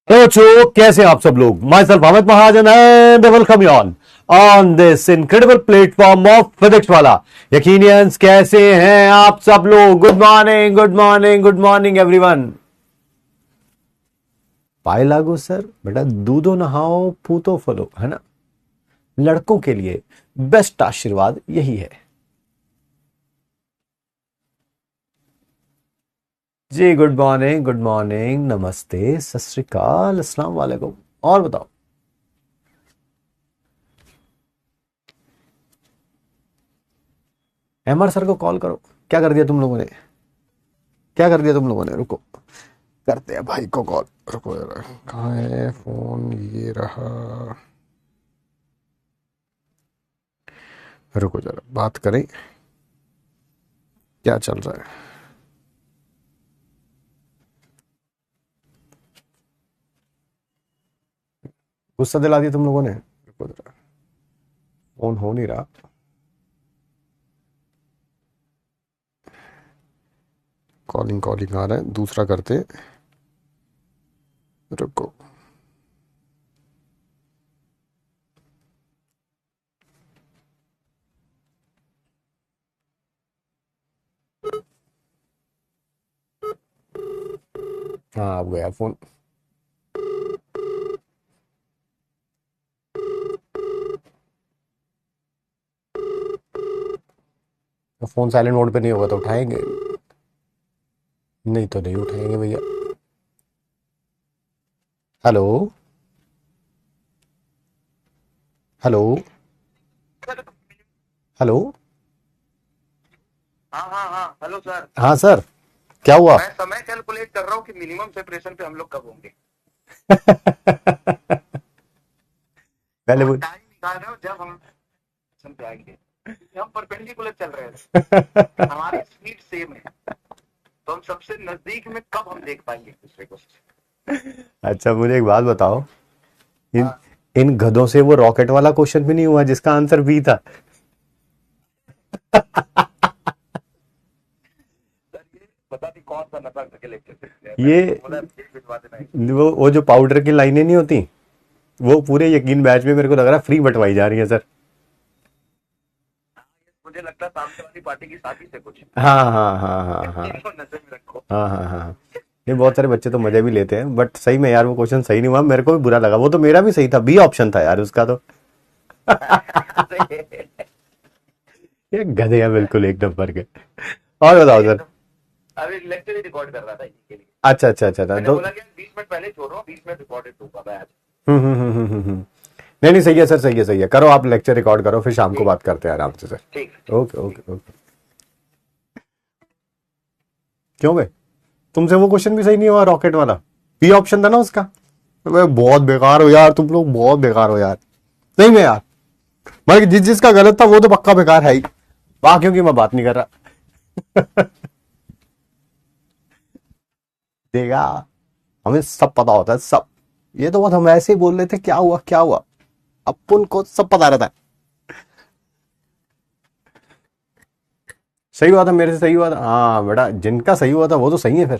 तो बच्चों कैसे हैं आप सब लोग। My self Amit Mahajan and welcome you on this incredible platform of physics वाला। यकीनियंस कैसे हैं आप सब लोग। Good morning good morning good morning everyone. पाए लागू सर बेटा दूधो नहाओ पूतो फलो, है ना। लड़कों के लिए बेस्ट आशीर्वाद यही है जी। गुड मॉर्निंग नमस्ते सत श्री अकाल अस्सलाम वालेकुम। और बताओ एमआर सर को कॉल करो। क्या कर दिया तुम लोगों ने, क्या कर दिया तुम लोगों ने। रुको करते हैं भाई को कॉल। रुको जरा, कहाँ है फोन, ये रहा। रुको जरा बात करें, क्या चल रहा है। गुस्सा दिला दिया तुम लोगों ने। रुको जरा, फोन हो नहीं रहा। कॉलिंग कॉलिंग आ रहा है, दूसरा करते। रुको हाँ अब गया फोन। फोन साइलेंट मोड पे नहीं होगा तो उठाएंगे, नहीं तो नहीं उठाएंगे भैया। Hello hello hello. हाँ हाँ हाँ, हेलो सर। हाँ सर, क्या हुआ। मैं समय कैलकुलेट कर रहा हूँ कि मिनिमम सेपरेशन पे हम लोग कब होंगे। पहले और वो टाइम निकाल रहे हो जब हम सेपरेशन पे आएंगे। हम परपेंडिकुलर चल रहे हैं, हमारी स्पीड सेम है, तो हम सबसे नजदीक में कब हम देख पाएंगे एक दूसरे को। अच्छा मुझे एक बात बताओ, इन हाँ इन गधों से वो रॉकेट वाला क्वेश्चन भी नहीं हुआ जिसका आंसर बी था। सर, ये पता नहीं कौन सा नशा करके लेक्चर देते हैं। ये मैंने तो बोला ये भिजवा देना है। वो जो पाउडर की लाइनें नहीं होती, वो पूरे यकीन बैच में मेरे को लग रहा है फ्री बंटवाई जा रही है सर। मुझे लगता है सामने वाली पार्टी की शादी से कुछ हाँ हाँ हाँ हाँ हाँ इनको नजर में रखो। हाँ हाँ हाँ। ये बहुत सारे बच्चे तो मजे भी लेते हैं, बट सही में यार वो क्वेश्चन सही नहीं हुआ, मेरे को भी बुरा लगा। वो तो मेरा भी सही था, बी ऑप्शन था यार उसका तो। ये गधे हैं बिल्कुल एक नंबर के। और बताओ सर। अभी लेक्चर ही रिकॉर्ड कर रहा था इसी के लिए। अच्छा अच्छा अच्छा मैंने तो बोला कि 20 मिनट पहले छोड़ रहा हूँ, 20 मिनट रिकॉर्डेड दूंगा मैं आज। नहीं नहीं सही है सर, सही है सही है। करो आप लेक्चर रिकॉर्ड करो, फिर शाम को ठीक बात करते हैं आराम से सर। ठीक ओके ओके ओके। क्यों भाई, तुमसे वो क्वेश्चन भी सही नहीं हुआ रॉकेट वाला, बी ऑप्शन था ना उसका। भाई बहुत बेकार हो यार तुम लोग, बहुत बेकार हो यार। नहीं मैं यार, मतलब जिस जिसका गलत था वो तो पक्का बेकार है ही, बाकियों की मैं बात नहीं कर रहा। देगा, हमें सब पता होता है सब। ये तो बात हम ऐसे ही बोल रहे थे क्या हुआ क्या हुआ, अपन को सब पता रहता है। सही हुआ था मेरे से, सही हुआ था। हाँ बेटा जिनका सही हुआ था वो तो सही है फिर।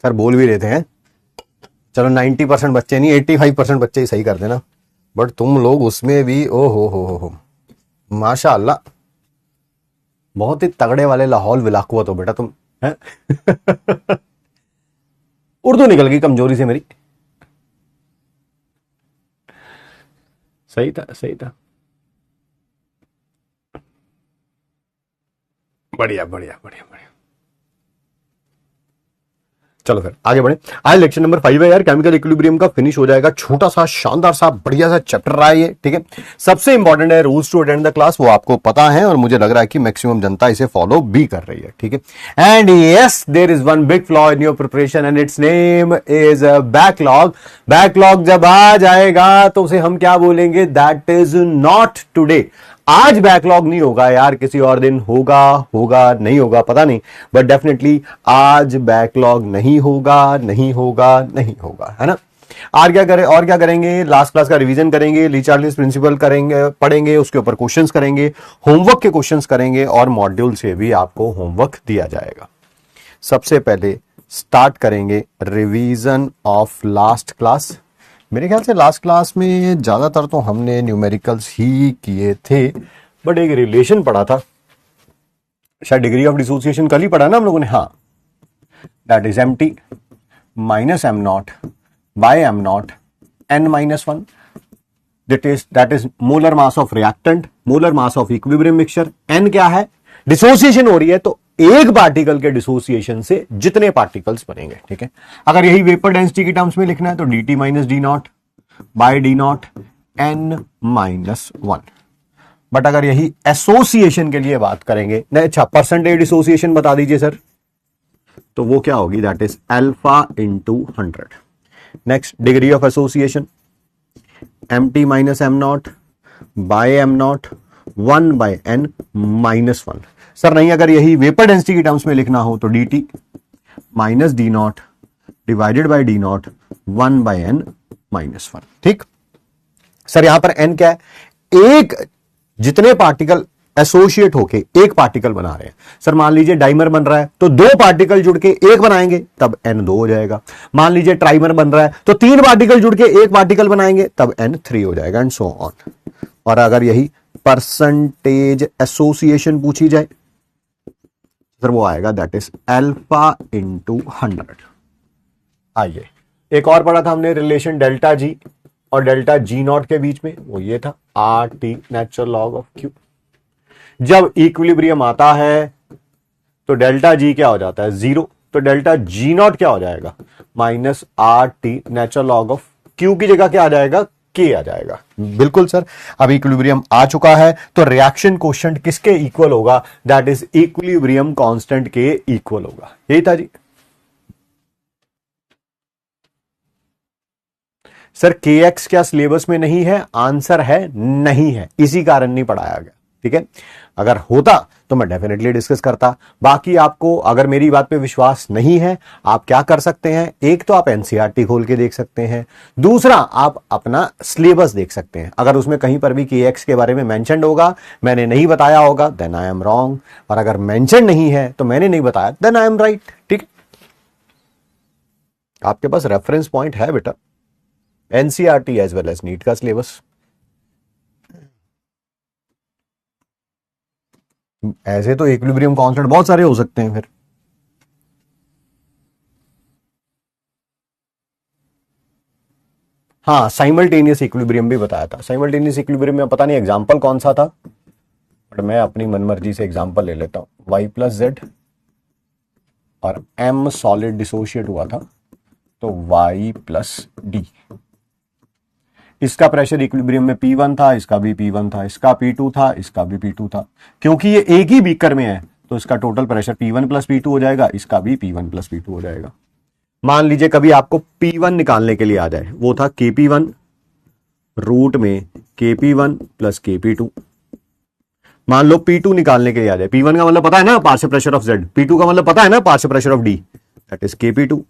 सर बोल भी रहे थे हैं, चलो 90% बच्चे नहीं 85% बच्चे ही सही कर देना, बट तुम लोग उसमें भी ओ हो माशाअल्लाह, बहुत ही तगड़े वाले लाहौल विलाकुआ तो बेटा तुम हैं। उर्दू निकल गई कमजोरी से मेरी। सही था सही था, बढ़िया बढ़िया बढ़िया बढ़िया। चलो फिर आगे बढ़े। आज लेक्चर नंबर 5 है यार, केमिकल इक्विलिब्रियम का फिनिश हो जाएगा। छोटा सा शानदार सा बढ़िया सा चैप्टर रहा है ये, ठीक है। सबसे इंपॉर्टेंट है rules to attend the class, वो आपको पता है और मुझे लग रहा है कि मैक्सिमम जनता इसे फॉलो भी कर रही है, ठीक है। And yes there is one big flaw in your preparation and it's name is backlog. Backlog जब आ जाएगा तो उसे हम क्या बोलेंगे, दैट इज नॉट टुडे। आज बैकलॉग नहीं होगा यार, किसी और दिन होगा, होगा नहीं होगा पता नहीं, बट डेफिनेटली आज बैकलॉग नहीं होगा नहीं होगा नहीं होगा, है ना। और क्या करेंगे, लास्ट क्लास का रिवीजन करेंगे, ली चार्लिस प्रिंसिपल करेंगे, पढ़ेंगे, उसके ऊपर क्वेश्चंस करेंगे, होमवर्क के क्वेश्चंस करेंगे और मॉड्यूल से भी आपको होमवर्क दिया जाएगा। सबसे पहले स्टार्ट करेंगे रिवीजन ऑफ लास्ट क्लास। मेरे ख्याल से लास्ट क्लास में ज्यादातर तो हमने न्यूमेरिकल्स ही किए थे, बट एक रिलेशन पढ़ा था, शायद डिग्री ऑफ डिसोसिएशन कल ही पढ़ा ना हम लोगों ने। हाँ, that is M T minus M naught by M naught n minus 1, that is molar mass of reactant, molar mass of equilibrium mixture. n क्या है, डिसोसिएशन हो रही है तो एक पार्टिकल के डिसोसिएशन से जितने पार्टिकल्स बनेंगे, ठीक है। अगर यही वेपर डेंसिटी की टर्म्स में लिखना है तो dt minus D naught by D naught n minus 1। But अगर यही एसोसिएशन के लिए बात करेंगे, नहीं अच्छा परसेंटेज डिसोसिएशन बता दीजिए सर, तो वो क्या होगी, that is alpha into 100। Next degree of association mt minus M naught by M naught 1 by n minus 1। Sir नहीं, अगर यही वेपर डेंसिटी की टर्म्स में लिखना हो तो dt minus D naught divided by D naught 1 by n minus 1। ठीक sir, यहां पर n क्या है, एक जितने पार्टिकल एसोसिएट होके एक पार्टिकल बना रहे हैं। सर मान लीजिए डाइमर बन रहा है तो दो पार्टिकल जुड़ के एक बनाएंगे तब n 2 हो जाएगा। मान लीजिए ट्राइमर बन रहा है तो तीन पार्टिकल जुड़ के एक पार्टिकल बनाएंगे तब n 3 हो जाएगा, एंड सो ऑन। और अगर यही परसेंटेज एसोसिएशन पूछी जाए सर वो आएगा दैट इज अल्फा इंटू 100। आइए एक और पढ़ा था हमने रिलेशन डेल्टा जी और डेल्टा जी नॉट के बीच में, वो ये था R T natural log of Q. जब इक्विलिब्रियम आता है तो डेल्टा जी क्या हो जाता है, 0, तो डेल्टा जी नॉट क्या हो जाएगा, minus R T natural log of Q की जगह क्या आ जाएगा, के आ जाएगा। बिल्कुल सर, अब इक्विलिब्रियम आ चुका है तो रिएक्शन कोएफिशिएंट किसके इक्वल होगा, दैट इज इक्विलिब्रियम कांस्टेंट के इक्वल होगा। यही था जी। सर के एक्स क्या सिलेबस में नहीं है, आंसर है नहीं है, इसी कारण नहीं पढ़ाया गया। ठीक है, अगर होता तो मैं डेफिनेटली डिस्कस करता। बाकी आपको अगर मेरी बात पे विश्वास नहीं है, आप क्या कर सकते हैं, एक तो आप एनसीईआरटी खोल के देख सकते हैं, दूसरा आप अपना सिलेबस देख सकते हैं। अगर उसमें कहीं पर भी के एक्स के बारे में मेंशन होगा, मैंने नहीं बताया होगा, देन आई एम रॉन्ग, और अगर मेंशन नहीं है तो मैंने नहीं बताया, देन आई एम राइट। ठीक, आपके पास रेफरेंस पॉइंट है बेटा, NCERT as well as NEET का सिलेबस। ऐसे तो इक्विलिब्रियम कांस्टेंट बहुत सारे हो सकते हैं। फिर हाँ, साइमल्टेनियस इक्विलिब्रियम भी बताया था। साइमल्टेनियस इक्विलिब्रियम में पता नहीं एग्जांपल कौन सा था, बट मैं अपनी मनमर्जी से एग्जांपल ले लेता हूं। y प्लस जेड और m सॉलिड डिसोशिएट हुआ था तो y प्लस डी। इसका प्रेशर इक्विलिब्रियम में P1 था, इसका भी P1 था, इसका P2 था, इसका भी P2 था। क्योंकि ये एक ही बीकर में है तो इसका total pressure P1 plus P2 हो जाएगा, इसका भी P1 प्लस P2 हो जाएगा। मान लीजिए कभी आपको P1 निकालने के लिए आ जाए, वो था Kp1 रूट में Kp1 प्लस Kp2। मान लो P2 निकालने के लिए आ जाए, P1 का मतलब पता है ना, partial pressure of Z, P2 का मतलब पता है ना, partial pressure of D, that is Kp2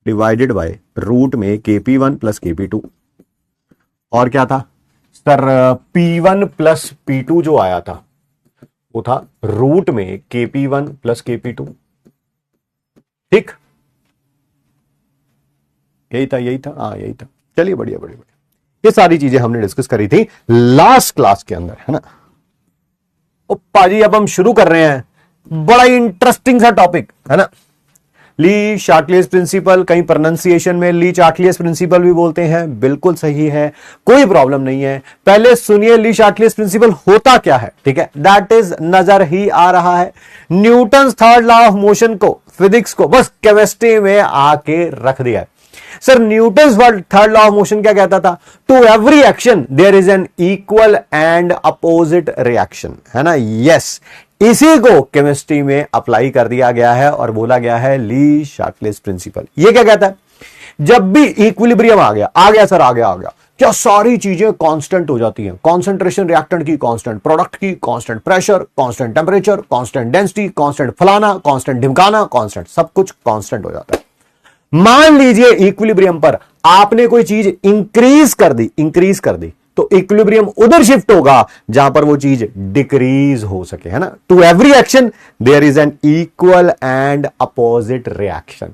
divided by root में Kp1 प्लस Kp2। और क्या था सर, P1 प्लस P2 जो आया था वो था रूट में Kp1 प्लस Kp2। ठीक, यही था हाँ यही था। चलिए बढ़िया बढ़िया बढ़िया, ये सारी चीजें हमने डिस्कस करी थी लास्ट क्लास के अंदर, है ना। ओ पाजी अब हम शुरू कर रहे हैं, बड़ा इंटरेस्टिंग सा टॉपिक है ना, ली शार्टलियस प्रिंसिपल। कहीं प्रोनाउंसिएशन में ली शार्टलियस प्रिंसिपल भी बोलते हैं, बिल्कुल सही है, कोई प्रॉब्लम नहीं है। पहले सुनिए ली शार्टलियस प्रिंसिपल होता क्या है, ठीक है, दैट इज नजर ही आ रहा है, Newton third law of motion को, फिजिक्स को बस केमिस्ट्री में आके रख दिया है। Sir Newton third law of motion क्या कहता था, to every action there is an equal and opposite reaction, है ना। यस, इसी को केमिस्ट्री में अप्लाई कर दिया गया है और बोला गया है ली शार्टलियस प्रिंसिपल। ये क्या कहता है, जब भी इक्विलिब्रियम आ गया सर, आ गया क्या सारी चीजें कांस्टेंट हो जाती हैं। कॉन्सेंट्रेशन रिएक्टेंट की कांस्टेंट, प्रोडक्ट की constant, pressure constant, temperature constant, density constant, फलाना कांस्टेंट, ढिमकाना कांस्टेंट, सब कुछ कांस्टेंट हो जाता है। मान लीजिए इक्विलिब्रियम पर आपने कोई चीज इंक्रीज कर दी तो इक्विलिब्रियम उधर शिफ्ट होगा जहां पर वो चीज डिक्रीज हो सके, है ना। To every action there is an equal and opposite reaction.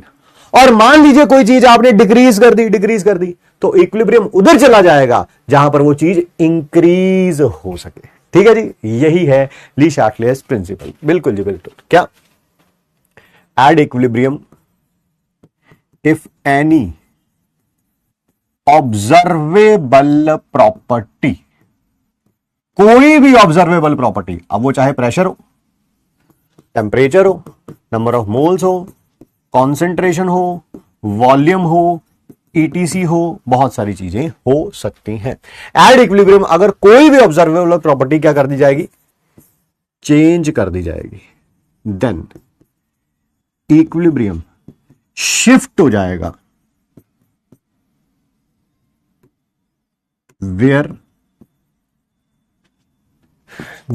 और मान लीजिए कोई चीज आपने डिक्रीज कर दी तो इक्विलिब्रियम उधर चला जाएगा जहां पर वो चीज इंक्रीज हो सके। ठीक है जी, यही है ली शार्टलेस प्रिंसिपल। बिल्कुल जी बिल्कुल। क्या? At equilibrium if any observable property, कोई भी ऑब्जर्वेबल प्रॉपर्टी, अब वो चाहे प्रेशर हो, टेम्परेचर हो, नंबर ऑफ मोल्स हो, कॉन्सेंट्रेशन हो, वॉल्यूम हो, ईटीसी हो, बहुत सारी चीजें हो सकती हैं। एड इक्विलिब्रियम अगर कोई भी ऑब्जर्वेबल प्रॉपर्टी क्या कर दी जाएगी? चेंज कर दी जाएगी, देन इक्विलिब्रियम शिफ्ट हो जाएगा where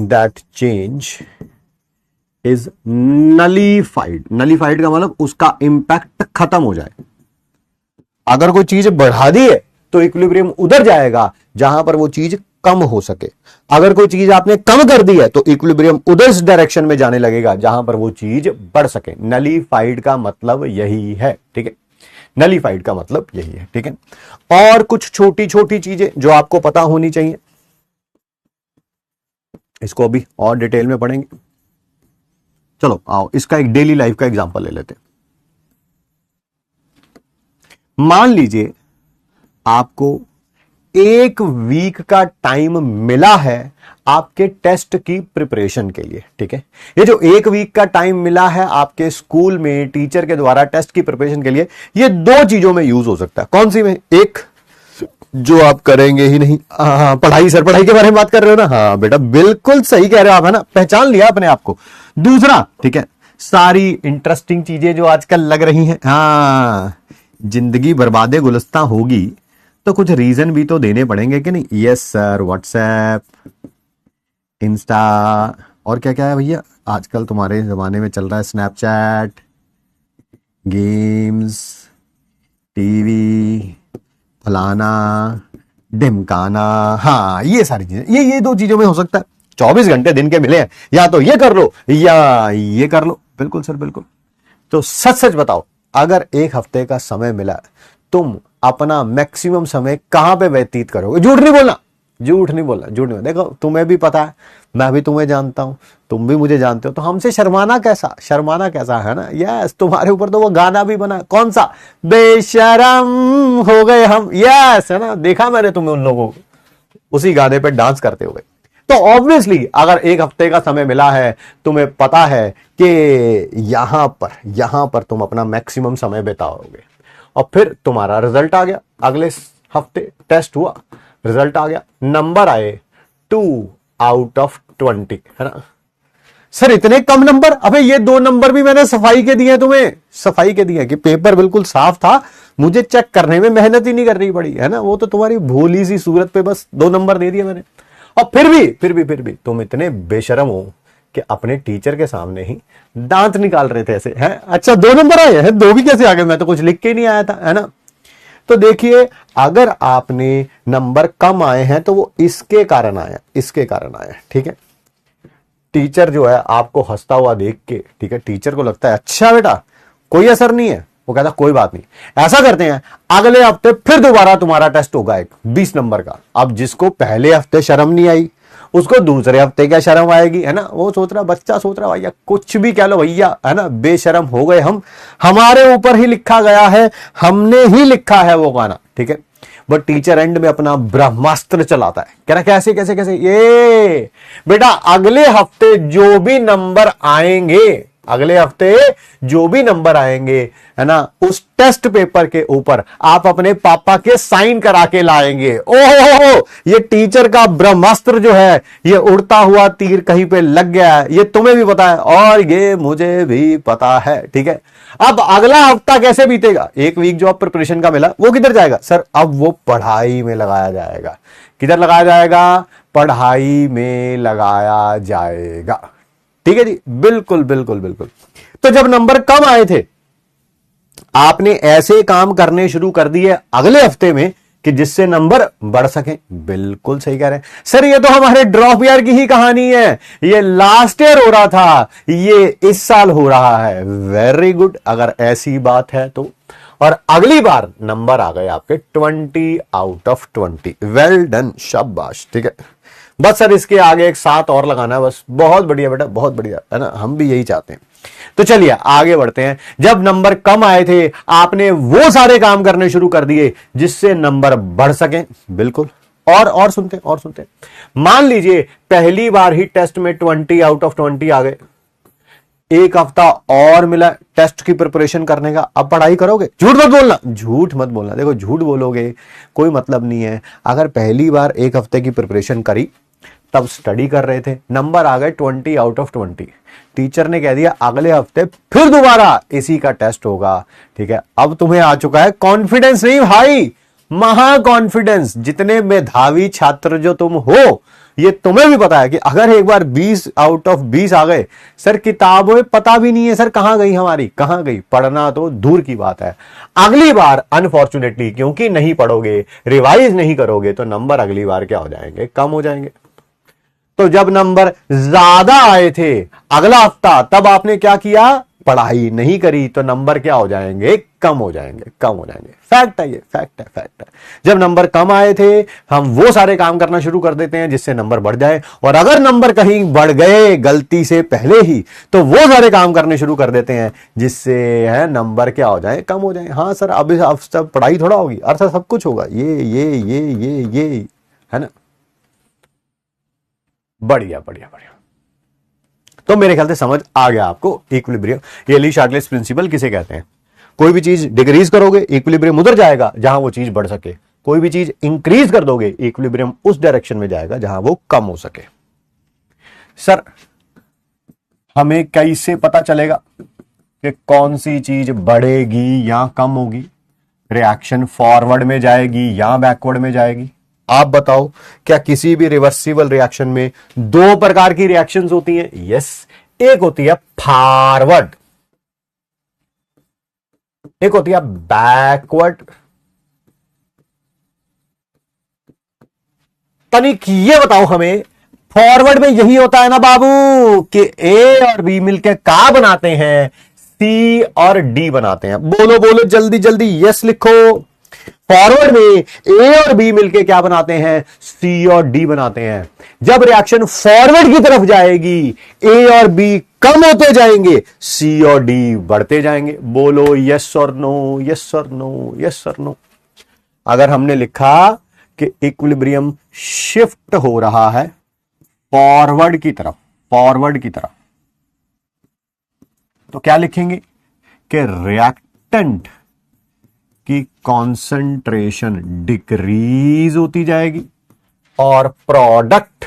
that change is nullified। nullified का मतलब उसका इंपैक्ट खत्म हो जाए। अगर कोई चीज बढ़ा दी है तो इक्विलिब्रियम उधर जाएगा जहां पर वो चीज कम हो सके। अगर कोई चीज आपने कम कर दी है तो इक्विलिब्रियम उधर इस डायरेक्शन में जाने लगेगा जहां पर वो चीज बढ़ सके। नलीफाइड का मतलब यही है, ठीक है। नलीफाइड का मतलब यही है, ठीक है। और कुछ छोटी छोटी चीजें जो आपको पता होनी चाहिए, इसको अभी और डिटेल में पढ़ेंगे। चलो आओ इसका एक डेली लाइफ का एग्जांपल ले लेते हैं। मान लीजिए आपको एक वीक का टाइम मिला है आपके टेस्ट की प्रिपरेशन के लिए, ठीक है। ये जो एक वीक का टाइम मिला है आपके स्कूल में टीचर के द्वारा टेस्ट की प्रिपरेशन के लिए, ये दो चीजों में यूज हो सकता है। कौन सी में? एक जो आप करेंगे ही नहीं, पढ़ाई। सर पढ़ाई के बारे में बात कर रहे हो ना? हाँ बेटा बिल्कुल सही कह रहे हो आप, है ना, पहचान लिया अपने आप को। दूसरा, ठीक है, सारी इंटरेस्टिंग चीजें जो आजकल लग रही हैं, हाँ, जिंदगी बर्बादे गुलस्ता होगी तो कुछ रीजन भी तो देने पड़ेंगे कि नहीं? यस सर, व्हाट्सएप, इंस्टा, और क्या क्या है भैया आजकल तुम्हारे जमाने में चल रहा है, स्नैपचैट, गेम्स, टीवी, फलाना ढिमकाना, हाँ ये सारी चीजें, ये दो चीजों में हो सकता है। 24 घंटे दिन के मिले हैं, या तो ये कर लो या ये कर लो। बिल्कुल सर बिल्कुल। तो सच सच बताओ, अगर एक हफ्ते का समय मिला तुम अपना मैक्सिमम समय कहां पे व्यतीत करोगे? झूठ नहीं बोलना, झूठ नहीं बोलना, झूठ नहीं। देखो तुम्हें भी पता है, मैं भी तुम्हें जानता हूं, तुम भी मुझे जानते हो, तो हमसे शर्माना कैसा है ना। यस, तुम्हारे ऊपर तो वो गाना भी बना, कौन सा? बेशरम हो गए हम। यस, है ना, देखा मैंने तुम्हें उन लोगों को उसी गाने पे डांस करते हुए। तो ऑब्वियसली अगर एक हफ्ते का समय मिला है, तुम्हें पता है कि यहां पर तुम अपना मैक्सिमम समय बिताओगे, और फिर तुम्हारा रिजल्ट आ गया, अगले हफ्ते टेस्ट हुआ, रिजल्ट आ गया, नंबर आए 2 आउट ऑफ 20, है ना। सर इतने कम नंबर? अबे ये 2 नंबर भी मैंने सफाई के दिए तुम्हें, सफाई के दिए कि पेपर बिल्कुल साफ था, मुझे चेक करने में मेहनत ही नहीं करनी पड़ी, है ना। वो तो तुम्हारी भोली सी सूरत पे बस 2 नंबर दे दिए मैंने। और फिर भी तुम इतने बेशरम हो कि अपने टीचर के सामने ही दांत निकाल रहे थे ऐसे, हैं। अच्छा 2 नंबर आए हैं? 2 भी कैसे आ गए? मैं तो कुछ लिख के नहीं आया था, है ना। तो देखिए, अगर आपने नंबर कम आए हैं तो वो इसके कारण आया, ठीक है। टीचर जो है आपको हंसता हुआ देख के, ठीक है, टीचर को लगता है अच्छा बेटा कोई असर नहीं है, वो कहता कोई बात नहीं, ऐसा करते हैं अगले हफ्ते फिर दोबारा तुम्हारा टेस्ट होगा एक 20 नंबर का। अब जिसको पहले हफ्ते शर्म नहीं आई उसको दूसरे हफ्ते क्या शर्म आएगी, है ना। वो सोच रहा, बच्चा सोच रहा भैया कुछ भी कह लो भैया, है ना, बेशरम हो गए हम, हमारे ऊपर ही लिखा गया है, हमने ही लिखा है वो गाना, ठीक है। बट टीचर एंड में अपना ब्रह्मास्त्र चलाता है, कह रहा कैसे कैसे कैसे, ये बेटा अगले हफ्ते जो भी नंबर आएंगे, है ना, उस टेस्ट पेपर के ऊपर आप अपने पापा के साइन करा के लाएंगे। ओहो, ये टीचर का ब्रह्मास्त्र जो है, ये उड़ता हुआ तीर कहीं पे लग गया है, ये तुम्हें भी पता है और ये मुझे भी पता है, ठीक है। अब अगला हफ्ता कैसे बीतेगा? एक वीक जो आप प्रिपरेशन का मिला वो किधर जाएगा? सर अब वो पढ़ाई में लगाया जाएगा। किधर लगाया जाएगा? पढ़ाई में लगाया जाएगा, ठीक है जी। बिल्कुल बिल्कुल बिल्कुल। तो जब नंबर कम आए थे आपने ऐसे काम करने शुरू कर दिए अगले हफ्ते में कि जिससे नंबर बढ़ सके। बिल्कुल सही कह रहे हैं सर, ये तो हमारे ड्रॉप ईयर की ही कहानी है, ये लास्ट ईयर हो रहा था, ये इस साल हो रहा है। वेरी गुड, अगर ऐसी बात है तो। और अगली बार नंबर आ गए आपके 20 आउट ऑफ 20। वेल डन, शाबाश। ठीक है, बस सर इसके आगे एक 7 और लगाना है बस। बहुत बढ़िया बेटा, बहुत बढ़िया, है ना, हम भी यही चाहते हैं। तो चलिए आगे बढ़ते हैं। जब नंबर कम आए थे आपने वो सारे काम करने शुरू कर दिए जिससे नंबर बढ़ सके। बिल्कुल। और सुनते हैं, और सुनते हैं। मान लीजिए पहली बार ही टेस्ट में 20 आउट ऑफ 20 आ गए, एक हफ्ता और मिला टेस्ट की प्रिपरेशन करने का। अब पढ़ाई करोगे? झूठ मत बोलना, झूठ मत बोलना। देखो झूठ बोलोगे कोई मतलब नहीं है। अगर पहली बार एक हफ्ते की प्रिपरेशन करी, तब स्टडी कर रहे थे, नंबर आ गए 20 आउट ऑफ 20, टीचर ने कह दिया अगले हफ्ते फिर दोबारा इसी का टेस्ट होगा। ठीक है, अब तुम्हें आ चुका है कॉन्फिडेंस, नहीं भाई, महा कॉन्फिडेंस। जितने मेधावी छात्र जो तुम हो, ये तुम्हें भी पता है कि अगर एक बार 20 आउट ऑफ 20 आ गए, सर किताबें पता भी नहीं है सर कहां गई हमारी, कहां गई, पढ़ना तो दूर की बात है। अगली बार अनफॉर्चुनेटली क्योंकि नहीं पढ़ोगे, रिवाइज नहीं करोगे, तो नंबर अगली बार क्या हो जाएंगे? कम हो जाएंगे। तो जब नंबर ज्यादा आए थे अगला हफ्ता, तब आपने क्या किया? पढ़ाई नहीं करी, तो नंबर क्या हो जाएंगे? कम हो जाएंगे, कम हो जाएंगे। फैक्ट है ये, फैक्ट है, फैक्ट है। जब नंबर कम आए थे हम वो सारे काम करना शुरू कर देते हैं जिससे नंबर बढ़ जाए, और अगर नंबर कहीं बढ़ गए गलती से पहले ही, तो वो सारे काम करने शुरू कर देते हैं जिससे है नंबर क्या हो जाए? कम हो जाए। हाँ सर, अब सब पढ़ाई थोड़ा होगी, अर्थ सब कुछ होगा, ये है ना। बढ़िया बढ़िया बढ़िया। तो मेरे ख्याल से समझ आ गया आपको इक्विलिब्रियम, ये ली शार्टलेस प्रिंसिपल किसे कहते हैं। कोई भी चीज डिक्रीज करोगे इक्विलिब्रियम उधर जाएगा जहां वो चीज बढ़ सके, कोई भी चीज इंक्रीज कर दोगे इक्विलिब्रियम उस डायरेक्शन में जाएगा जहां वो कम हो सके। सर हमें कैसे पता चलेगा कि कौन सी चीज बढ़ेगी या कम होगी? रिएक्शन फॉरवर्ड में जाएगी या बैकवर्ड में जाएगी? आप बताओ, क्या किसी भी रिवर्सिबल रिएक्शन में 2 प्रकार की रिएक्शंस होती हैं? यस, एक होती है फॉरवर्ड, एक होती है बैकवर्ड। तनिक ये बताओ हमें, फॉरवर्ड में यही होता है ना बाबू कि ए और बी मिलकर का बनाते हैं? सी और डी बनाते हैं। बोलो बोलो जल्दी जल्दी, यस लिखो। फॉरवर्ड में ए और बी मिलके क्या बनाते हैं? सी और डी बनाते हैं। जब रिएक्शन फॉरवर्ड की तरफ जाएगी ए और बी कम होते जाएंगे, सी और डी बढ़ते जाएंगे। बोलो यस और नो, यस और नो, यस और नो। अगर हमने लिखा कि इक्विलिब्रियम शिफ्ट हो रहा है फॉरवर्ड की तरफ, फॉरवर्ड की तरफ, तो क्या लिखेंगे कि रिएक्टेंट की कॉन्सेंट्रेशन डिक्रीज होती जाएगी और प्रोडक्ट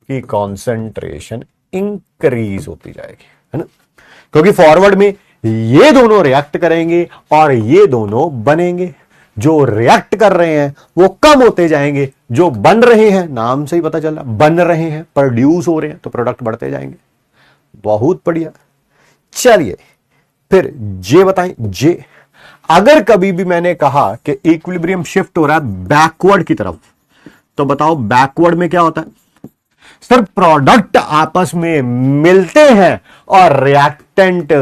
की कॉन्सेंट्रेशन इंक्रीज होती जाएगी, है ना। क्योंकि फॉरवर्ड में ये दोनों रिएक्ट करेंगे और ये दोनों बनेंगे। जो रिएक्ट कर रहे हैं वो कम होते जाएंगे, जो बन रहे हैं, नाम से ही पता चला बन रहे हैं, प्रोड्यूस हो रहे हैं, तो प्रोडक्ट बढ़ते जाएंगे। बहुत बढ़िया। चलिए फिर जे बताएं। जे, अगर कभी भी मैंने कहा कि इक्विलिब्रियम शिफ्ट हो रहा है बैकवर्ड की तरफ, तो बताओ बैकवर्ड में क्या होता है? सर प्रोडक्ट आपस में मिलते हैं और रिएक्टेंट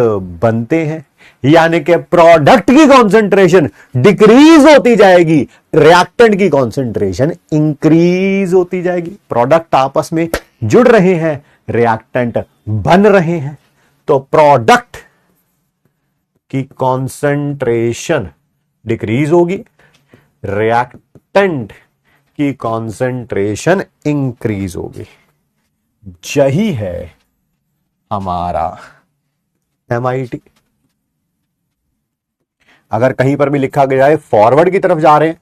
बनते हैं, यानी कि प्रोडक्ट की कॉन्सेंट्रेशन डिक्रीज होती जाएगी, रिएक्टेंट की कॉन्सेंट्रेशन इंक्रीज होती जाएगी। प्रोडक्ट आपस में जुड़ रहे हैं, रिएक्टेंट बन रहे हैं, तो प्रोडक्ट की कॉन्सेंट्रेशन डिक्रीज होगी, रिएक्टेंट की कॉन्सेंट्रेशन इंक्रीज होगी। यही है हमारा MIT। अगर कहीं पर भी लिखा गया है फॉरवर्ड की तरफ जा रहे हैं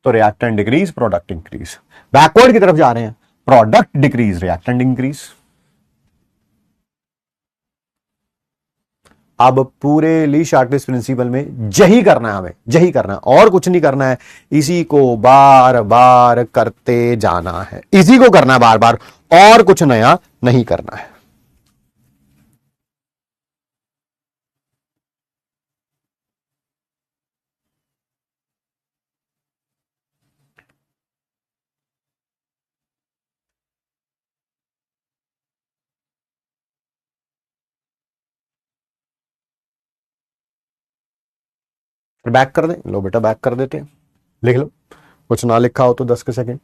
तो reactant decrease, product increase. Backward की तरफ जा रहे हैं, प्रोडक्ट डिक्रीज, रिएक्टेंट इंक्रीज। अब पूरे ली शार्टलेस प्रिंसिपल में यही करना है, हमें यही करना है, और कुछ नहीं करना है। इसी को बार बार करते जाना है, इसी को करना है बार बार, और कुछ नया नहीं करना है। बैक कर दें, लो बेटा बैक कर देते हैं, लिख लो, कुछ ना लिखा हो तो 10 के second.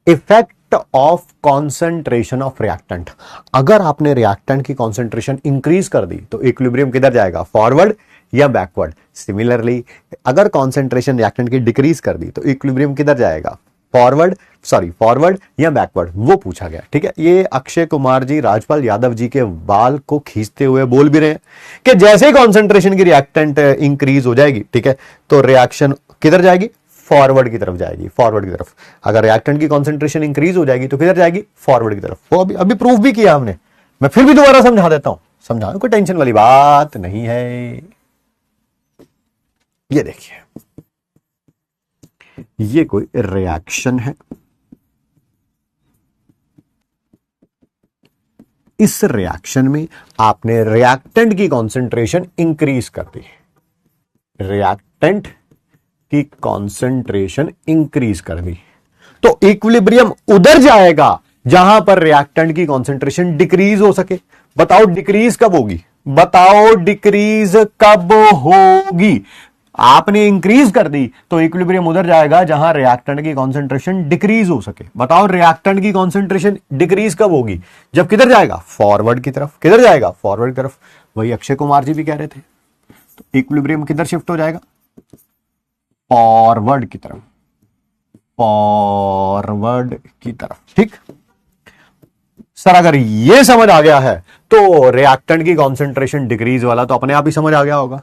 Effect of concentration of reactant. अगर आपने रिएक्टेंट की कॉन्सेंट्रेशन इंक्रीज कर दी तो इक्विलिब्रियम किधर जाएगा, फॉरवर्ड या बैकवर्ड। सिमिलरली अगर कॉन्सेंट्रेशन रिएक्टेंट की डिक्रीज कर दी तो इक्विलिब्रियम किधर जाएगा, फॉरवर्ड या बैकवर्ड, वो पूछा गया। ठीक है, ये अक्षय कुमार जी राजपाल यादव जी के बाल को खींचते हुए बोल भी रहे हैं कि जैसे ही कॉन्सेंट्रेशन की रिएक्टेंट इंक्रीज हो जाएगी, ठीक है, तो रिएक्शन किधर जाएगी, फॉरवर्ड की तरफ जाएगी, फॉरवर्ड की तरफ। अगर रिएक्टेंट की कॉन्सेंट्रेशन इंक्रीज हो जाएगी तो किधर जाएगी, फॉरवर्ड की तरफ। वो अभी अभी प्रूफ भी किया हमने, मैं फिर भी दोबारा समझा देता हूं, समझाने कोई टेंशन वाली बात नहीं है। ये देखिए, ये कोई रिएक्शन है, इस रिएक्शन में आपने रिएक्टेंट की कॉन्सेंट्रेशन इंक्रीज कर दी, रिएक्टेंट की कॉन्सेंट्रेशन इंक्रीज कर दी, तो इक्विलिब्रियम उधर जाएगा जहां पर रिएक्टेंट की कॉन्सेंट्रेशन डिक्रीज हो सके। बताओ डिक्रीज कब होगी, बताओ डिक्रीज कब होगी। आपने इंक्रीज कर दी तो इक्विलिब्रियम उधर जाएगा जहां रिएक्टेंट की कॉन्सेंट्रेशन डिक्रीज हो सके। बताओ रिएक्टेंट की कॉन्सेंट्रेशन डिक्रीज कब होगी, जब किधर जाएगा, फॉरवर्ड की तरफ। किधर जाएगा, फॉरवर्ड की तरफ। वही अक्षय कुमार जी भी कह रहे थे, तो इक्विलिब्रियम किधर शिफ्ट हो जाएगा, फॉरवर्ड की तरफ, फॉरवर्ड की तरफ। ठीक सर, अगर ये समझ आ गया है तो रिएक्टेंट की कॉन्सेंट्रेशन डिक्रीज वाला तो अपने आप ही समझ आ गया होगा।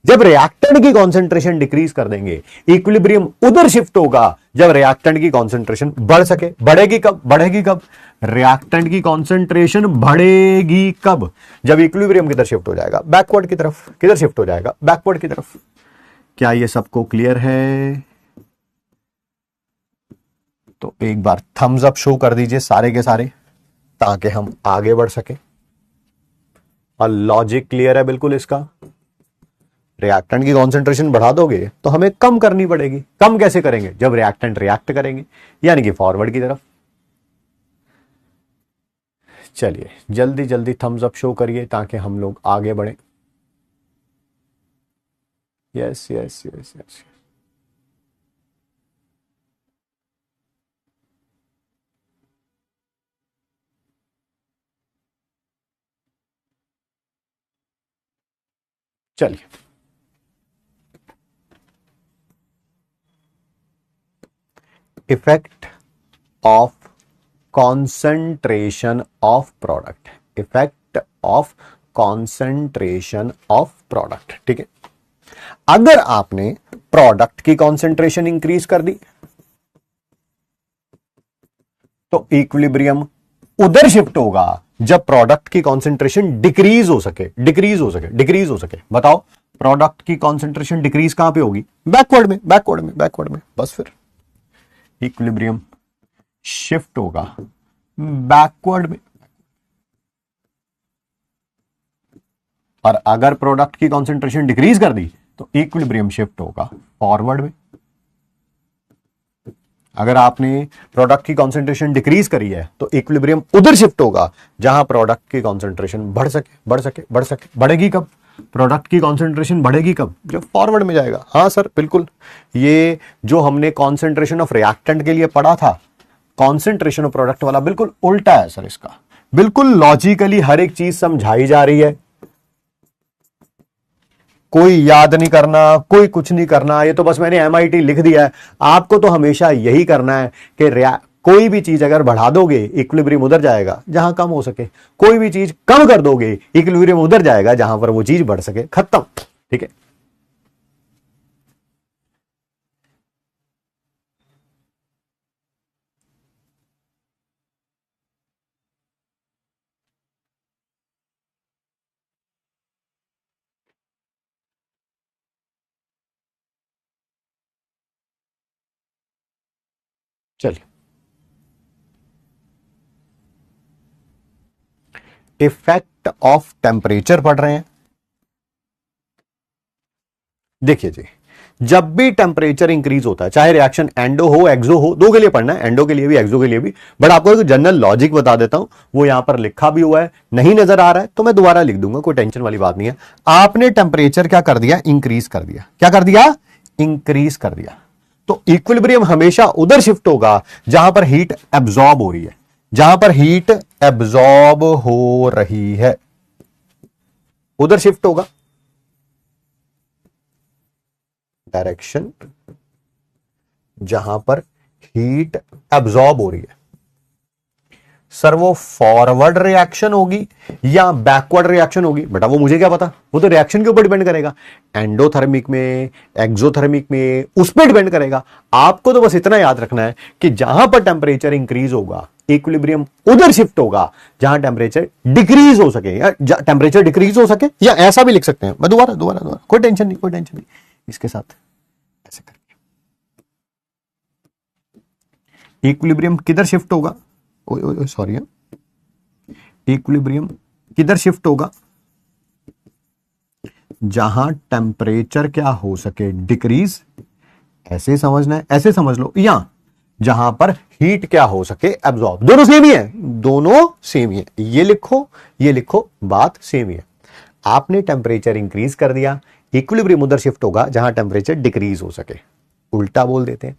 जब रिएक्टेंट की कॉन्सेंट्रेशन डिक्रीज कर देंगे, इक्विलिब्रियम उधर शिफ्ट होगा जब रिएक्टेंट की कॉन्सेंट्रेशन बढ़ सके। बढ़ेगी कब, बढ़ेगी कब, रिएक्टेंट की कॉन्सेंट्रेशन बढ़ेगी कब, जब इक्विलिब्रियम किधर शिफ्ट हो जाएगा, बैकवर्ड की तरफ। किधर शिफ्ट हो जाएगा, बैकवर्ड की तरफ। क्या ये सबको क्लियर है? तो एक बार थम्स अप शो कर दीजिए सारे के सारे, ताकि हम आगे बढ़ सके। और लॉजिक क्लियर है बिल्कुल इसका। रिएक्टेंट की कॉन्सेंट्रेशन बढ़ा दोगे तो हमें कम करनी पड़ेगी। कम कैसे करेंगे, जब रिएक्टेंट रिएक्ट करेंगे, यानी कि फॉरवर्ड की तरफ। चलिए जल्दी जल्दी थम्स अप शो करिए ताकि हम लोग आगे बढ़े। Yes yes yes yes. चलिए, effect of concentration of product, effect of concentration of product. ठीक है, अगर आपने प्रोडक्ट की कॉन्सेंट्रेशन इंक्रीज कर दी तो इक्विलिब्रियम उधर शिफ्ट होगा जब प्रोडक्ट की कॉन्सेंट्रेशन डिक्रीज हो सके, डिक्रीज हो सके, डिक्रीज हो सके। बताओ प्रोडक्ट की कॉन्सेंट्रेशन डिक्रीज कहां पे होगी, बैकवर्ड में, बैकवर्ड में, बैकवर्ड में। बस फिर इक्विलिब्रियम शिफ्ट होगा बैकवर्ड में। और अगर प्रोडक्ट की कॉन्सेंट्रेशन डिक्रीज कर दी तो इक्विलिब्रियम शिफ्ट होगा फॉरवर्ड में। अगर आपने प्रोडक्ट की कॉन्सेंट्रेशन डिक्रीज करी है तो इक्विलिब्रियम उधर शिफ्ट होगा जहां प्रोडक्ट की कॉन्सेंट्रेशन बढ़ सके, बढ़ सके, बढ़ सके। बढ़ेगी कब, प्रोडक्ट की कॉन्सेंट्रेशन बढ़ेगी कब, जब फॉरवर्ड में जाएगा। हाँ सर बिल्कुल, ये जो हमने कॉन्सेंट्रेशन ऑफ रिएक्टेंट के लिए पढ़ा था, कॉन्सेंट्रेशन ऑफ प्रोडक्ट वाला बिल्कुल उल्टा है सर इसका। बिल्कुल लॉजिकली हर एक चीज समझाई जा रही है, कोई याद नहीं करना, कोई कुछ नहीं करना। ये तो बस मैंने MIT लिख दिया है। आपको तो हमेशा यही करना है कि कोई भी चीज अगर बढ़ा दोगे इक्विलिब्रियम उधर जाएगा जहां कम हो सके, कोई भी चीज कम कर दोगे इक्विलिब्रियम उधर जाएगा जहां पर वो चीज बढ़ सके। खत्म। ठीक है। चलिए, इफेक्ट ऑफ टेम्परेचर पढ़ रहे हैं। देखिए जी, जब भी टेम्परेचर इंक्रीज होता है, चाहे रिएक्शन एंडो हो एक्सो हो, दो के लिए पढ़ना है, एंडो के लिए भी एक्सो के लिए भी, बट आपको एक जनरल लॉजिक बता देता हूं, वो यहां पर लिखा भी हुआ है, नहीं नजर आ रहा है तो मैं दोबारा लिख दूंगा, कोई टेंशन वाली बात नहीं है। आपने टेम्परेचर क्या कर दिया, इंक्रीज कर दिया। क्या कर दिया, इंक्रीज कर दिया। तो इक्विलिब्रियम हमेशा उधर शिफ्ट होगा जहां पर हीट एब्जॉर्ब हो रही है, जहां पर हीट एब्जॉर्ब हो रही है उधर शिफ्ट होगा। डायरेक्शन जहां पर हीट एब्जॉर्ब हो रही है, सर वो फॉरवर्ड रिएक्शन होगी या बैकवर्ड रिएक्शन होगी, बेटा वो मुझे क्या पता, वो तो रिएक्शन के ऊपर डिपेंड करेगा, एंडोथर्मिक में, एक्सोथर्मिक में, उस पर डिपेंड करेगा। आपको तो बस इतना याद रखना है कि जहां पर टेम्परेचर इंक्रीज होगा, इक्विलिब्रियम उधर शिफ्ट होगा जहां टेम्परेचर डिक्रीज हो सके, या टेम्परेचर डिक्रीज हो सके, या ऐसा भी लिख सकते हैं। मैं दोबारा दोबारा दोबारा, कोई टेंशन नहीं, कोई टेंशन नहीं, इसके साथ ऐसे करके इक्विलिब्रियम किधर शिफ्ट होगा, सॉरी, इक्विलिब्रियम किधर शिफ्ट होगा, जहां टेम्परेचर क्या हो सके, डिक्रीज, ऐसे समझना है, ऐसे समझ लो, या जहां पर हीट क्या हो सके, एब्जॉर्ब। दोनों सेम ही है, दोनों सेम ही है, ये लिखो, बात सेम ही है। आपने टेम्परेचर इंक्रीज कर दिया, इक्विलिब्रियम उधर शिफ्ट होगा जहां टेम्परेचर डिक्रीज हो सके। उल्टा बोल देते हैं,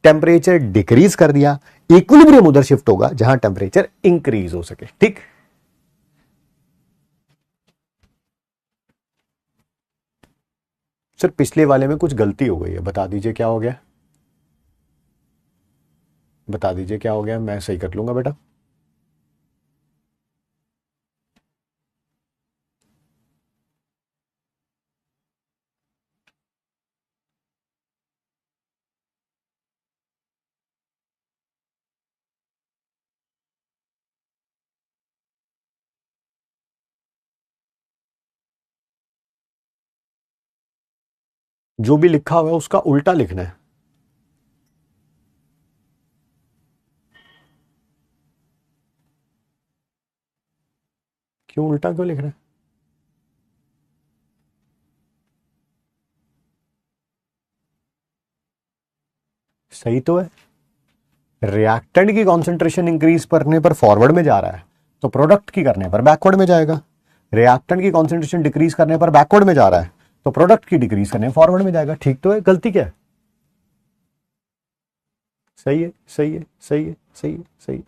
टेम्परेचर डिक्रीज कर दिया, इक्विलिब्रियम उधर शिफ्ट होगा जहां टेम्परेचर इंक्रीज हो सके। ठीक, सर पिछले वाले में कुछ गलती हो गई है, बता दीजिए क्या हो गया, बता दीजिए क्या हो गया, मैं सही कर लूंगा बेटा। जो भी लिखा हुआ है उसका उल्टा लिखना है। क्यों उल्टा क्यों लिख रहे हैं? सही तो है, रिएक्टेंट की कॉन्सेंट्रेशन इंक्रीज करने पर फॉरवर्ड में जा रहा है, तो प्रोडक्ट की करने पर बैकवर्ड में जाएगा। रिएक्टेंट की कॉन्सेंट्रेशन डिक्रीज करने पर बैकवर्ड में जा रहा है, तो प्रोडक्ट की डिक्रीज करने फॉरवर्ड में जाएगा। ठीक तो है, गलती क्या है? सही है, सही है, सही है, सही है, सही है।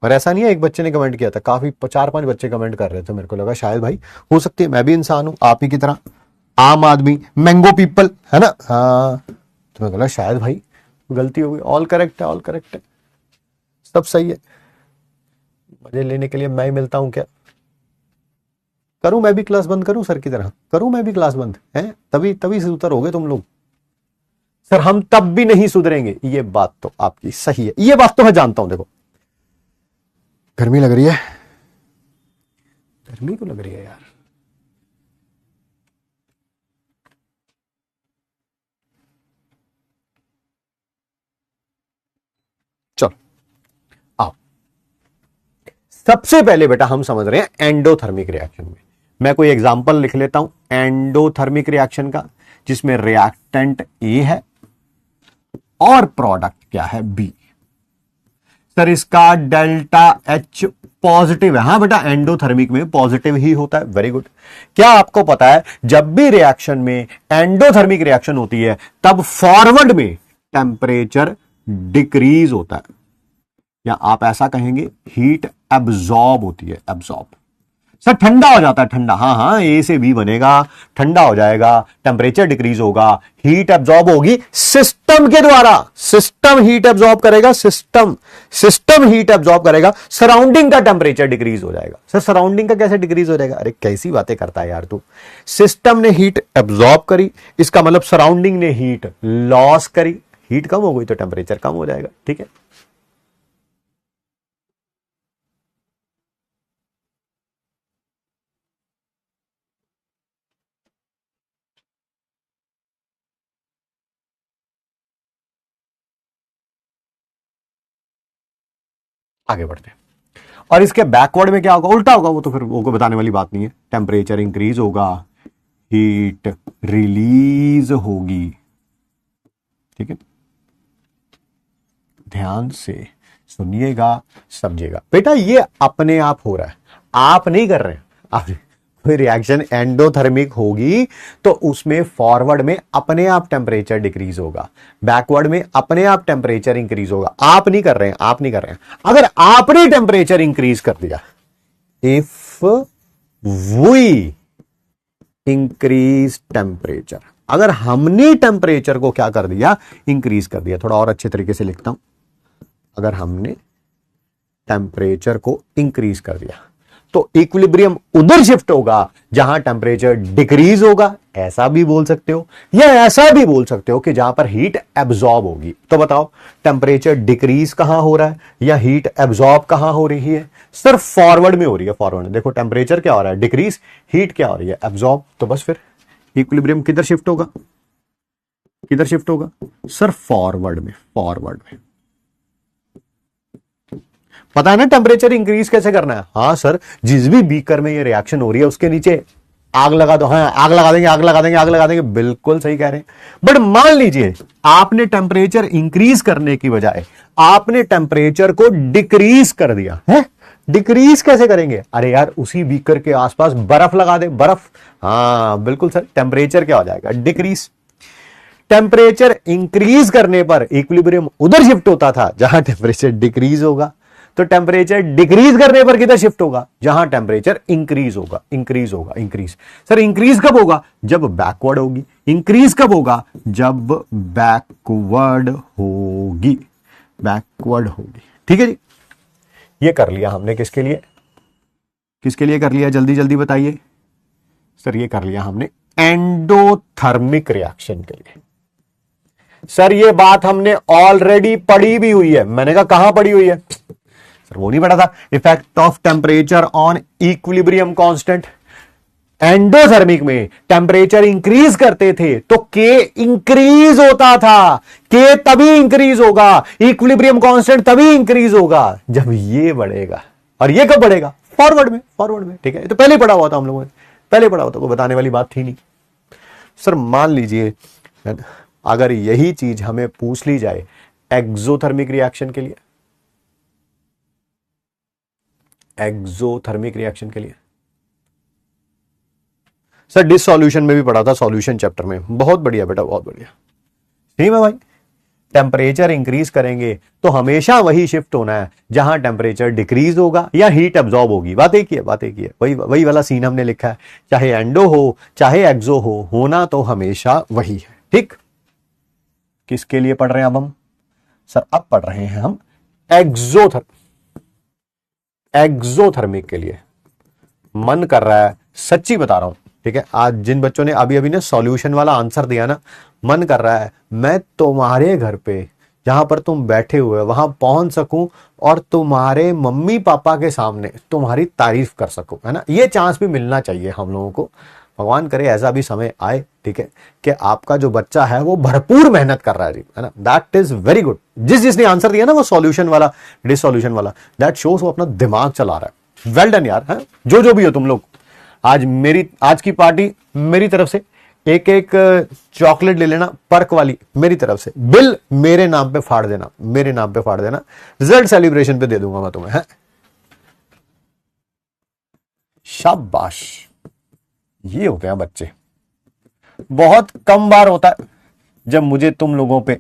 और ऐसा नहीं है एक बच्चे ने कमेंट किया था, काफी 4-5 बच्चे कमेंट कर रहे थे, मेरे को लगा शायद भाई हो सकती है मैं भी इंसान हूं आप ही की तरह, आम आदमी, मैंगो पीपल, है ना, हाँ, तो मैं बोला शायद भाई गलती हो गई। ऑल करेक्ट है, ऑल करेक्ट है, सब सही है। मजे लेने के लिए मैं ही मिलता हूं क्या? करूं मैं भी क्लास बंद, करूं सर की तरह, करूं मैं भी क्लास बंद है, तभी तभी सुधरोगे तुम लोग। सर हम तब भी नहीं सुधरेंगे, ये बात तो आपकी सही है, ये बात तो मैं जानता हूं। देखो गर्मी लग रही है, गर्मी को लग रही है यार, चलो आओ, सबसे पहले बेटा हम समझ रहे हैं एंडोथर्मिक रिएक्शन में। मैं कोई एग्जांपल लिख लेता हूं एंडोथर्मिक रिएक्शन का, जिसमें रिएक्टेंट ए है और प्रोडक्ट क्या है, बी। सर इसका डेल्टा एच पॉजिटिव है, हाँ बेटा एंडोथर्मिक में पॉजिटिव ही होता है, वेरी गुड। क्या आपको पता है जब भी रिएक्शन में एंडोथर्मिक रिएक्शन होती है तब फॉरवर्ड में टेम्परेचर डिक्रीज होता है, या आप ऐसा कहेंगे हीट एब्जॉर्ब होती है, एब्जॉर्ब। सर ठंडा हो जाता है, ठंडा, हाँ हाँ, ए से बी बनेगा, ठंडा हो जाएगा, टेम्परेचर डिक्रीज होगा, हीट एब्जॉर्ब होगी सिस्टम के द्वारा, सिस्टम हीट एब्जॉर्ब करेगा, सिस्टम हीट एब्जॉर्ब करेगा, सराउंडिंग का टेम्परेचर डिक्रीज हो जाएगा। सर सराउंडिंग का कैसे डिक्रीज हो जाएगा? अरे कैसी बातें करता है यार तू, सिस्टम ने हीट एब्जॉर्ब करी, इसका मतलब सराउंडिंग ने हीट लॉस करी, हीट कम हो गई तो टेम्परेचर कम हो जाएगा। ठीक है, आगे बढ़ते हैं। और इसके बैकवर्ड में क्या होगा, उल्टा होगा, वो तो फिर वो को बताने वाली बात नहीं है। टेम्परेचर इंक्रीज होगा, हीट रिलीज होगी। ठीक है, ध्यान से सुनिएगा, समझिएगा बेटा। ये अपने आप हो रहा है, आप नहीं कर रहे हैं। आप कोई रिएक्शन एंडोथर्मिक होगी तो उसमें फॉरवर्ड में अपने आप टेम्परेचर डिक्रीज होगा, बैकवर्ड में अपने आप टेम्परेचर इंक्रीज होगा। आप नहीं कर रहे हैं, आप नहीं कर रहे हैं। अगर आपने टेम्परेचर इंक्रीज कर दिया, इफ वी इंक्रीज टेम्परेचर, अगर हमने टेम्परेचर को क्या कर दिया, इंक्रीज कर दिया। थोड़ा और अच्छे तरीके से लिखता हूं, अगर हमने टेम्परेचर को इंक्रीज कर दिया तो इक्विलिब्रियम उधर शिफ्ट होगा जहां टेम्परेचर डिक्रीज होगा, ऐसा भी बोल सकते हो, या ऐसा भी बोल सकते हो कि जहां पर हीट एब्जॉर्ब होगी। तो बताओ टेम्परेचर डिक्रीज कहां हो रहा है या हीट एब्जॉर्ब कहां हो रही है? सिर्फ फॉरवर्ड में हो रही है। फॉरवर्ड में देखो टेम्परेचर क्या हो रहा है, डिक्रीज, हीट क्या हो रही है, एब्जॉर्ब। तो बस फिर इक्विलिब्रियम किधर शिफ्ट होगा, किधर शिफ्ट होगा? सिर्फ फॉरवर्ड में, फॉरवर्ड में। पता है ना टेम्परेचर इंक्रीज कैसे करना है? हाँ सर, जिस भी बीकर में ये रिएक्शन हो रही है उसके नीचे आग लगा दो। हाँ, आग लगा देंगे, आग लगा देंगे, आग लगा देंगे, बिल्कुल सही कह रहे हैं। बट मान लीजिए आपने टेम्परेचर इंक्रीज करने की बजाय आपने टेम्परेचर को डिक्रीज कर दिया है। डिक्रीज कैसे करेंगे? अरे यार, उसी बीकर के आसपास बर्फ लगा दे, बर्फ। हाँ बिल्कुल सर, टेम्परेचर क्या हो जाएगा, डिक्रीज। टेम्परेचर इंक्रीज करने पर इक्विलिब्रियम उधर शिफ्ट होता था जहां टेम्परेचर डिक्रीज होगा, तो टेम्परेचर डिक्रीज करने पर किधर शिफ्ट होगा, जहां टेम्परेचर इंक्रीज होगा, इंक्रीज होगा, इंक्रीज। सर इंक्रीज कब होगा? जब बैकवर्ड होगी। इंक्रीज कब होगा? जब बैकवर्ड होगी, बैकवर्ड होगी। ठीक है जी, ये कर लिया हमने। किसके लिए, किसके लिए कर लिया, जल्दी जल्दी बताइए। सर ये कर लिया हमने एंडोथर्मिक रिएक्शन के लिए। सर ये बात हमने ऑलरेडी पढ़ी भी हुई है। मैंने कहा कहां पढ़ी हुई है? सर वो नहीं पढ़ा था। Effect of temperature on equilibrium constant. Endothermic में टेम्परेचर इंक्रीज करते थे तो के इंक्रीज होता था। के तभी इंक्रीज होगा, इक्विलिब्रियम कांस्टेंट तभी इंक्रीज होगा जब ये बढ़ेगा। और ये कब बढ़ेगा? फॉरवर्ड में, फॉरवर्ड में। ठीक है, तो पहले पढ़ा हुआ था हम लोगों ने, पहले पढ़ा हुआ था, कोई बताने वाली बात थी नहीं। सर मान लीजिए अगर यही चीज हमें पूछ ली जाए एक्सोथर्मिक रिएक्शन के लिए, एक्सोथर्मिक रिएक्शन के लिए। सर डिसोल्यूशन में भी पढ़ा था, सॉल्यूशन चैप्टर में। बहुत बढ़िया बेटा, बहुत बढ़िया। ठीक है भाई, टेम्परेचर इंक्रीज करेंगे तो हमेशा वही शिफ्ट होना है जहां टेम्परेचर डिक्रीज होगा या हीट एब्जॉर्ब होगी। बात एक ही है, बात एक ही है। वही वाला सीन हमने लिखा है, चाहे एंडो हो चाहे एक्सो हो, होना तो हमेशा वही है। ठीक, किसके लिए पढ़ रहे हैं अब हम? सर अब पढ़ रहे हैं हम एक्सोथर्मिक के लिए। मन कर रहा है, सच्ची बता रहा हूं, ठीक है, आज जिन बच्चों ने अभी अभी ने सॉल्यूशन वाला आंसर दिया ना, मन कर रहा है मैं तुम्हारे घर पे जहां पर तुम बैठे हुए वहां पहुंच सकूं और तुम्हारे मम्मी पापा के सामने तुम्हारी तारीफ कर सकूं, है ना। ये चांस भी मिलना चाहिए हम लोगों को। भगवान करे ऐसा भी समय आए, ठीक है, कि आपका जो बच्चा है वो भरपूर मेहनत कर रहा है, है ना। That is very good. जिसने आंसर दिया ना वो सॉल्यूशन वाला, डिसोल्यूशन वाला, दैट शोस वो अपना दिमाग चला रहा है। वेल डन यार, है? जो भी हो तुम लोग, आज की पार्टी मेरी तरफ से एक एक चॉकलेट ले लेना, पर्क वाली मेरी तरफ से। बिल मेरे नाम पे फाड़ देना, मेरे नाम पे फाड़ देना। रिजल्ट सेलिब्रेशन पे दे दूंगा मैं तुम्हें, है? शाबाश। ये होते हैं बच्चे। बहुत कम बार होता है जब मुझे तुम लोगों पे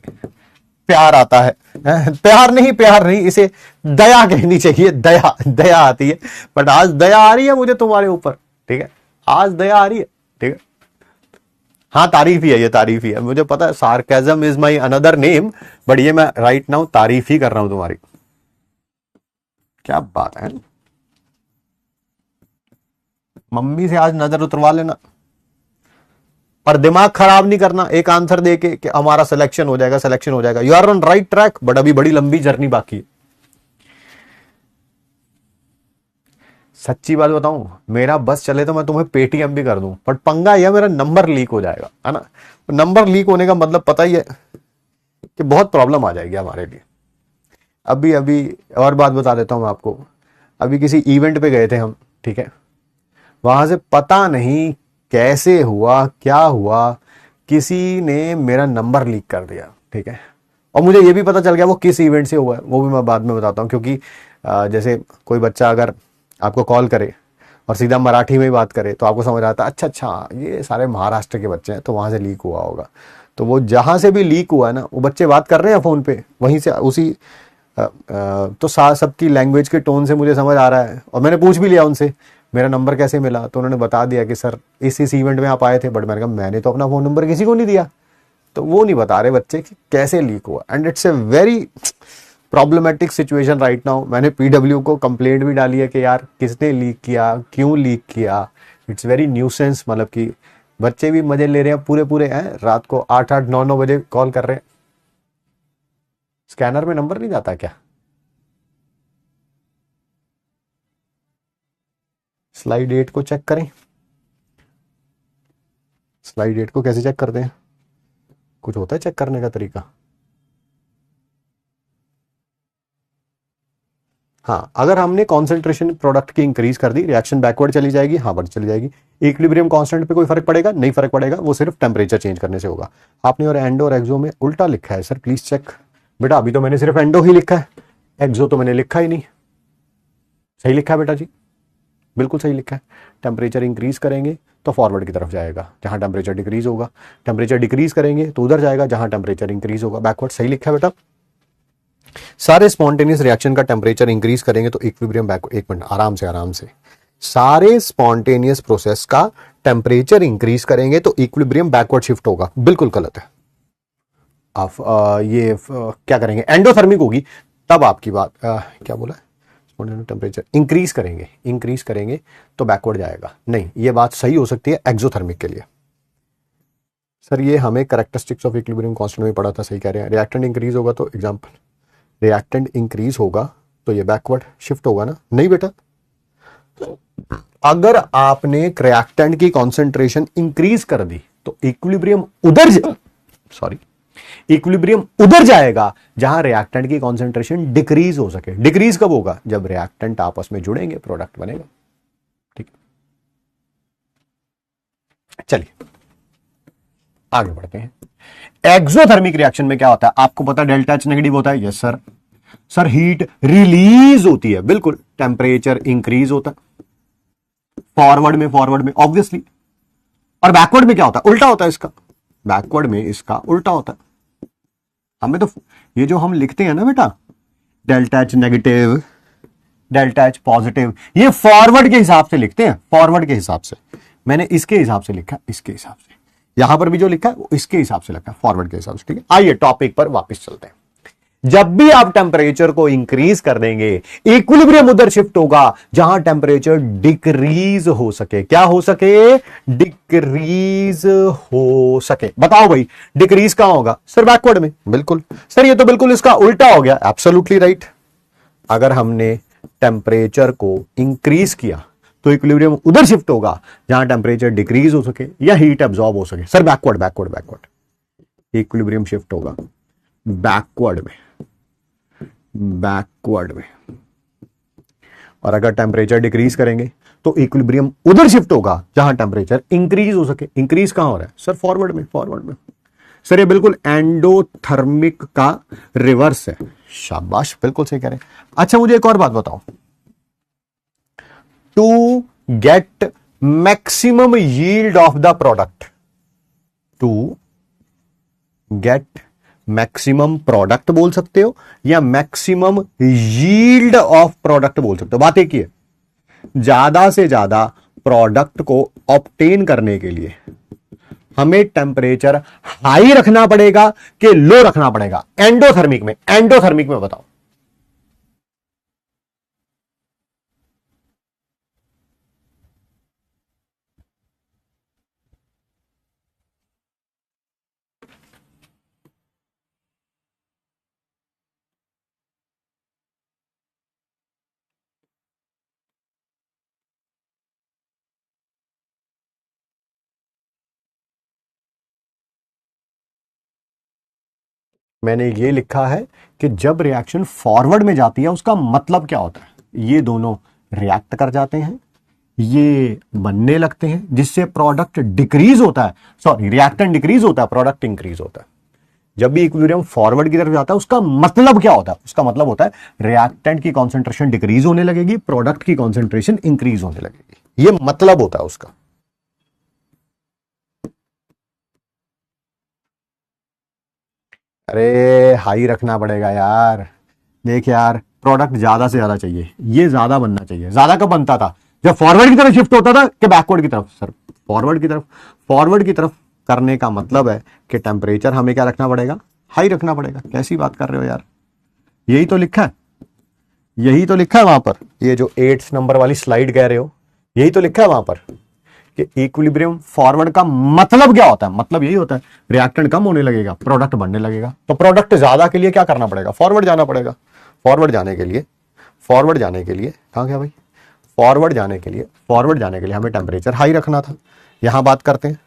प्यार आता है। प्यार नहीं, इसे दया कहनी चाहिए। दया आती है। बट आज दया आ रही है मुझे तुम्हारे ऊपर, ठीक है, आज दया आ रही है, ठीक है। हाँ तारीफ ही है, ये तारीफ ही है, मुझे पता है। Sarcasm is my another name, but ये मैं राइट नाउ तारीफ ही कर रहा हूं तुम्हारी। क्या बात है। मम्मी से आज नजर उतरवा लेना, पर दिमाग खराब नहीं करना एक आंसर दे के कि हमारा सिलेक्शन हो जाएगा, सिलेक्शन हो जाएगा। You are on right track, but अभी बड़ी लंबी जर्नी बाकी है। सच्ची बात बताऊं, मेरा बस चले तो मैं तुम्हें पेटीएम भी कर दूं, बट पंगा यह मेरा नंबर लीक हो जाएगा, है ना। नंबर लीक होने का मतलब पता ही है कि बहुत प्रॉब्लम आ जाएगी हमारे लिए। अभी अभी और बात बता देता हूं मैं आपको। अभी किसी इवेंट पे गए थे हम, ठीक है। वहां से पता नहीं कैसे हुआ, क्या हुआ, किसी ने मेरा नंबर लीक कर दिया, ठीक है। और मुझे ये भी पता चल गया वो किस इवेंट से हुआ है, वो भी मैं बाद में बताता हूँ। क्योंकि जैसे कोई बच्चा अगर आपको कॉल करे और सीधा मराठी में ही बात करे तो आपको समझ आता है अच्छा अच्छा ये सारे महाराष्ट्र के बच्चे हैं, तो वहां से लीक हुआ होगा। तो वो जहां से भी लीक हुआ है ना, वो बच्चे बात कर रहे हैं फोन पे वहीं से, उसी तो सबकी लैंग्वेज के टोन से मुझे समझ आ रहा है। और मैंने पूछ भी लिया उनसे मेरा नंबर कैसे मिला, तो उन्होंने बता दिया कि सर इस इवेंट में आप आए थे। बट मैंने कहा मैंने तो अपना फोन नंबर किसी को नहीं दिया। तो वो नहीं बता रहे बच्चे कि कैसे लीक हुआ, and it's a very problematic situation right now. मैंने पीडब्ल्यू को कंप्लेंट भी डाली है कि यार किसने लीक किया, क्यों लीक किया। इट्स वेरी न्यूसेंस, मतलब कि बच्चे भी मजे ले रहे हैं पूरे पूरे हैं, रात को 8-8 9 9 बजे कॉल कर रहे हैं। स्कैनर में नंबर नहीं जाता क्या? स्लाइड 8 को चेक करें। स्लाइड 8 को कैसे चेक करते हैं? कुछ होता है चेक करने का तरीका? हाँ, अगर हमने कॉन्सेंट्रेशन प्रोडक्ट की इंक्रीज कर दी, रिएक्शन बैकवर्ड चली जाएगी, हाँ बढ़ चली जाएगी। इक्विलिब्रियम कांस्टेंट पे कोई फर्क पड़ेगा? नहीं फर्क पड़ेगा, वो सिर्फ टेम्परेचर चेंज करने से होगा। आपने और एंडो और एक्सो में उल्टा लिखा है सर, प्लीज चेक। बेटा अभी तो मैंने सिर्फ एंडो ही लिखा है, एक्सो तो मैंने लिखा ही नहीं। सही लिखा है बेटा जी, बिल्कुल सही लिखा है। टेम्परेचर इंक्रीज करेंगे तो फॉरवर्ड की तरफ जाएगा जहां टेम्परेचर डिक्रीज होगा, टेम्परेचर डिक्रीज करेंगे तो उधर जाएगा जहां टेम्परेचर इंक्रीज होगा, बैकवर्ड। सही लिखा है बेटा। सारे स्पॉन्टेनियस रिएक्शन का टेम्परेचर इंक्रीज करेंगे तो इक्विलिब्रियम बैकवर्ड, एक मिनट आराम से आराम से। सारे स्पॉन्टेनियस प्रोसेस का टेम्परेचर इंक्रीज करेंगे तो इक्विलिब्रियम बैकवर्ड शिफ्ट होगा, बिल्कुल गलत है। आप क्या करेंगे, एंडोथर्मिक होगी तब आपकी बात क्या बोला, टेम्परेचर इंक्रीज करेंगे, इंक्रीज करेंगे तो बैकवर्ड जाएगा। नहीं, ये बात सही हो सकती है एक्सोथर्मिक के लिए। सर ये हमें कैरेक्टरिस्टिक्स ऑफ इक्विलिब्रियम कांस्टेंट में पढ़ा था, सही कह रहे हैं। रिएक्टेंट इंक्रीज होगा तो एग्जांपल, रिएक्टेंट इंक्रीज होगा तो ये बैकवर्ड शिफ्ट होगा ना? नहीं बेटा, अगर आपने रिएक्टेंट की कॉन्सेंट्रेशन इंक्रीज कर दी तो इक्विलिब्रियम सॉरी इक्विलिब्रियम उधर जाएगा जहां रिएक्टेंट की कॉन्सेंट्रेशन डिक्रीज हो सके। डिक्रीज कब होगा? जब रिएक्टेंट आपस में जुड़ेंगे, प्रोडक्ट बनेगा। ठीक, चलिए आगे बढ़ते हैं। एक्सोथर्मिक रिएक्शन में क्या होता है आपको पता है? डेल्टा एच नेगेटिव होता है। Yes sir. Sir heat release होती है, बिल्कुल। टेम्परेचर इंक्रीज होता है फॉरवर्ड में ऑब्वियसली। और बैकवर्ड में क्या होता है? उल्टा होता है इसका। बैकवर्ड में इसका उल्टा होता है। हमें तो ये जो हम लिखते हैं ना बेटा, delta H negative, delta H positive, ये फॉरवर्ड के हिसाब से लिखते हैं, फॉरवर्ड के हिसाब से। मैंने इसके हिसाब से लिखा, इसके हिसाब से। यहां पर भी जो लिखा है वो इसके हिसाब से लिखा है, फॉरवर्ड के हिसाब से। ठीक है, आइए टॉपिक पर वापस चलते हैं। जब भी आप टेम्परेचर को इंक्रीज कर देंगे, इक्विलिब्रियम उधर शिफ्ट होगा जहां टेम्परेचर डिक्रीज हो सके। क्या हो सके? डिक्रीज हो सके। बताओ भाई, डिक्रीज कहां होगा? सर बैकवर्ड में। बिल्कुल सर, ये तो बिल्कुल इसका उल्टा हो गया। Absolutely right. अगर हमने टेम्परेचर को इंक्रीज किया तो इक्विलिब्रियम उधर शिफ्ट होगा जहां टेम्परेचर डिक्रीज हो सके या हीट एब्जॉर्ब हो सके। Sir backward backward backward. Equilibrium shift होगा बैकवर्ड में, बैकवर्ड में। और अगर टेम्परेचर डिक्रीज करेंगे तो इक्विलिब्रियम उधर शिफ्ट होगा जहां टेम्परेचर इंक्रीज हो सके। इंक्रीज कहां हो रहा है? सर फॉरवर्ड में, फॉरवर्ड में। सर ये बिल्कुल एंडोथर्मिक का रिवर्स है। शाबाश, बिल्कुल सही कह रहे हैं। अच्छा मुझे एक और बात बताओ, to get maximum yield of the product, to get maximum product बोल सकते हो या मैक्सिमम यील्ड ऑफ प्रोडक्ट बोल सकते हो, बात एक ही है। ज्यादा से ज्यादा प्रोडक्ट को ऑब्टेन करने के लिए हमें टेम्परेचर हाई रखना पड़ेगा कि लो रखना पड़ेगा? एंडोथर्मिक में, एंडोथर्मिक में बताओ। मैंने ये लिखा है कि जब रिएक्शन फॉरवर्ड में जाती है उसका मतलब क्या होता है, ये दोनों रिएक्ट कर जाते हैं, ये बनने लगते हैं, जिससे प्रोडक्ट डिक्रीज होता है, सॉरी रिएक्टेंट डिक्रीज होता है, प्रोडक्ट इंक्रीज होता है। जब भी इक्विलिब्रियम फॉरवर्ड की तरफ जाता है उसका मतलब क्या होता है, उसका मतलब होता है रिएक्टेंट की कॉन्सेंट्रेशन डिक्रीज होने लगेगी, प्रोडक्ट की कॉन्सेंट्रेशन इंक्रीज होने लगेगी, ये मतलब होता है उसका। अरे हाई रखना पड़ेगा यार, देख यार प्रोडक्ट ज्यादा से ज्यादा चाहिए, ये ज्यादा बनना चाहिए। ज्यादा कब बनता था, जब फॉरवर्ड की तरफ शिफ्ट होता था कि बैकवर्ड की तरफ? सर फॉरवर्ड की तरफ। फॉरवर्ड की तरफ करने का मतलब है कि टेम्परेचर हमें क्या रखना पड़ेगा, हाई रखना पड़ेगा। कैसी बात कर रहे हो यार, यही तो लिखा है, यही तो लिखा है वहां पर, ये जो 8 नंबर वाली स्लाइड कह रहे हो, यही तो लिखा है वहां पर कि इक्विलिब्रियम फॉरवर्ड का मतलब क्या होता है, मतलब यही होता है रिएक्टेंट कम होने लगेगा, प्रोडक्ट बढ़ने लगेगा। तो प्रोडक्ट ज्यादा के लिए क्या करना पड़ेगा, फॉरवर्ड जाना पड़ेगा। फॉरवर्ड जाने के लिए, फॉरवर्ड जाने के लिए कहां गया भाई, फॉरवर्ड जाने के लिए, फॉरवर्ड जाने के लिए हमें टेम्परेचर हाई रखना था। यहां बात करते हैं,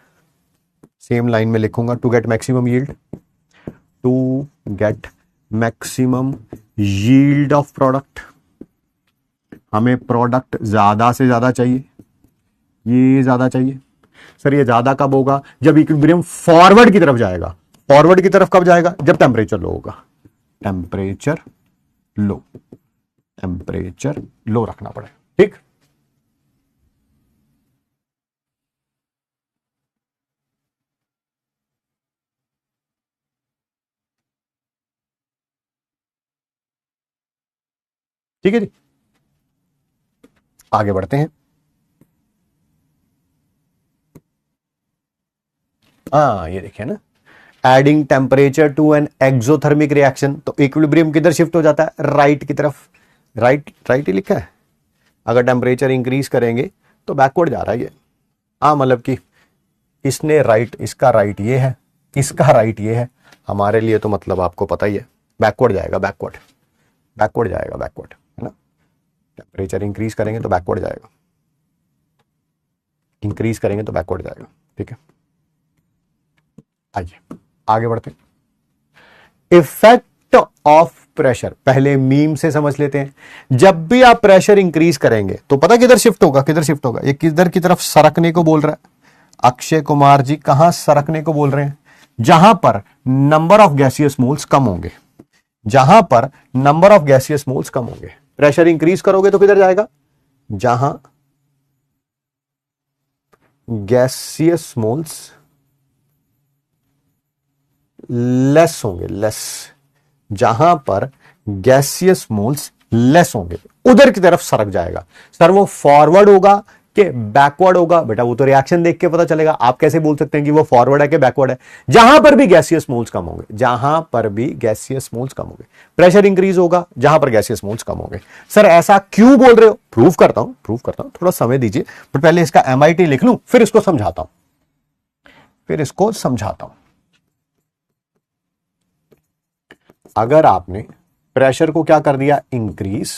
सेम लाइन में लिखूंगा, to get maximum yield, to get maximum yield of product, हमें प्रोडक्ट ज्यादा से ज्यादा चाहिए, ये ज्यादा चाहिए। सर ये ज्यादा कब होगा, जब इक्विलिब्रियम फॉरवर्ड की तरफ जाएगा। फॉरवर्ड की तरफ कब जाएगा, जब टेम्परेचर लो होगा। टेम्परेचर लो, टेम्परेचर लो रखना पड़ेगा, ठीक। ठीक है जी, आगे बढ़ते हैं। हाँ ये देखिए ना, adding temperature to an exothermic reaction, तो इक्विलिब्रियम किधर शिफ्ट हो जाता है, राइट की तरफ। राइट, राइट ही लिखा है। अगर टेम्परेचर इंक्रीज करेंगे तो बैकवर्ड जा रहा है ये। हाँ मतलब कि इसने राइट, इसका राइट ये है, इसका राइट ये है, हमारे लिए तो मतलब आपको पता ही है, बैकवर्ड जाएगा, बैकवर्ड, बैकवर्ड जाएगा, बैकवर्ड, है ना। टेम्परेचर इंक्रीज करेंगे तो बैकवर्ड जाएगा, इंक्रीज करेंगे तो बैकवर्ड जाएगा, ठीक है। आइए आगे बढ़ते हैं। इफेक्ट ऑफ प्रेशर, पहले मीम से समझ लेते हैं। जब भी आप प्रेशर इंक्रीज करेंगे तो पता किधर शिफ्ट होगा, किधर शिफ्ट होगा, ये किधर की तरफ सरकने को बोल रहा है अक्षय कुमार जी, कहां सरकने को बोल रहे हैं, जहां पर नंबर ऑफ गैसियस मोल्स कम होंगे, जहां पर नंबर ऑफ गैसियस मोल्स कम होंगे। प्रेशर इंक्रीज करोगे तो किधर जाएगा, जहां गैसियस मोल्स लेस होंगे, लेस, जहां पर गैसियस मोल्स लेस होंगे उधर की तरफ सरक जाएगा। सर वो फॉरवर्ड होगा कि बैकवर्ड होगा, बेटा वो तो रिएक्शन देख के पता चलेगा। आप कैसे बोल सकते हैं कि वो फॉरवर्ड है कि बैकवर्ड है, जहां पर भी गैसियस मोल्स कम होंगे, जहां पर भी गैसियस मोल्स कम होंगे प्रेशर इंक्रीज होगा, जहां पर गैसियस मोल्स कम होंगे। सर ऐसा क्यों बोल रहे हो, प्रूव करता हूं, प्रूव करता हूं, थोड़ा समय दीजिए, बट पहले इसका MIT लिख लूं फिर इसको समझाता हूं, फिर इसको समझाता हूं। अगर आपने प्रेशर को क्या कर दिया, इंक्रीज,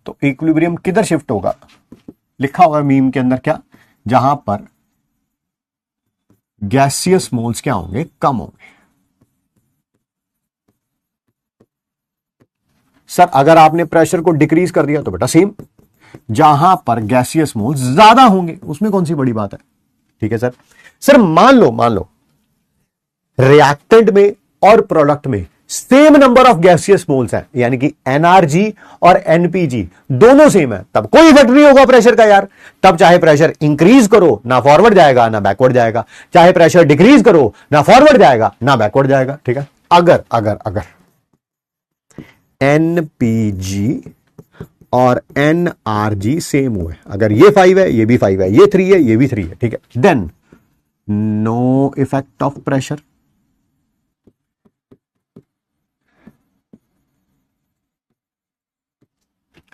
तो इक्विलिब्रियम किधर शिफ्ट होगा, लिखा हुआ है मीम के अंदर क्या, जहां पर गैसियस मोल्स क्या होंगे, कम होंगे। सर अगर आपने प्रेशर को डिक्रीज कर दिया तो बेटा सेम, जहां पर गैसियस मोल्स ज्यादा होंगे, उसमें कौन सी बड़ी बात है, ठीक है सर। सर मान लो रिएक्टेंट में और प्रोडक्ट में same number of gaseous moles हैं, यानी कि NRG और NPG दोनों सेम है, तब कोई इफेक्ट नहीं होगा प्रेशर का यार। तब चाहे प्रेशर इंक्रीज करो, ना फॉरवर्ड जाएगा ना बैकवर्ड जाएगा, चाहे प्रेशर डिक्रीज करो, ना फॉरवर्ड जाएगा ना बैकवर्ड जाएगा, ठीक है। अगर अगर अगर NPG और NRG सेम हुए, अगर ये 5 है, ये भी 5 है, ये 3 है, ये भी 3 है, ठीक है, then no effect of pressure.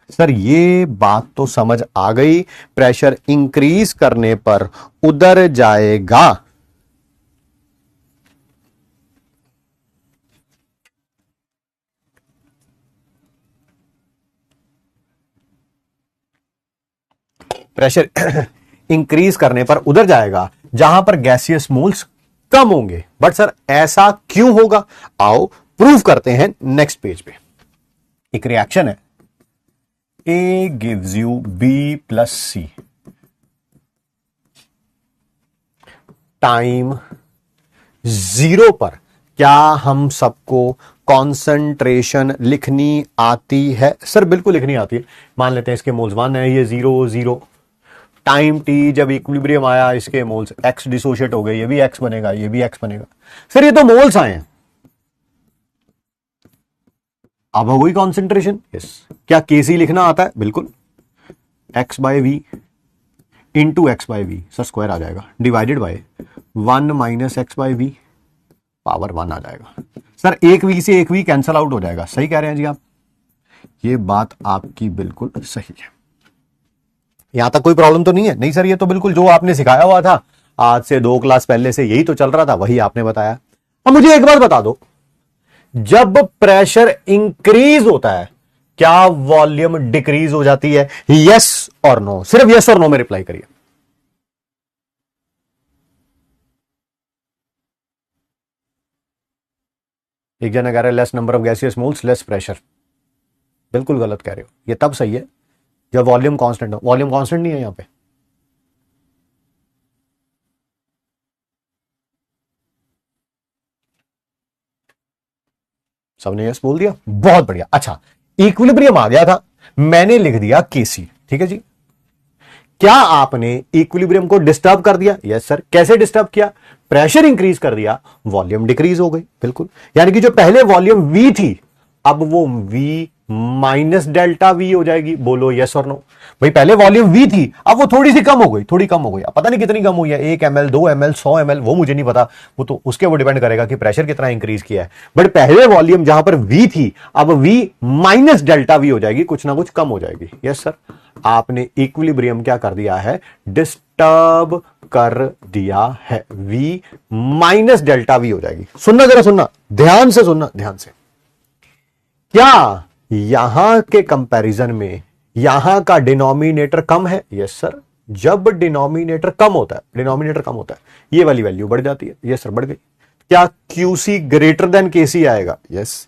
Sir ये बात तो समझ आ गई, प्रेशर इंक्रीज करने पर उधर जाएगा। प्रेशर इंक्रीज करने पर उधर जाएगा जहां पर गैसियस मोल्स कम होंगे। बट सर ऐसा क्यों होगा, आओ प्रूव करते हैं नेक्स्ट पेज पे। एक रिएक्शन है, A gives you B plus C time 0 पर क्या हम सबको कॉन्सेंट्रेशन लिखनी आती है? सर बिल्कुल लिखनी आती है। मान लेते हैं इसके मोल्स 1 है, ये 0 टाइम t जब इक्विलिब्रियम आया इसके मोल्स x डिसोशिएट हो गए, ये भी x बनेगा, ये भी x बनेगा। सर ये तो मोल्स आए हैं, अब वही कॉन्सेंट्रेशन। यस, क्या केसी लिखना आता है? बिल्कुल, x by V into X by V, sir square आ जाएगा, divided by 1 minus X by V power 1 आ जाएगा। सर एक वी से एक वी कैंसल आउट हो जाएगा। सही कह रहे हैं जी आप, ये बात आपकी बिल्कुल सही है। यहां तक कोई प्रॉब्लम तो नहीं है? नहीं सर, ये तो बिल्कुल जो आपने सिखाया हुआ था आज से 2 क्लास पहले से यही तो चल रहा था, वही आपने बताया। अब मुझे एक बात बता दो, जब प्रेशर इंक्रीज होता है क्या वॉल्यूम डिक्रीज हो जाती है? यस और नो, सिर्फ यस और नो में रिप्लाई करिए। एक जना कह रहा है less number of gaseous moles less pressure. बिल्कुल गलत कह रहे हो, ये तब सही है जब वॉल्यूम कांस्टेंट हो। वॉल्यूम कांस्टेंट नहीं है यहां पे। सबने यस बोल दिया, बहुत बढ़िया। अच्छा, इक्विलिब्रियम आ गया था, मैंने लिख दिया केसी, ठीक है जी। क्या आपने इक्विलिब्रियम को डिस्टर्ब कर दिया? Yes sir. कैसे डिस्टर्ब किया? प्रेशर इंक्रीज कर दिया, वॉल्यूम डिक्रीज हो गई। बिल्कुल, यानी कि जो पहले वॉल्यूम वी थी अब वो वी माइनस डेल्टा वी हो जाएगी। बोलो यस और नो। भाई पहले वॉल्यूम वी थी, अब वो थोड़ी सी कम हो गई, थोड़ी कम हो गई, अब पता नहीं कितनी कम हुई है, 1 ml 2 ml 100 ml, वो मुझे नहीं पता, वो तो उसके वो डिपेंड करेगा कि प्रेशर कितना इंक्रीज किया है। बट पहले वॉल्यूम जहां पर वी थी अब वी माइनस डेल्टा वी हो जाएगी, कुछ ना कुछ कम हो जाएगी। यस सर, आपने इक्विलिब्रियम क्या कर दिया है? डिस्टर्ब कर दिया है, वी माइनस डेल्टा वी हो जाएगी। सुनना, जरा सुनना, ध्यान से सुनना, ध्यान से। क्या यहां के कंपैरिजन में यहां का डिनोमिनेटर कम है? Yes sir. जब डिनोमिनेटर कम होता है, डिनोमिनेटर कम होता है, ये वाली वैल्यू बढ़ जाती है। यस सर, बढ़ गई। क्या क्यूसी ग्रेटर देन केसी आएगा? यस।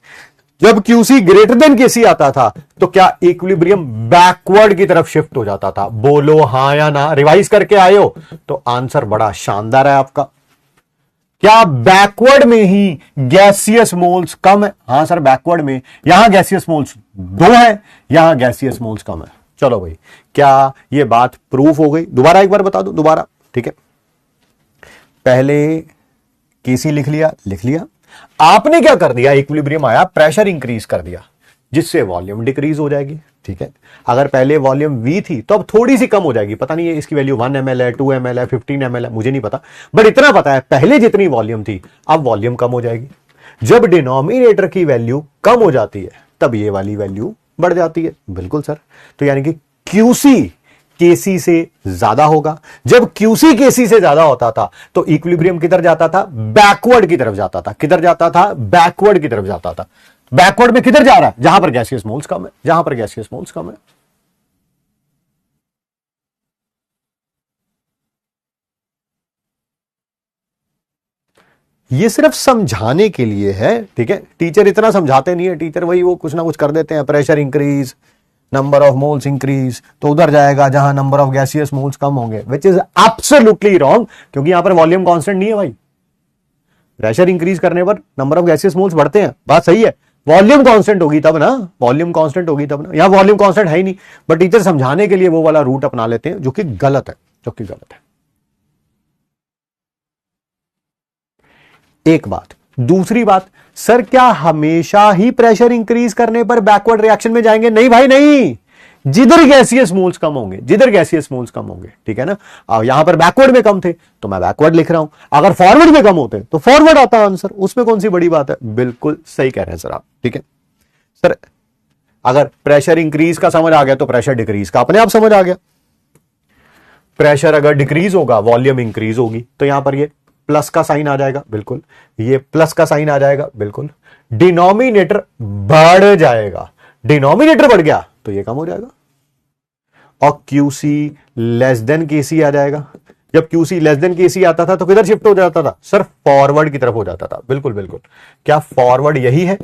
जब क्यूसी ग्रेटर देन केसी आता था तो क्या इक्विलिब्रियम बैकवर्ड की तरफ शिफ्ट हो जाता था? बोलो हां या ना। रिवाइज करके आए हो तो आंसर बड़ा शानदार है आपका। क्या बैकवर्ड में ही गैसियस मोल्स कम है? हां सर, बैकवर्ड में यहां गैसियस मोल्स 2 है, यहां गैसियस मोल्स कम है। चलो भाई, क्या ये बात प्रूफ हो गई? दोबारा एक बार बता दो, दोबारा, ठीक है। पहले केसी लिख लिया, लिख लिया। आपने क्या कर दिया? इक्विलिब्रियम आया, प्रेशर इंक्रीज कर दिया, जिससे वॉल्यूम डिक्रीज हो जाएगी, ठीक है। अगर पहले वॉल्यूम वी थी तो अब थोड़ी सी कम हो जाएगी, पता नहीं है इसकी वैल्यू 1 ml है, 2 ml है, 15 ml है, मुझे नहीं पता, बट इतना पता है पहले जितनी वॉल्यूम थी अब वॉल्यूम कम हो जाएगी। जब डिनोमिनेटर की वैल्यू कम हो जाती है तब ये वाली वैल्यू बढ़ जाती है। बिल्कुल सर, तो यानी कि क्यूसी केसी से ज्यादा होगा। जब क्यूसी केसी से ज्यादा होता था तो इक्विलिब्रियम किधर जाता था? बैकवर्ड की तरफ जाता था। किधर जाता था? बैकवर्ड की तरफ जाता था। बैकवर्ड में किधर जा रहा है? जहां पर गैसियस मोल्स कम है, जहां पर गैसियस मोल्स कम है। ये सिर्फ समझाने के लिए है, ठीक है। टीचर इतना समझाते नहीं है, टीचर वही वो कुछ ना कुछ कर देते हैं, pressure increase, number of moles increase, तो उधर जाएगा जहां नंबर ऑफ गैसियस मोल्स कम होंगे, विच इज एब्सोल्युटली रॉन्ग, क्योंकि यहां पर वॉल्यूम कांस्टेंट नहीं है भाई। प्रेशर इंक्रीज करने पर नंबर ऑफ गैसियस मोल्स बढ़ते हैं, बात सही है। वॉल्यूम कांस्टेंट होगी तब ना, वॉल्यूम कांस्टेंट होगी तब ना। यहां वॉल्यूम कांस्टेंट है ही नहीं, बट टीचर समझाने के लिए वो वाला रूट अपना लेते हैं जो कि गलत है, जो कि गलत है। एक बात। दूसरी बात, सर क्या हमेशा ही प्रेशर इंक्रीज करने पर बैकवर्ड रिएक्शन में जाएंगे? नहीं भाई नहीं, जिधर गैसियस मोल्स कम होंगे, जिधर गैसियस मोल्स कम होंगे, ठीक है ना। यहां पर बैकवर्ड में कम थे तो मैं बैकवर्ड लिख रहा हूं, अगर फॉरवर्ड में कम होते तो फॉरवर्ड आता आंसर, उसमें कौन सी बड़ी बात है। बिल्कुल सही कह रहे हैं सर आप, ठीक है। सर अगर प्रेशर इंक्रीज का समझ आ गया तो प्रेशर डिक्रीज का अपने आप समझ आ गया। प्रेशर अगर डिक्रीज होगा वॉल्यूम इंक्रीज होगी, तो यहां पर ये प्लस का साइन आ जाएगा, बिल्कुल, ये प्लस का साइन आ जाएगा, बिल्कुल। डिनोमिनेटर बढ़ जाएगा, डिनोमिनेटर बढ़ गया तो ये कम हो जाएगा, और क्यूसी लेस देन केसी आ जाएगा, जब QC लेस देन KC आता था तो किधर शिफ्ट हो जाता था सर? फॉरवर्ड की तरफ हो जाता था। बिल्कुल बिल्कुल। क्या फॉरवर्ड यही है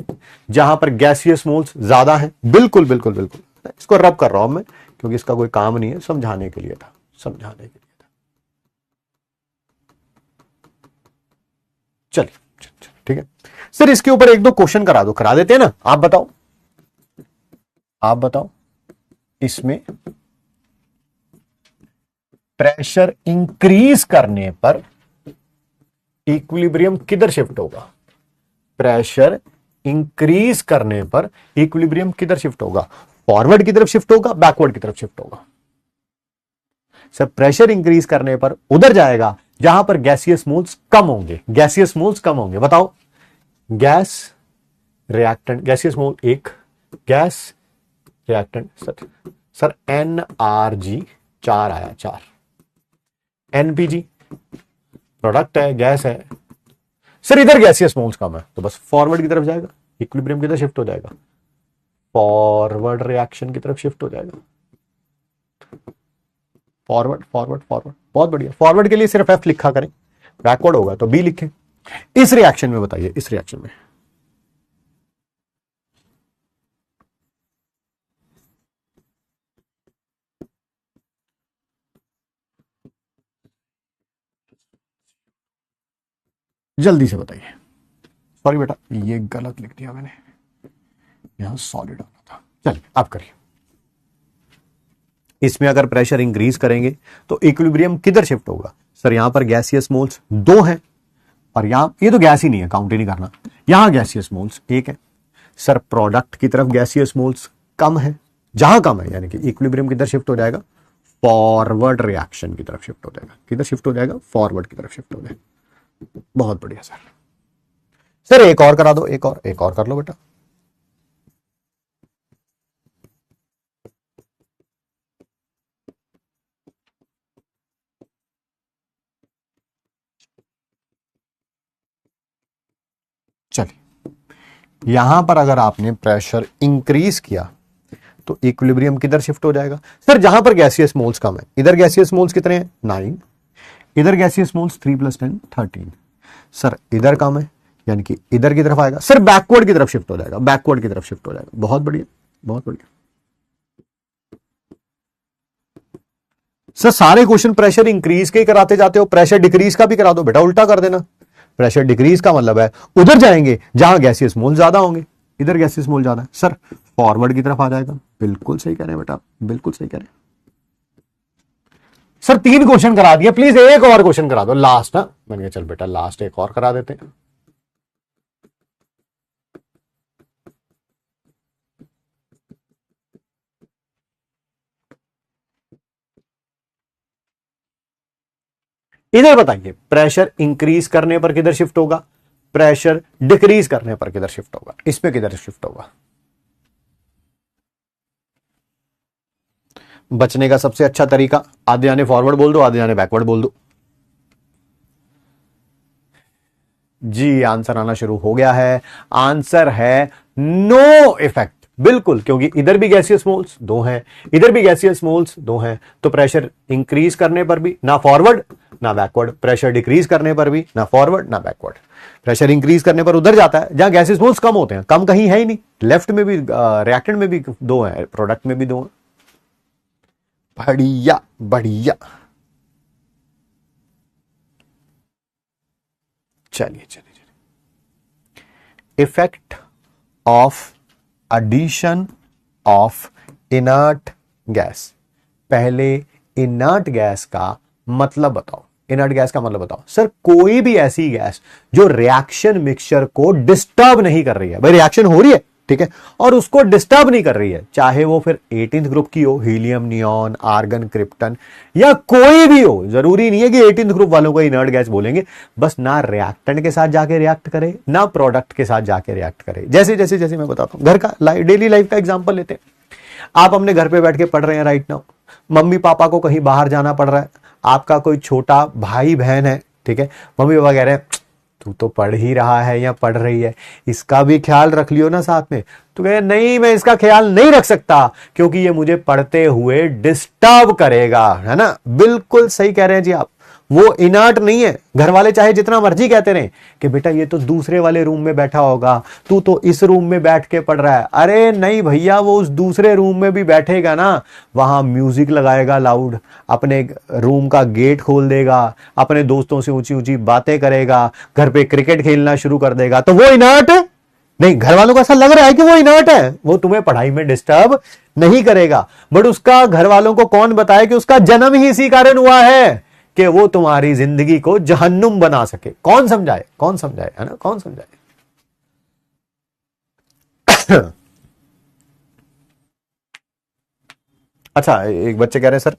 जहां पर गैसियस मोल्स ज्यादा है? बिल्कुल बिल्कुल बिल्कुल। इसको रब कर रहा हूं मैं क्योंकि इसका कोई काम नहीं है, समझाने के लिए था, समझाने के लिए था। चलिए ठीक है सर, इसके ऊपर एक दो क्वेश्चन करा दो, करा देते हैं ना? आप बताओ, आप बताओ, इसमें प्रेशर इंक्रीज करने पर इक्विलिब्रियम किधर शिफ्ट होगा? प्रेशर इंक्रीज करने पर इक्विलिब्रियम किधर शिफ्ट होगा? फॉरवर्ड की तरफ शिफ्ट होगा, बैकवर्ड की तरफ शिफ्ट होगा? सर प्रेशर इंक्रीज करने पर उधर जाएगा जहां पर गैसियस मोल्स कम होंगे, गैसियस मोल्स कम होंगे। बताओ, गैस रिएक्टेंट, गैसियस मोल एक, गैस रिएक्टेंट सर NRG 4 आया, 4। NPG प्रोडक्ट है, गैस है सर, इधर गैसियस मोल्स कम है तो बस फॉरवर्ड की तरफ जाएगा, इक्विलिब्रियम किधर शिफ्ट हो जाएगा? फॉरवर्ड रिएक्शन की तरफ शिफ्ट हो जाएगा। फॉरवर्ड फॉरवर्ड फॉरवर्ड, बहुत बढ़िया। फॉरवर्ड के लिए सिर्फ F लिखा करें, बैकवर्ड होगा तो B लिखें। इस रिएक्शन में बताइए, इस रिएक्शन में जल्दी से बताइए। सॉरी बेटा, ये गलत लिख दिया मैंने, यहां सॉलिड आना था। चलिए आप करिए। इसमें अगर प्रेशर इंक्रीज करेंगे तो इक्विलिब्रियम किधर शिफ्ट होगा? सर यहां पर गैसियस मोल्स 2 हैं और यहां ये तो गैस ही नहीं है, काउंट ही नहीं करना। यहां गैसियस मोल्स 1 है। सर प्रोडक्ट की तरफ गैसियस मोल्स कम है, जहां कम है यानी कि इक्विलिब्रियम किधर शिफ्ट हो जाएगा? फॉरवर्ड रिएक्शन की तरफ शिफ्ट हो जाएगा। किधर शिफ्ट हो जाएगा? फॉरवर्ड की तरफ शिफ्ट हो जाएगा। बहुत बढ़िया सर। सर एक और करा दो, एक और कर लो बेटा। चलिए, यहां पर अगर आपने प्रेशर इंक्रीज किया तो इक्विलिब्रियम किधर शिफ्ट हो जाएगा? सर जहां पर गैसियस मोल्स कम है। इधर गैसियस मोल्स कितने हैं? 9। इधर गैसियस मोल्स 3 + 10 13। सर इधर कम है यानी कि इधर की तरफ आएगा। सर बैकवर्ड की तरफ शिफ्ट हो जाएगा, बैकवर्ड की तरफ शिफ्ट हो जाएगा। बहुत बढ़िया, बहुत बढ़िया। सर सारे क्वेश्चन प्रेशर इंक्रीज के कराते जाते हो, प्रेशर डिक्रीज का भी करा दो बेटा, उल्टा कर देना। प्रेशर डिक्रीज का मतलब है उधर जाएंगे जहां गैसियस मोल ज्यादा होंगे। इधर गैसियस मोल ज्यादा है, सर फॉरवर्ड की तरफ आ जाएगा। बिल्कुल सही कह रहे हैं बेटा, बिल्कुल सही कह रहे हैं। सर 3 क्वेश्चन करा दिए, प्लीज एक और क्वेश्चन करा दो लास्ट। ना मैंने कहा चल बेटा लास्ट एक और करा देते हैं। इधर बताइए, प्रेशर इंक्रीज करने पर किधर शिफ्ट होगा? प्रेशर डिक्रीज करने पर किधर शिफ्ट होगा? इसमें किधर शिफ्ट होगा? बचने का सबसे अच्छा तरीका, आधे जाने फॉरवर्ड बोल दो, आधे जाने बैकवर्ड बोल दो। जी आंसर आना शुरू हो गया है। आंसर है नो इफेक्ट। बिल्कुल, क्योंकि इधर भी गैसियस मोल्स 2 हैं, इधर भी गैसियस मोल्स 2 हैं, तो प्रेशर इंक्रीज करने पर भी ना फॉरवर्ड ना बैकवर्ड, प्रेशर डिक्रीज करने पर भी ना फॉरवर्ड ना बैकवर्ड। प्रेशर इंक्रीज करने पर उधर जाता है जहां गैसियस मोल्स कम होते हैं। कम कहीं है ही नहीं, लेफ्ट में भी रिएक्टेंट में भी 2 हैं, प्रोडक्ट में भी 2 हैं। बढ़िया बढ़िया। चलिए चलिए चलिए। Effect of addition of inert gas. पहले इनर्ट गैस का मतलब बताओ। इनर्ट गैस का मतलब बताओ। सर कोई भी ऐसी गैस जो रिएक्शन मिक्सचर को डिस्टर्ब नहीं कर रही है। भाई रिएक्शन हो रही है, ठीक है, और उसको डिस्टर्ब नहीं कर रही है, चाहे वो फिर 18th ग्रुप की हो, हीलियम, नियॉन, आर्गन, क्रिप्टन या कोई भी हो। जरूरी नहीं है कि 18th ग्रुप वालों को इनर्ट गैस बोलेंगे। बस ना रिएक्टेंट के साथ जाके रिएक्ट करे, ना प्रोडक्ट के साथ जाके रिएक्ट करे। जैसे जैसे जैसे मैं बताता हूं, घर का डेली लाइफ का एग्जांपल लेते हैं। आप अपने घर पे बैठ के पढ़ रहे हैं राइट नाउ, मम्मी पापा को कहीं बाहर जाना पड़ रहा है, आपका कोई छोटा भाई बहन है, ठीक है, मम्मी पापा कह रहे हैं तू तो पढ़ ही रहा है या पढ़ रही है, इसका भी ख्याल रख लियो ना साथ में। तो कहे नहीं मैं इसका ख्याल नहीं रख सकता क्योंकि ये मुझे पढ़ते हुए डिस्टर्ब करेगा, है ना। बिल्कुल सही कह रहे हैं जी आप। वो इनर्ट नहीं है। घर वाले चाहे जितना मर्जी कहते रहे कि बेटा ये तो दूसरे वाले रूम में बैठा होगा, तू तो इस रूम में बैठ के पढ़ रहा है। अरे नहीं भैया, वो उस दूसरे रूम में भी बैठेगा ना, वहां म्यूजिक लगाएगा लाउड, अपने रूम का गेट खोल देगा, अपने दोस्तों से ऊंची ऊंची बातें करेगा, घर पे क्रिकेट खेलना शुरू कर देगा। तो वो इनर्ट नहीं, घर वालों को ऐसा लग रहा है कि वो इनर्ट है, वो तुम्हें पढ़ाई में डिस्टर्ब नहीं करेगा, बट उसका घर वालों को कौन बताए कि उसका जन्म ही इसी कारण हुआ है कि वो तुम्हारी जिंदगी को जहन्नुम बना सके। कौन समझाए, कौन समझाए, है ना, कौन समझाए। अच्छा, एक बच्चे कह रहे हैं सर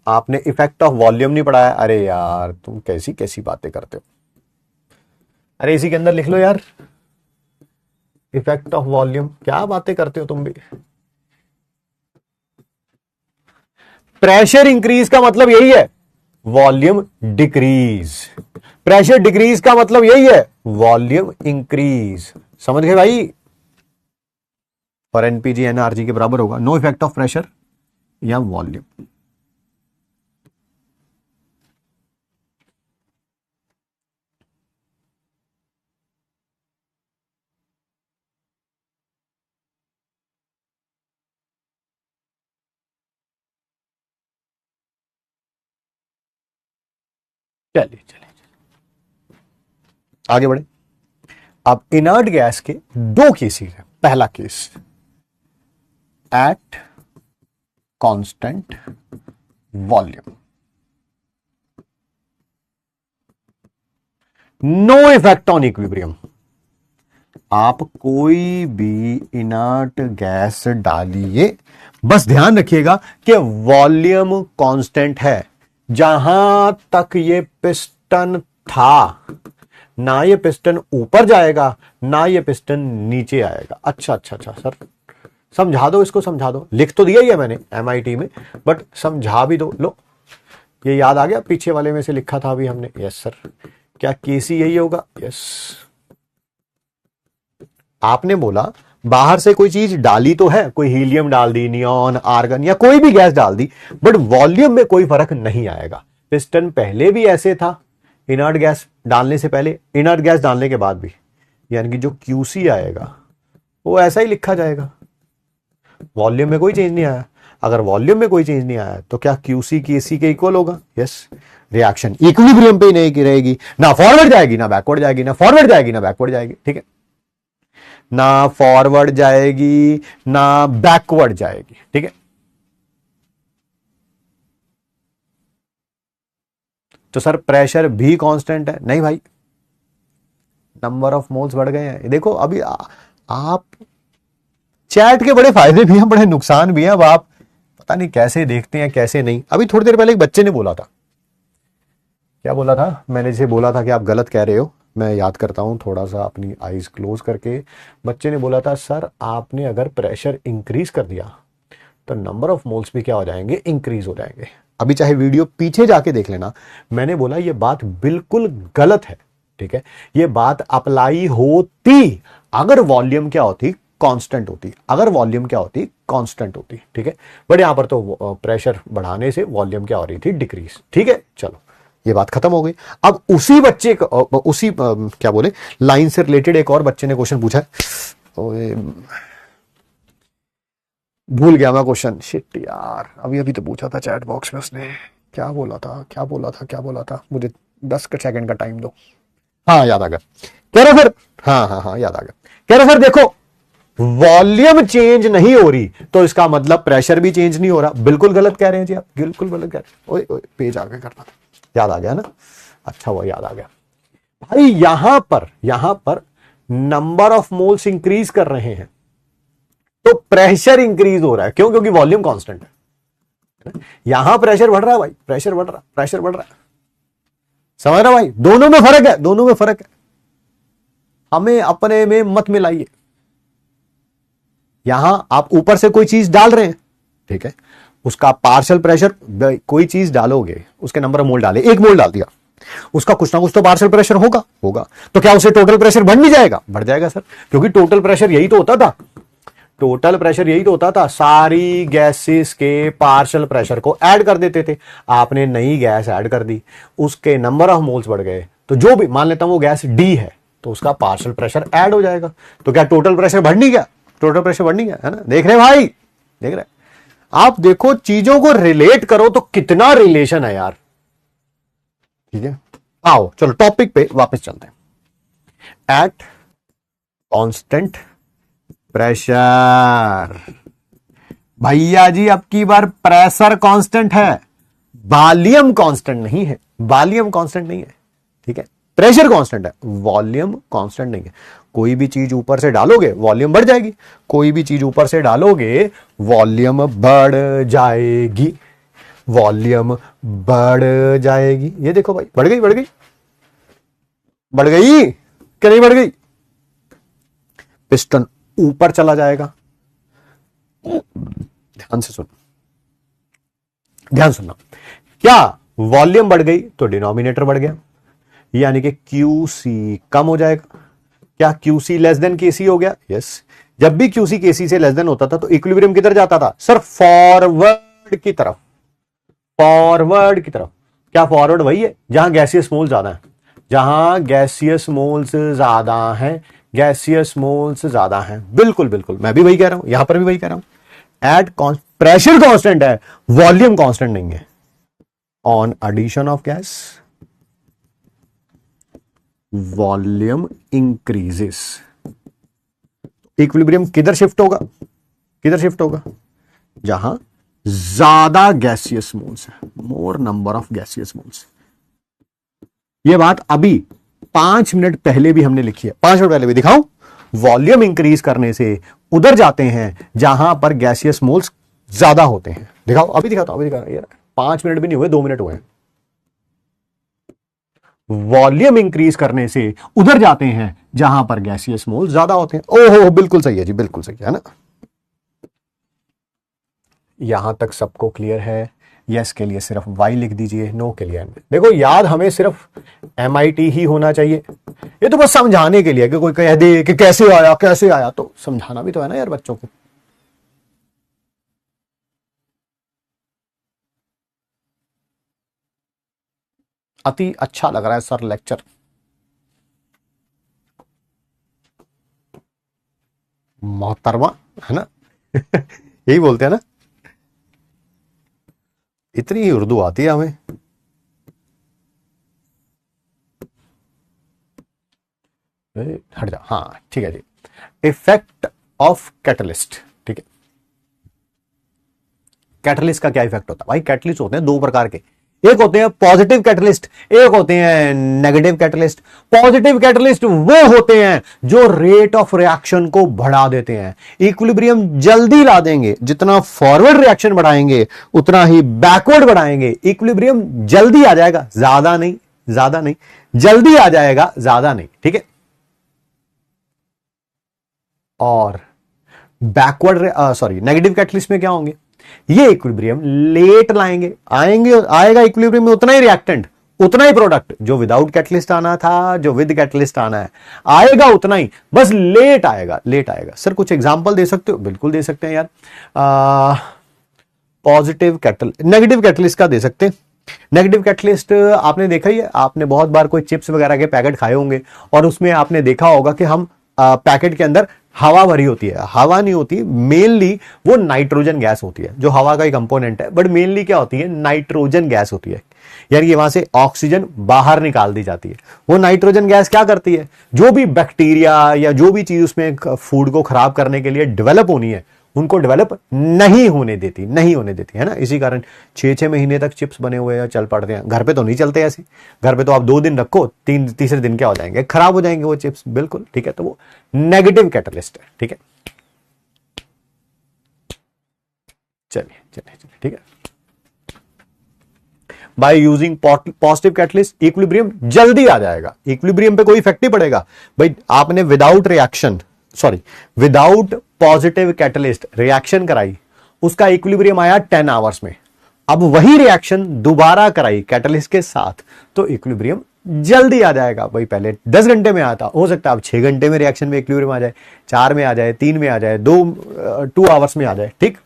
आपने इफेक्ट ऑफ वॉल्यूम नहीं पढ़ाया। अरे यार तुम कैसी कैसी बातें करते हो। अरे इसी के अंदर लिख लो यार, इफेक्ट ऑफ वॉल्यूम। क्या बातें करते हो तुम भी। प्रेशर इंक्रीज का मतलब यही है, वॉल्यूम डिक्रीज। प्रेशर डिक्रीज का मतलब यही है, वॉल्यूम इंक्रीज। समझ गए भाई। और एनपीजी एनआरजी के बराबर होगा, नो इफेक्ट ऑफ प्रेशर या वॉल्यूम। चलिए चलिए आगे बढ़े। अब इनर्ट गैस के दो केसेस हैं। पहला case at constant volume, no effect on equilibrium. आप कोई भी इनर्ट गैस डालिए, बस ध्यान रखिएगा कि वॉल्यूम कांस्टेंट है। जहां तक ये पिस्टन था, ना ये पिस्टन ऊपर जाएगा ना ये पिस्टन नीचे आएगा। अच्छा अच्छा अच्छा सर समझा दो, इसको समझा दो। लिख तो दिया ही है मैंने MIT में, बट समझा भी दो। लो ये याद आ गया, पीछे वाले में से लिखा था अभी हमने। यस सर, क्या केसी यही होगा? यस। आपने बोला बाहर से कोई चीज डाली तो है, कोई हीलियम डाल दी, नियॉन, आर्गन या कोई भी गैस डाल दी, बट वॉल्यूम में कोई फर्क नहीं आएगा। पिस्टन पहले भी ऐसे था, इनर्ट गैस डालने से पहले, इनर्ट गैस डालने के बाद भी, यानी कि जो QC आएगा वो ऐसा ही लिखा जाएगा। वॉल्यूम में कोई चेंज नहीं आया। अगर वॉल्यूम में कोई चेंज नहीं आया तो क्या QC KC के इक्वल होगा? यस। रिएक्शन इक्विलिब्रियम पे ही नहीं रहेगी, ना फॉरवर्ड जाएगी ना बैकवर्ड जाएगी, ना फॉरवर्ड जाएगी ना बैकवर्ड जाएगी। ठीक है, ना फॉरवर्ड जाएगी ना बैकवर्ड जाएगी। ठीक है, तो सर प्रेशर भी कांस्टेंट है? नहीं भाई, नंबर ऑफ मोल्स बढ़ गए हैं। देखो अभी आप चैट के बड़े फायदे भी हैं, बड़े नुकसान भी हैं। अब आप पता नहीं कैसे देखते हैं कैसे नहीं। अभी थोड़ी देर पहले एक बच्चे ने बोला था, क्या बोला था, मैंने जिसे बोला था कि आप गलत कह रहे हो, मैं याद करता हूं थोड़ा सा अपनी आईज क्लोज करके। बच्चे ने बोला था सर आपने अगर प्रेशर इंक्रीज कर दिया तो नंबर ऑफ मोल्स भी क्या हो जाएंगे? इंक्रीज हो जाएंगे। अभी चाहे वीडियो पीछे जाके देख लेना, मैंने बोला ये बात बिल्कुल गलत है। ठीक है, ये बात अप्लाई होती अगर वॉल्यूम क्या होती? कांस्टेंट होती। अगर वॉल्यूम क्या होती? कांस्टेंट होती। ठीक है, बट यहां पर तो प्रेशर बढ़ाने से वॉल्यूम क्या हो रही थी? डिक्रीज। ठीक है, चलो ये बात खत्म हो गई। अब उसी बच्चे को उसी क्या बोले लाइन से रिलेटेड एक और बच्चे ने क्वेश्चन पूछा है। भूल गया मैं क्वेश्चन, शिट यार, अभी अभी तो पूछा था चैट बॉक्स में उसने। क्या बोला था, मुझे 10 सेकंड का टाइम दो। हाँ याद आ गया, कह रहा सर, हाँ याद आ गया, कह रहा सर देखो वॉल्यूम चेंज नहीं हो रही तो इसका मतलब प्रेशर भी चेंज नहीं हो रहा। बिल्कुल गलत कह रहे हैं जी आप, बिल्कुल गलत कह रहे हैं। ओए पेज आगे करना था, याद आ गया ना? अच्छा वो याद आ गया भाई। यहां पर नंबर ऑफ मोल्स इंक्रीज कर रहे हैं तो प्रेशर इंक्रीज हो रहा है। क्यों? क्योंकि वॉल्यूम कांस्टेंट है। यहां प्रेशर बढ़ रहा है भाई, प्रेशर बढ़ रहा है। समझ रहा भाई? दोनों में फर्क है, हमें अपने में मत मिलाइए। यहां आप ऊपर से कोई चीज डाल रहे हैं, ठीक है, उसका पार्शियल प्रेशर, कोई चीज डालोगे उसके नंबर ऑफ मोल डाले, 1 मोल डाल दिया, उसका कुछ ना कुछ तो पार्शियल प्रेशर होगा। तो क्या उसे टोटल प्रेशर बढ़ नहीं जाएगा? बढ़ जाएगा सर, क्योंकि टोटल प्रेशर यही तो होता था। टोटल प्रेशर यही तो होता था, सारी गैसेस के पार्शियल प्रेशर को ऐड कर देते थे। आपने नई गैस ऐड कर दी, उसके नंबर ऑफ मोल्स बढ़ गए, तो जो भी मान लेता हूं वो गैस डी है तो उसका पार्शियल प्रेशर ऐड हो जाएगा। तो क्या टोटल प्रेशर बढ़ नहीं गया? टोटल प्रेशर बढ़ नहीं गया, है ना? देख रहे भाई, देख रहे? आप देखो, चीजों को रिलेट करो तो कितना रिलेशन है यार। ठीक है, आओ चलो टॉपिक पे वापस चलते हैं। एट कांस्टेंट प्रेशर, भैया जी अब की बार प्रेशर कांस्टेंट है, वॉल्यूम कांस्टेंट नहीं है। वॉल्यूम कांस्टेंट नहीं है, ठीक है? प्रेशर कांस्टेंट है, वॉल्यूम कांस्टेंट नहीं है। कोई भी चीज ऊपर से डालोगे वॉल्यूम बढ़ जाएगी, कोई भी चीज ऊपर से डालोगे वॉल्यूम बढ़ जाएगी, वॉल्यूम बढ़ जाएगी। ये देखो भाई, बढ़ गई, बढ़ गई, बढ़ गई कि नहीं बढ़ गई? पिस्टन ऊपर चला जाएगा। ध्यान से सुनो, ध्यान सुनना। क्या वॉल्यूम बढ़ गई तो डिनोमिनेटर बढ़ गया, यानी कि क्यूसी कम हो जाएगा। क्या क्यूसी लेस देन केसी हो गया? यस। जब भी क्यूसी केसी से लेस देन होता था तो इक्विलिब्रियम किधर जाता था? सर फॉरवर्ड की तरफ, फॉरवर्ड की तरफ। क्या फॉरवर्ड वही है जहां गैसियस मोल ज्यादा है? जहां गैसियस मोल्स ज्यादा हैं, गैसियस मोल्स ज्यादा हैं, बिल्कुल बिल्कुल, मैं भी वही कह रहा हूं, यहां पर भी वही कह रहा हूं। एट प्रेशर कांस्टेंट है, वॉल्यूम कांस्टेंट नहीं है। On addition of gas volume increases, equilibrium किधर शिफ्ट होगा? किधर शिफ्ट होगा? जहां ज्यादा गैसियस मोल्स है, more number of gaseous moles. यह बात अभी 5 मिनट पहले भी हमने लिखी है, 5 मिनट पहले भी दिखाऊं। वॉल्यूम इंक्रीज करने से उधर जाते हैं जहां पर गैसियस मोल्स ज्यादा होते हैं। दिखाओ, अभी दिखाता हूं, अभी दिखा यार, 5 मिनट भी नहीं हुए, 2 मिनट हुए। वॉल्यूम इंक्रीज करने से उधर जाते हैं जहां पर गैसियस मोल ज्यादा होते हैं। ओहो, बिल्कुल सही है जी, बिल्कुल सही है ना? यहां तक सबको क्लियर है? यस के लिए सिर्फ वाई लिख दीजिए, नो के लिए एंड। देखो, याद हमें सिर्फ MIT ही होना चाहिए। ये तो बस समझाने के लिए कि कोई कह दे कि कैसे आया कैसे आया, तो समझाना भी तो है ना यार बच्चों को। अति अच्छा लग रहा है सर लेक्चर। मोहतरमा, है ना? यही बोलते हैं ना, इतनी उर्दू आती है हमें। हट जा, हाँ ठीक है जी। इफेक्ट ऑफ कैटलिस्ट, ठीक है? कैटलिस्ट का क्या इफेक्ट होता है भाई? कैटलिस्ट होते हैं 2 प्रकार के, एक होते हैं पॉजिटिव कैटलिस्ट, एक होते हैं नेगेटिव कैटलिस्ट। पॉजिटिव कैटलिस्ट वो होते हैं जो रेट ऑफ रिएक्शन को बढ़ा देते हैं, इक्विलिब्रियम जल्दी ला देंगे। जितना फॉरवर्ड रिएक्शन बढ़ाएंगे उतना ही बैकवर्ड बढ़ाएंगे, इक्विलिब्रियम जल्दी आ जाएगा, ज्यादा नहीं, ज्यादा नहीं, जल्दी आ जाएगा, ज्यादा नहीं, ठीक है? और बैकवर्ड सॉरी नेगेटिव कैटलिस्ट में क्या होंगे? ये इक्विलिब्रियम लेट लाएंगे, आएंगे, आएगा इक्विलिब्रियम में उतना ही रिएक्टेंट, उतना ही प्रोडक्ट जो विदाउट कैटलिस्ट आना था, जो विद कैटलिस्ट आना है, आएगा उतना ही, बस लेट आएगा, लेट आएगा। सर कुछ एग्जांपल दे सकते हो? बिल्कुल दे सकते हैं यार। पॉजिटिव नेगेटिव कैटलिस्ट का दे सकते हैं। नेगेटिव कैटलिस्ट आपने देखा ही है, आपने बहुत बार कोई चिप्स वगैरह के पैकेट खाए होंगे और उसमें आपने देखा होगा कि हम पैकेट के अंदर हवा भरी होती है। हवा नहीं होती, मेनली वो नाइट्रोजन गैस होती है, जो हवा का ही कंपोनेंट है, बट मेनली क्या होती है? नाइट्रोजन गैस होती है, यानी कि वहां से ऑक्सीजन बाहर निकाल दी जाती है। वो नाइट्रोजन गैस क्या करती है? जो भी बैक्टीरिया या जो भी चीज उसमें फूड को खराब करने के लिए डेवलप होनी है, उनको डेवलप नहीं होने देती, नहीं होने देती, है ना? इसी कारण 6-6 महीने तक चिप्स बने हुए हैं, चल पड़ते हैं। घर पे तो नहीं चलते ऐसे, घर पे तो आप 2 दिन रखो, तीसरे दिन क्या हो जाएंगे? खराब हो जाएंगे वो चिप्स, बिल्कुल ठीक है? तो वो नेगेटिव कैटलिस्ट है, ठीक है? चलिए चलिए चलिए, ठीक है? By using positive catalyst equilibrium जल्दी आ जाएगा, इक्विलिब्रियम पे कोई इफेक्ट नहीं पड़ेगा। भाई आपने विदाउट पॉजिटिव कैटलिस्ट रिएक्शन कराई, उसका इक्विलिब्रियम आया 10 आवर्स में। अब वही रिएक्शन दोबारा कराई कैटलिस्ट के साथ, तो इक्विलिब्रियम जल्दी आ जाएगा। भाई पहले 10 घंटे में आता, हो सकता है अब 6 घंटे में रिएक्शन में इक्विलिब्रियम आ जाए, 4 में आ जाए, 3 में आ जाए, 2 आवर्स में आ जाए। ठीक,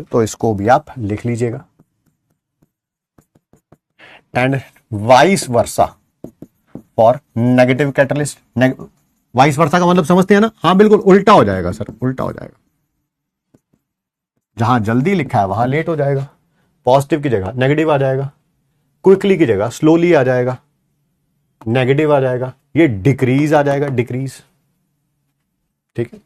तो इसको भी आप लिख लीजिएगा। And vice versa for negative catalyst. Vice versa का मतलब समझते हैं ना? हाँ बिल्कुल उल्टा हो जाएगा सर, उल्टा हो जाएगा। जहां जल्दी लिखा है वहां लेट हो जाएगा। पॉजिटिव की जगह नेगेटिव आ जाएगा, क्विकली की जगह स्लोली आ जाएगा, नेगेटिव आ जाएगा, ये डिक्रीज आ जाएगा, डिक्रीज। ठीक है,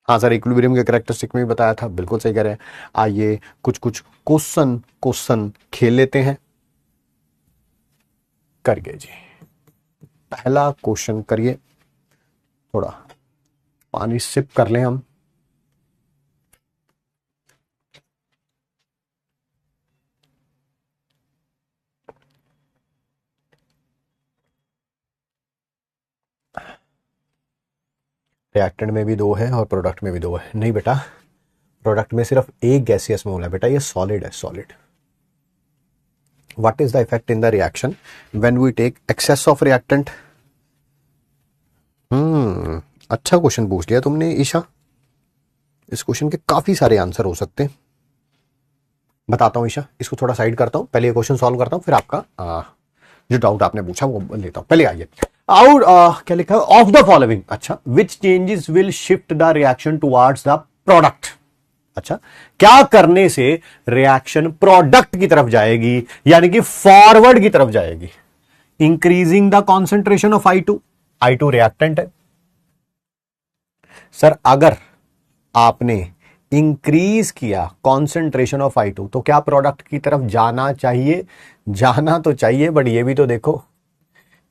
हाँ सर इक्विलिब्रियम के कैरेक्टरिस्टिक में भी बताया था, बिल्कुल सही कह रहे हैं। आइए कुछ कुछ क्वेश्चन खेल लेते हैं। करिए जी, पहला क्वेश्चन करिए। थोड़ा पानी सिप कर लें हम। रिएक्टेंट में भी 2 है और प्रोडक्ट में भी 2 है। नहीं बेटा, प्रोडक्ट में सिर्फ एक गैसियस मोल है बेटा, ये सॉलिड है, solid. What is the effect in the reaction when we take excess of reactant? अच्छा क्वेश्चन पूछ लिया तुमने ईशा। इस क्वेश्चन के काफी सारे आंसर हो सकते हैं। बताता हूं ईशा, इसको थोड़ा साइड करता हूं, पहले ये क्वेश्चन सॉल्व करता हूं, फिर आपका जो डाउट आपने पूछा वो लेता हूं। पहले आइए, आउट क्या लिखा है? Of the following. अच्छा, which changes will shift the reaction towards the product? अच्छा, क्या करने से रिएक्शन प्रोडक्ट की तरफ जाएगी, यानी कि फॉरवर्ड की तरफ जाएगी? Increasing the concentration of I2 reactant है सर। अगर आपने इंक्रीज किया कॉन्सेंट्रेशन ऑफ I2 तो क्या प्रोडक्ट की तरफ जाना चाहिए? जाना तो चाहिए, बट ये भी तो देखो,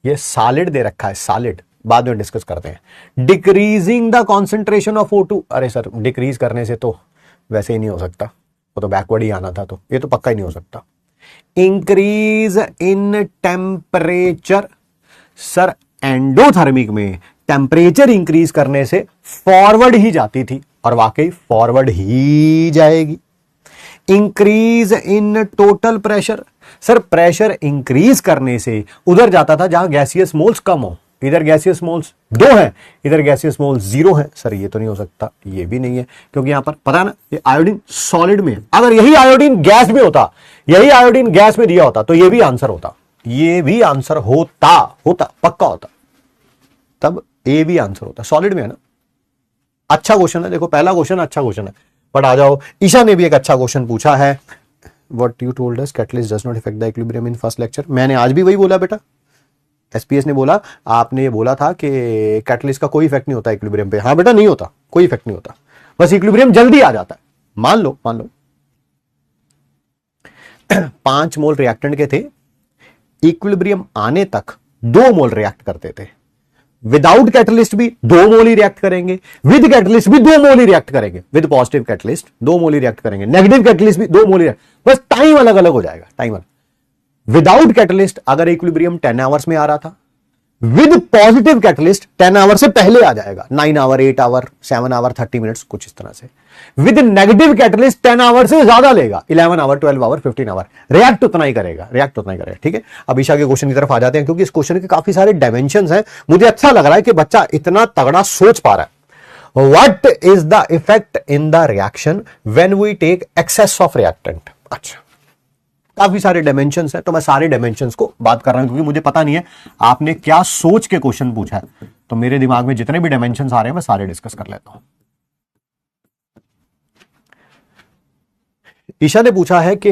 ये सॉलिड दे रखा है, सॉलिड, बाद में डिस्कस करते हैं। Decreasing the concentration of O2, अरे सर डिक्रीज करने से तो वैसे ही नहीं हो सकता, वो तो बैकवर्ड ही आना था, तो ये तो पक्का ही नहीं हो सकता। Increase in temperature, sir endothermic में टेम्परेचर इंक्रीज करने से फॉरवर्ड ही जाती थी, और वाकई फॉरवर्ड ही जाएगी। Increase in total pressure, sir pressure increase करने से उधर जाता था जहां गैसियस मोल्स कम हो। इधर गैसियस मोल्स 2 हैं, इधर गैसियस मोल्स 0 है। सर ये तो नहीं हो सकता, ये भी नहीं है, क्योंकि यहां पर पता है ना, ये आयोडीन सॉलिड में है। अगर यही आयोडीन गैस में होता, यही आयोडीन गैस में दिया होता, तो ये भी आंसर होता, ये भी आंसर होता पक्का होता, तब ए भी आंसर होता। सॉलिड में है ना। अच्छा क्वेश्चन है, देखो पहला क्वेश्चन अच्छा क्वेश्चन है। बट आ जाओ, ईशा ने भी एक अच्छा क्वेश्चन पूछा है। What you told us catalyst does not effect the equilibrium in first lecture. मैंने आज भी वही बोला बेटा, एसपीएस ने बोला, आपने ये बोला था कि कैटलिस्ट का कोई इफेक्ट नहीं होता इक्विलिब्रियम पे। हाँ बेटा नहीं होता, कोई इफेक्ट नहीं होता, बस इक्विलिब्रियम जल्दी आ जाता है। मान लो 5 मोल रिएक्टेंट के थे, इक्विलिब्रियम आने तक 2 मोल रिएक्ट करते थे। विदाउट कैटलिस्ट भी 2 मोल ही रिएक्ट करेंगे, विद कैटलिस्ट भी 2 मोल ही रिएक्ट करेंगे, with positive catalyst 2 mole he react करेंगे, नेगेटिव कैटलिस्ट भी 2 मोल ही, बस टाइम अलग अलग हो जाएगा, टाइम अलग। विदाउट कैटलिस्ट अगर इक्विलिब्रियम 10 आवर्स में आ रहा था, विद पॉजिटिव कैटलिस्ट 10 आवर से पहले आ जाएगा, 9 आवर, 8 आवर, 7 आवर, 30 मिनट्स, कुछ इस तरह से। विद नेगेटिव कैटलिस्ट 10 आवर से ज्यादा लेगा, 11 आवर, 12 आवर, 15 आवर, रिएक्ट उतना ही करेगा, ठीक है। अब ईशा के क्वेश्चन की तरफ आ जाते हैं, क्योंकि इस क्वेश्चन के काफी सारे डायमेंशंस हैं। मुझे अच्छा लग रहा है कि बच्चा इतना तगड़ा सोच पा रहा है। What is the effect in the reaction when we take excess of reactant? अच्छा, काफी सारे डायमेंशंस हैं, तो मैं सारे डायमेंशंस को बात कर रहा हूं, क्योंकि मुझे पता नहीं है आपने क्या सोच के क्वेश्चन पूछा है, तो मेरे दिमाग में जितने भी डायमेंशंस आ रहे हैं मैं सारे डिस्कस कर लेता हूं। ईशा ने पूछा है कि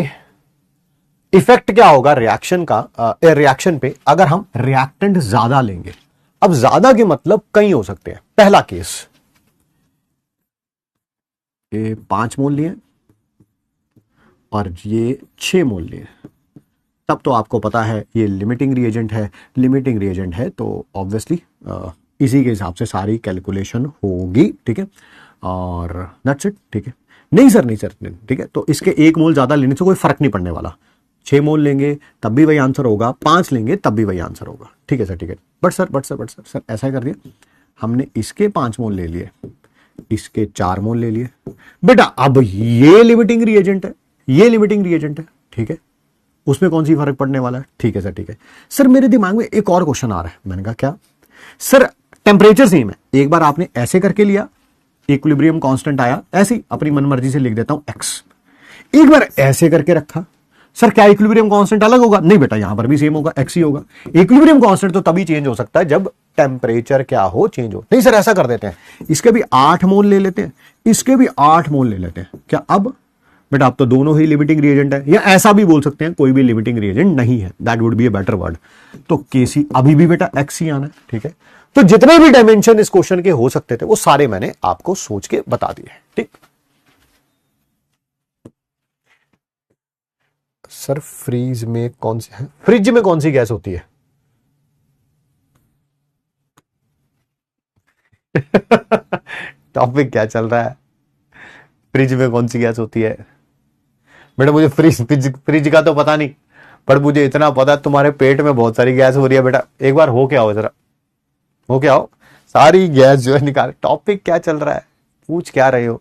इफेक्ट क्या होगा रिएक्शन का, रिएक्शन पे अगर हम रिएक्टेंट ज्यादा लेंगे। अब ज्यादा के मतलब कई हो सकते हैं। पहला केस, ये 5 मोल लिए और ये 6 मोल लिए, तब तो आपको पता है ये लिमिटिंग रिएजेंट है। लिमिटिंग रिएजेंट है तो ऑब्वियसली इसी के हिसाब से सारी कैलकुलेशन होगी, ठीक है। और दैट्स इट, ठीक है। नहीं सर, ठीक है। तो इसके 1 मोल ज्यादा लेने से कोई फर्क नहीं पड़ने वाला। 6 मोल लेंगे तब भी वही आंसर होगा, 5 लेंगे तब भी वही आंसर होगा। ठीक है सर, ठीक है। बट सर ऐसा कर दिया, हमने इसके 5 मोल ले लिए, इसके 4 मोल ले लिए बेटा, अब ये लिमिटिंग रिएजेंट है, ये लिमिटिंग रिएजेंट है, ठीक है, उसमें कौन सी फर्क पड़ने वाला है। ठीक है सर, ठीक है सर। मेरे दिमाग में एक और क्वेश्चन आ रहा है, मैंने कहा क्या सर, टेम्परेचर सेम है, एक बार आपने ऐसे करके लिया, इक्विलिब्रियम कांस्टेंट आया, ऐसे ही अपनी मनमर्जी से लिख देता हूं एक्स, एक बार ऐसे करके रखा, सर क्या इक्विलिब्रियम कांस्टेंट अलग होगा? नहीं बेटा, यहां पर भी सेम होगा, एक्स ही होगा। इक्विलिब्रियम कांस्टेंट तो तभी चेंज हो सकता है जब टेम्परेचर क्या हो, चेंज हो। नहीं सर, ऐसा कर देते हैं, इसके भी 8 मोल ले लेते हैं, इसके भी 8 मोल ले लेते हैं, क्या अब बेटा अब तो दोनों ही लिमिटिंग रिएजेंट है, या ऐसा भी बोल सकते हैं कोई भी लिमिटिंग रिएजेंट नहीं है, that would be a better word. तो केसी अभी भी बेटा एक्स ही आना है, ठीक है। तो जितने भी डायमेंशन इस क्वेश्चन के हो सकते थे वो सारे मैंने आपको सोच के बता दिए, ठीक। सर फ्रीज में कौन सी है, फ्रिज में कौन सी गैस होती है? टॉपिक क्या चल रहा है, फ्रिज में कौन सी गैस होती है? बेटा मुझे फ्रिज का तो पता नहीं, पर मुझे इतना पता है तुम्हारे पेट में बहुत सारी गैस हो रही है बेटा, एक बार हो के आओ जरा, हो के आओ, सारी गैस जो है निकाल। टॉपिक क्या चल रहा है, पूछ क्या रहे हो?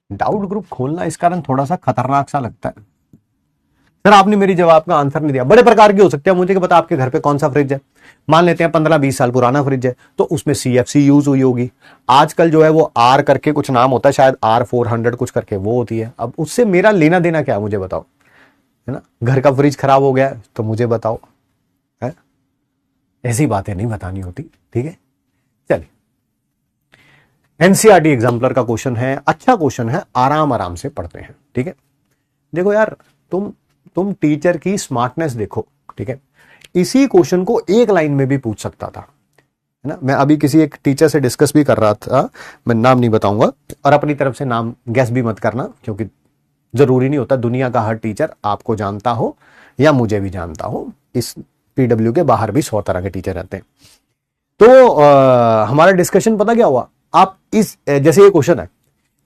डाउट ग्रुप खोलना इस कारण थोड़ा सा खतरनाक सा लगता है। सर आपने मेरी जवाब का आंसर नहीं दिया। बड़े प्रकार की हो सकते हैं, मुझे क्या पता आपके घर पे कौन सा फ्रिज है। मान लेते हैं 15-20 साल पुराना फ्रिज है, तो उसमें CFC यूज हुई होगी। आजकल जो है वो R करके कुछ नाम होता है, शायद R400 कुछ करके वो होती है। अब उससे मेरा लेना देना क्या है, मुझे बताओ, है ना। घर का फ्रिज खराब हो गया तो मुझे बताओ, है ऐसी बातें नहीं बतानी होती, ठीक है। चलिए, NCERT एग्जाम्पलर का क्वेश्चन है, अच्छा क्वेश्चन है, आराम आराम से पढ़ते हैं, ठीक है। देखो यार, तुम टीचर की स्मार्टनेस देखो, ठीक है। इसी क्वेश्चन को एक लाइन में भी पूछ सकता था, है ना। मैं अभी किसी एक टीचर से डिस्कस भी कर रहा था, मैं नाम नहीं बताऊंगा, और अपनी तरफ से नाम गैस भी मत करना, क्योंकि जरूरी नहीं होता दुनिया का हर टीचर आपको जानता हो या मुझे भी जानता हो। इस PW के बाहर भी 100 तरह के टीचर रहते हैं। तो हमारा डिस्कशन पता क्या हुआ, आप इस जैसे ये क्वेश्चन है,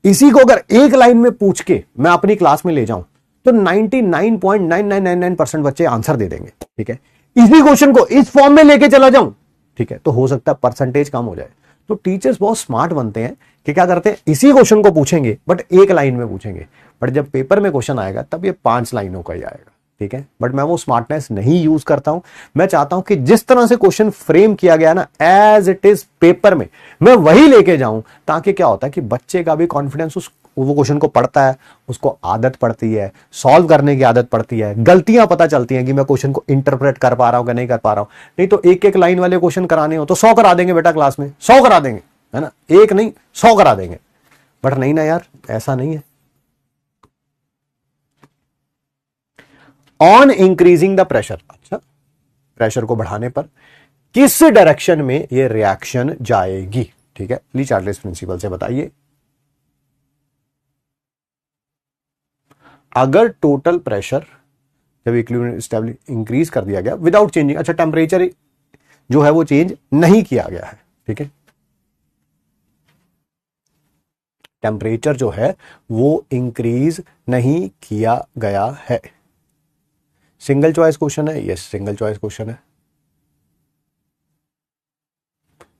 इसी को अगर एक लाइन में पूछ के मैं अपनी क्लास में ले जाऊं तो 99.9999% बच्चे आंसर दे देंगे, ठीक है। इसी क्वेश्चन को इस फॉर्म में लेके चला जाऊं, ठीक है, तो हो सकता है परसेंटेज कम हो जाए। तो टीचर्स बहुत स्मार्ट बनते हैं कि क्या करते हैं, इसी क्वेश्चन को पूछेंगे बट एक लाइन में पूछेंगे, बट जब पेपर में क्वेश्चन आएगा तब ये 5 लाइनों का ही आएगा, ठीक है। बट मैं वो स्मार्टनेस नहीं यूज करता हूं। मैं चाहता हूं कि जिस तरह से क्वेश्चन फ्रेम किया गया ना, एज इट इज पेपर में, मैं वही लेके जाऊं, ताकि क्या होता है कि बच्चे का भी कॉन्फिडेंस वो क्वेश्चन को पढ़ता है, उसको आदत पड़ती है, सॉल्व करने की आदत पड़ती है, गलतियां पता चलती हैं कि मैं क्वेश्चन को इंटरप्रेट कर पा रहा हूं कि नहीं कर पा रहा हूं। नहीं तो एक एक लाइन वाले क्वेश्चन कराने हो तो 100 करा देंगे बेटा, क्लास में 100 करा देंगे, है ना, एक नहीं 100 करा देंगे। बट नहीं ना यार, ऐसा नहीं है। ऑन इंक्रीजिंग द प्रेशर, अच्छा, प्रेशर को बढ़ाने पर किस डायरेक्शन में ये रिएक्शन जाएगी, ठीक है। ली चार्टलेस प्रिंसिपल से बताइए, अगर टोटल प्रेशर जब इक्विलिब्रियम इंक्रीज कर दिया गया विदाउट चेंजिंग, अच्छा टेम्परेचर जो है वो चेंज नहीं किया गया है, ठीक है, टेम्परेचर जो है वो इंक्रीज नहीं किया गया है। सिंगल चॉइस क्वेश्चन है, यस सिंगल चॉइस क्वेश्चन है।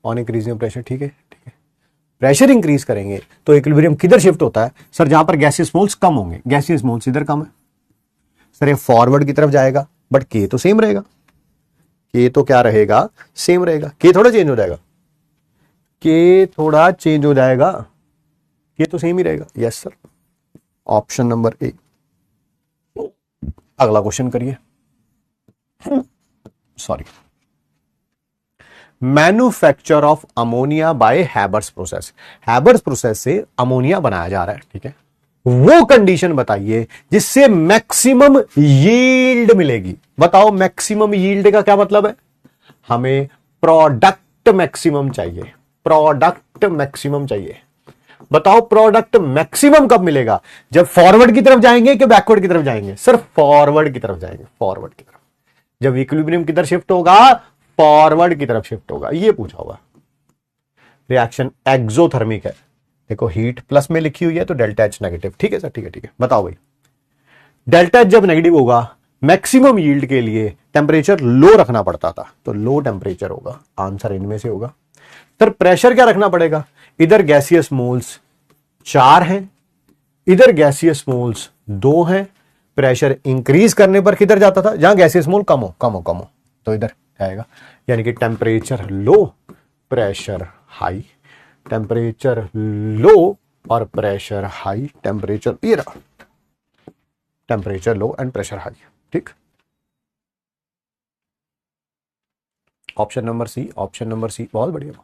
ऑन इंक्रीजिंग प्रेशर, ठीक है, ठीक है। प्रेशर इंक्रीज करेंगे तो इक्विलिब्रियम किधर शिफ्ट होता है सर, जहां पर गैसियस मोल्स कम होंगे, गैसियस मोल्स इधर कम है सर, ये फॉरवर्ड की तरफ जाएगा, बट के तो सेम रहेगा, के तो क्या रहेगा, सेम रहेगा, के थोड़ा चेंज हो जाएगा, के थोड़ा चेंज हो जाएगा, के तो सेम ही रहेगा, yes sir, option number A. अगला क्वेश्चन करिए, sorry, manufacture of ammonia bye Haber's process, Haber's process से अमोनिया बनाया जा रहा है, ठीक है। वो कंडीशन बताइए जिससे मैक्सिमम यील्ड मिलेगी। बताओ मैक्सिमम यील्ड का क्या मतलब है, हमें प्रोडक्ट मैक्सिमम चाहिए, प्रोडक्ट मैक्सिमम चाहिए। बताओ प्रोडक्ट मैक्सिमम कब मिलेगा, जब फॉरवर्ड की तरफ जाएंगे कि बैकवर्ड की तरफ जाएंगे, सर फॉरवर्ड की तरफ जाएंगे, फॉरवर्ड की तरफ। जब इक्विलिब्रियम किधर शिफ्ट होगा, फॉरवर्ड की तरफ शिफ्ट होगा, ये पूछा होगा। रिएक्शन एक्सोथर्मिक है। देखो हीट प्लस में लिखी हुई है तो डेल्टा एच नेगेटिव। ठीक है सर, ठीक है ठीक है। बताओ भाई, डेल्टा एच जब नेगेटिव होगा मैक्सिमम यील्ड के लिए टेम्परेचर लो रखना पड़ता था, तो लो टेम्परेचर होगा, आंसर इनमें से होगा। सर प्रेशर क्या रखना पड़ेगा? इधर गैसियस मोल्स 4 हैं, इधर गैसियस मोल्स 2 हैं। प्रेशर इंक्रीज करने पर किधर जाता था? जहां गैसियस मोल कम हो कम हो कम हो, तो इधर आएगा। यानी कि temperature low, pressure high, temperature low और प्रेशर हाई, टेम्परेचर ये रहा, temperature low and pressure high. ठीक, option number C, option number C बहुत बढ़िया।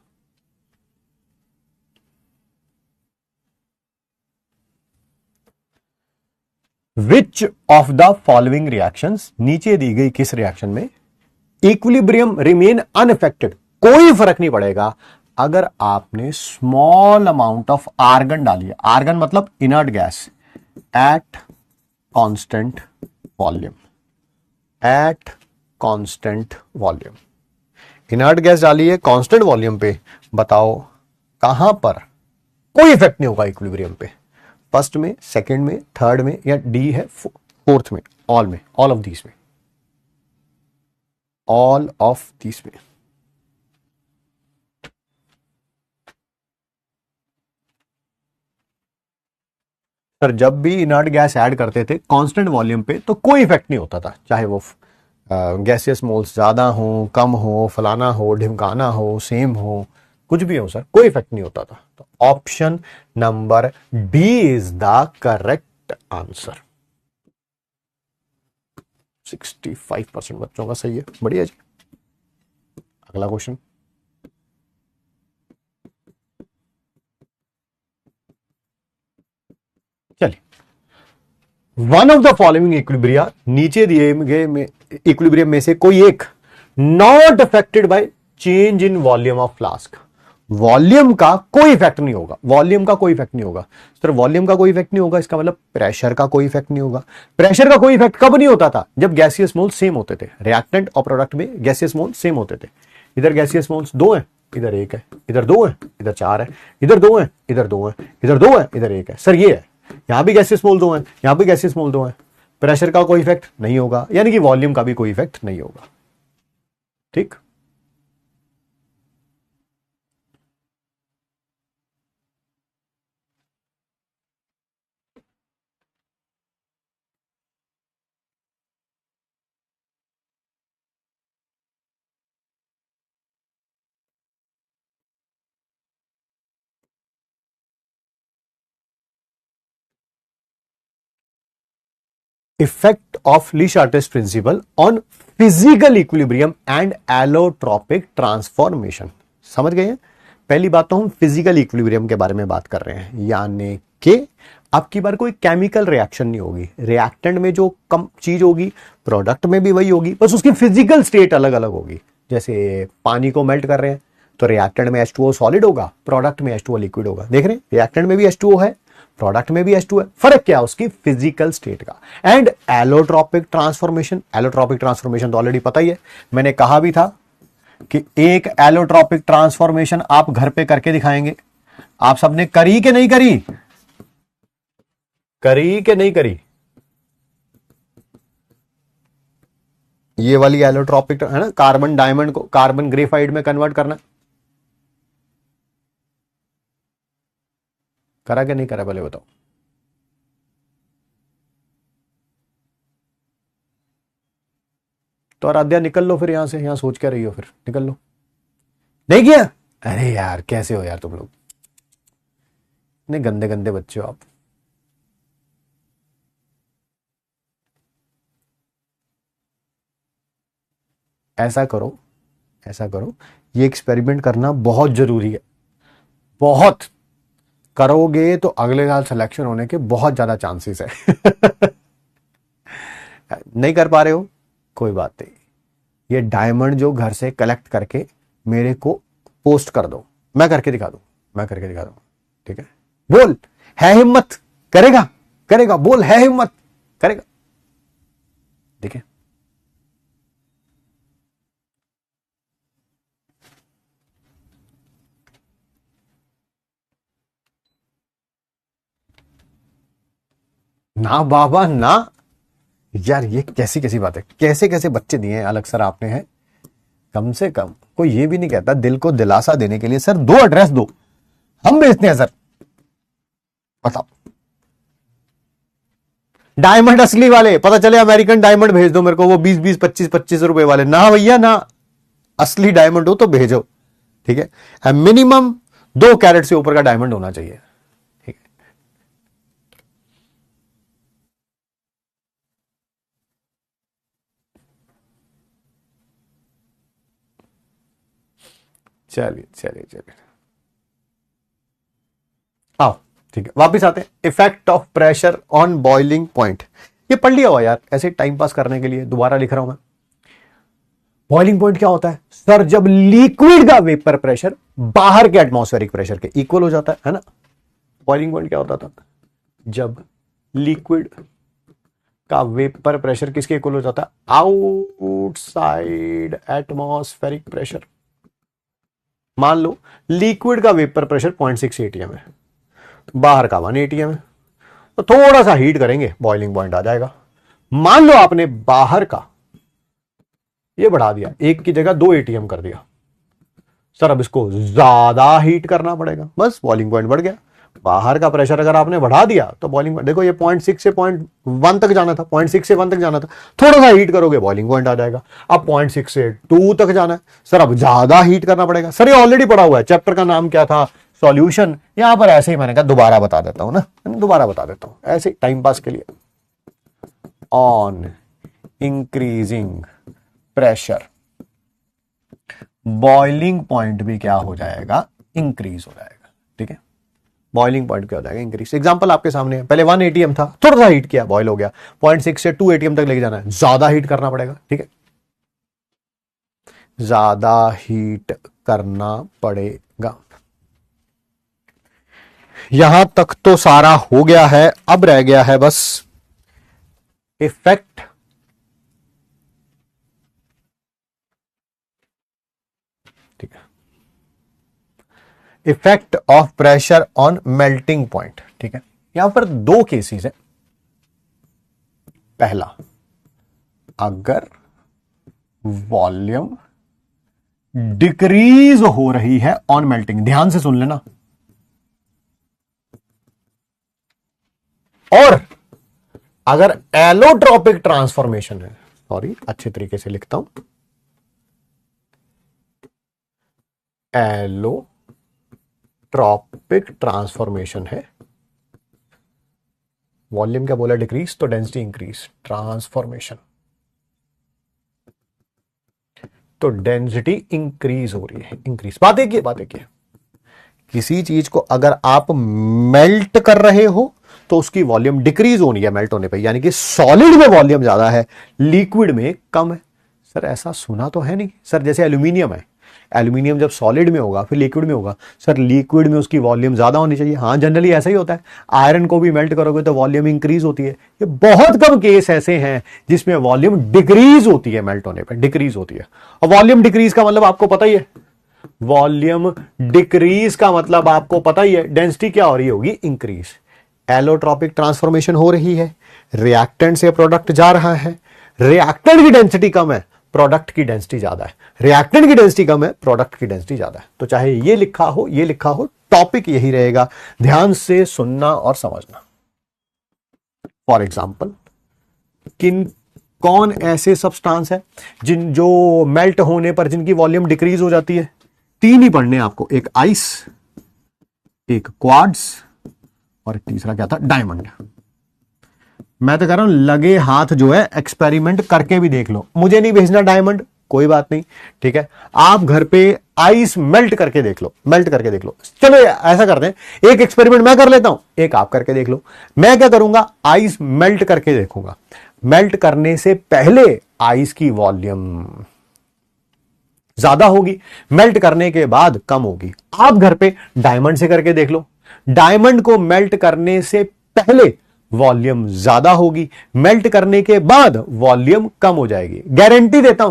Which of the following reactions, नीचे दी गई किस रिएक्शन में इक्विलिब्रियम रिमेन अनअफेक्टेड, कोई फर्क नहीं पड़ेगा अगर आपने स्मॉल अमाउंट ऑफ आर्गन डाली है। आर्गन मतलब inert gas at constant volume, eight constant volume. Inert gas डाली है कांस्टेंट वॉल्यूम पे, बताओ कहां पर कोई इफेक्ट नहीं होगा इक्विलिब्रियम पे? फर्स्ट में, सेकंड में, थर्ड में, या डी है फोर्थ में? ऑल में, ऑल ऑफ दीस में, ऑल ऑफ दीस में। सर जब भी इनर्ट गैस ऐड करते थे कांस्टेंट वॉल्यूम पे तो कोई इफेक्ट नहीं होता था, चाहे वो गैसियस मोल्स ज्यादा हो कम हो, फलाना हो ढिमकाना हो, सेम हो, कुछ भी हो सर, कोई इफेक्ट नहीं होता था। तो option number D is the correct answer. 65% बच्चों का सही है, बढ़िया जी। अगला क्वेश्चन, चलिए। One of the following equilibria, नीचे दिए गए इक्विलिब्रियम में से कोई एक not affected by change in volume of flask. Volume का कोई इफेक्ट नहीं होगा, वॉल्यूम का कोई इफेक्ट नहीं होगा। सर वॉल्यूम का कोई इफेक्ट नहीं होगा, इसका मतलब प्रेशर का कोई इफेक्ट नहीं होगा। प्रेशर का कोई इफेक्ट कब नहीं होता था? जब गैसियस मोल सेम होते थे, रिएक्टेंट और प्रोडक्ट में गैसियस मोल सेम होते थे। इधर गैसियस मोल्स 2 है, इधर 1 है, इधर 2 है, इधर 4 है, इधर 2 है, इधर 2 है, इधर 2 है, इधर 1 है। सर ये है, यहां भी गैसियस मोल 2 है, यहां भी गैसियस मोल 2 है, प्रेशर का कोई इफेक्ट नहीं होगा, यानी कि वॉल्यूम का भी कोई इफेक्ट नहीं होगा। ठीक, इफेक्ट ऑफ ली शार्टेस्ट principle on physical equilibrium and allotropic transformation. समझ गए हैं? पहली बात तो हम फिजिकल इक्विलिब्रियम के बारे में बात कर रहे हैं, यानी कि आपकी बार कोई केमिकल रिएक्शन नहीं होगी। रिएक्टेंट में जो कम चीज होगी प्रोडक्ट में भी वही होगी, बस उसकी फिजिकल स्टेट अलग अलग होगी। जैसे पानी को मेल्ट कर रहे हैं तो रिएक्टेंट में H2O सॉलिड होगा, प्रोडक्ट में H2O लिक्विड होगा। देख रहे हैं, रिएक्टेंट में भी H2O है, प्रोडक्ट में भी H2 है। फर्क क्या है? उसकी फिजिकल स्टेट का। And allotropic transformation, allotropic transformation तो ऑलरेडी पता ही है, मैंने कहा भी था कि एक एलोट्रोपिक ट्रांसफॉर्मेशन आप घर पे करके दिखाएंगे। आप सबने करी कि नहीं करी? करी कि नहीं करी? ये वाली एलोट्रोपिक है ना, कार्बन डायमंड को कार्बन ग्रेफाइट में कन्वर्ट करना, करा कि नहीं करा? पहले बताओ। तो आराध्या निकल लो फिर यहां से, यहां सोच क्या रही हो? फिर निकल लो। नहीं किया? अरे यार कैसे हो यार तुम लोग, इतने गंदे गंदे बच्चे हो आप। ऐसा करो, ऐसा करो, ये एक्सपेरिमेंट करना बहुत जरूरी है। बहुत करोगे तो अगले साल सिलेक्शन होने के बहुत ज्यादा चांसेस है। नहीं कर पा रहे हो, कोई बात नहीं। ये डायमंड जो घर से कलेक्ट करके मेरे को पोस्ट कर दो, मैं करके दिखा दूं, मैं करके दिखा दूं। ठीक है, बोल है हिम्मत, करेगा? करेगा? बोल है हिम्मत, करेगा? ठीक है, ना बाबा ना। यार ये कैसी कैसी बात है, कैसे कैसे बच्चे दिए हैं अलग सर आपने हैं। कम से कम कोई ये भी नहीं कहता दिल को दिलासा देने के लिए सर 2 एड्रेस दो, हम भेजते हैं सर। बताओ, डायमंड असली वाले, पता चले अमेरिकन डायमंड भेज दो मेरे को, वो 20-20 25-25 रुपए वाले ना भैया ना, असली डायमंड हो तो भेजो, ठीक है। मिनिमम 2 कैरेट से ऊपर का डायमंड होना चाहिए, ठीक है। चलिए चलिए चलिए, आओ ठीक है, वापिस आते हैं। Effect of pressure on boiling point, ये पढ़ लिया हुआ यार, ऐसे टाइम पास करने के लिए दोबारा लिख रहा हूं मैं। बॉइलिंग पॉइंट क्या होता है सर? जब लिक्विड का वेपर प्रेशर बाहर के एटमॉस्फेरिक प्रेशर के इक्वल हो जाता है ना। बॉइलिंग पॉइंट क्या होता था? जब लिक्विड का वेपर प्रेशर किसके इक्वल हो जाता है? Outside atmospheric pressure. मान लो लिक्विड का वेपर प्रेशर 0.6 एटीएम है, बाहर का 1 एटीएम है, तो थोड़ा सा हीट करेंगे बॉइलिंग पॉइंट आ जाएगा। मान लो आपने बाहर का ये बढ़ा दिया, 1 की जगह 2 एटीएम कर दिया, सर अब इसको ज्यादा हीट करना पड़ेगा, बस बॉइलिंग पॉइंट बढ़ गया। बाहर का प्रेशर अगर आपने बढ़ा दिया तो बॉइलिंग पॉइंट, देखो ये 0.6 से 0.1 तक जाना था, 0.6 से 1 तक जाना था, थोड़ा सा हीट करोगे बॉइलिंग पॉइंट आ जाएगा। अब 0.6 से 2 तक जाना है, सर अब ज्यादा हीट करना पड़ेगा। सर ये ऑलरेडी पढ़ा हुआ है, चैप्टर का नाम क्या था? सॉल्यूशन। यहां पर ऐसे ही मैंने कहा दोबारा बता देता हूं ना, दोबारा बता देता हूं ऐसे टाइम पास के लिए। On increasing pressure boiling point भी क्या हो जाएगा? इंक्रीज हो जाएगा, ठीक है। बॉइलिंग पॉइंट क्या हो जाएगा? इंक्रीज। एग्जांपल आपके सामने है, पहले 1 एटीएम था, थोड़ा सा हीट किया, बॉयल हो गया, 0.6 से 2 एटीएम तक लेके जाना है, ज्यादा हीट करना पड़ेगा, ठीक है, ज्यादा हीट करना पड़ेगा। यहां तक तो सारा हो गया है, अब रह गया है बस effect effect of pressure on melting point, ठीक है। यहां पर 2 केसेस है। पहला, अगर वॉल्यूम डिक्रीज हो रही है ऑन मेल्टिंग, ध्यान से सुन लेना, और अगर एलोट्रोपिक ट्रांसफॉर्मेशन है, सॉरी अच्छे तरीके से लिखता हूं, एलोट्रोपिक ट्रांसफॉर्मेशन है, वॉल्यूम क्या बोला? डिक्रीज, तो डेंसिटी इंक्रीज, ट्रांसफॉर्मेशन, तो डेंसिटी इंक्रीज हो रही है, इंक्रीज। बात एक है, किसी चीज को अगर आप मेल्ट कर रहे हो तो उसकी वॉल्यूम डिक्रीज होनी है मेल्ट होने पे, यानी कि सॉलिड में वॉल्यूम ज्यादा है, लिक्विड में कम है। सर ऐसा सुना तो है नहीं सर, जैसे एल्यूमिनियम है, एल्यूमिनियम जब सॉलिड में होगा फिर लिक्विड में होगा, सर लिक्विड में उसकी वॉल्यूम ज्यादा होनी चाहिए। हाँ जनरली ऐसा ही होता है, आयरन को भी मेल्ट करोगे तो वॉल्यूम इंक्रीज होती है। ये बहुत कम केस ऐसे हैं जिसमें वॉल्यूम डिक्रीज होती है, मेल्ट होने पर डिक्रीज होती है। और वॉल्यूम डिक्रीज का मतलब आपको पता ही है, वॉल्यूम डिक्रीज का मतलब आपको पता ही है, डेंसिटी क्या हो रही होगी? इंक्रीज। एलोट्रोपिक ट्रांसफॉर्मेशन हो रही है, रिएक्टेंट से प्रोडक्ट जा रहा है, रिएक्टेंट की डेंसिटी कम है, प्रोडक्ट की डेंसिटी ज्यादा है, रिएक्टेंट की डेंसिटी कम है, प्रोडक्ट की डेंसिटी ज्यादा है। तो चाहे ये लिखा हो ये लिखा हो, टॉपिक यही रहेगा, ध्यान से सुनना और समझना। फॉर एग्जाम्पल, कौन ऐसे सब्सटेंस है जो मेल्ट होने पर जिनकी वॉल्यूम डिक्रीज हो जाती है? 3 ही पढ़ने आपको, एक आइस, एक क्वार्ट्ज, और तीसरा क्या था? डायमंड। मैं तो कह रहा हूं लगे हाथ जो है एक्सपेरिमेंट करके भी देख लो, मुझे नहीं भेजना डायमंड, कोई बात नहीं, ठीक है। आप घर पे आइस मेल्ट करके देख लो, मेल्ट करके देख लो। चलो ऐसा करते हैं, एक एक्सपेरिमेंट मैं कर लेता हूं, एक आप करके देख लो। मैं क्या करूंगा? आइस मेल्ट करके देखूंगा। मेल्ट करने से पहले आइस की वॉल्यूम ज्यादा होगी, मेल्ट करने के बाद कम होगी। आप घर पे डायमंड से करके देख लो, डायमंड को मेल्ट करने से पहले वॉल्यूम ज्यादा होगी, मेल्ट करने के बाद वॉल्यूम कम हो जाएगी। गारंटी देता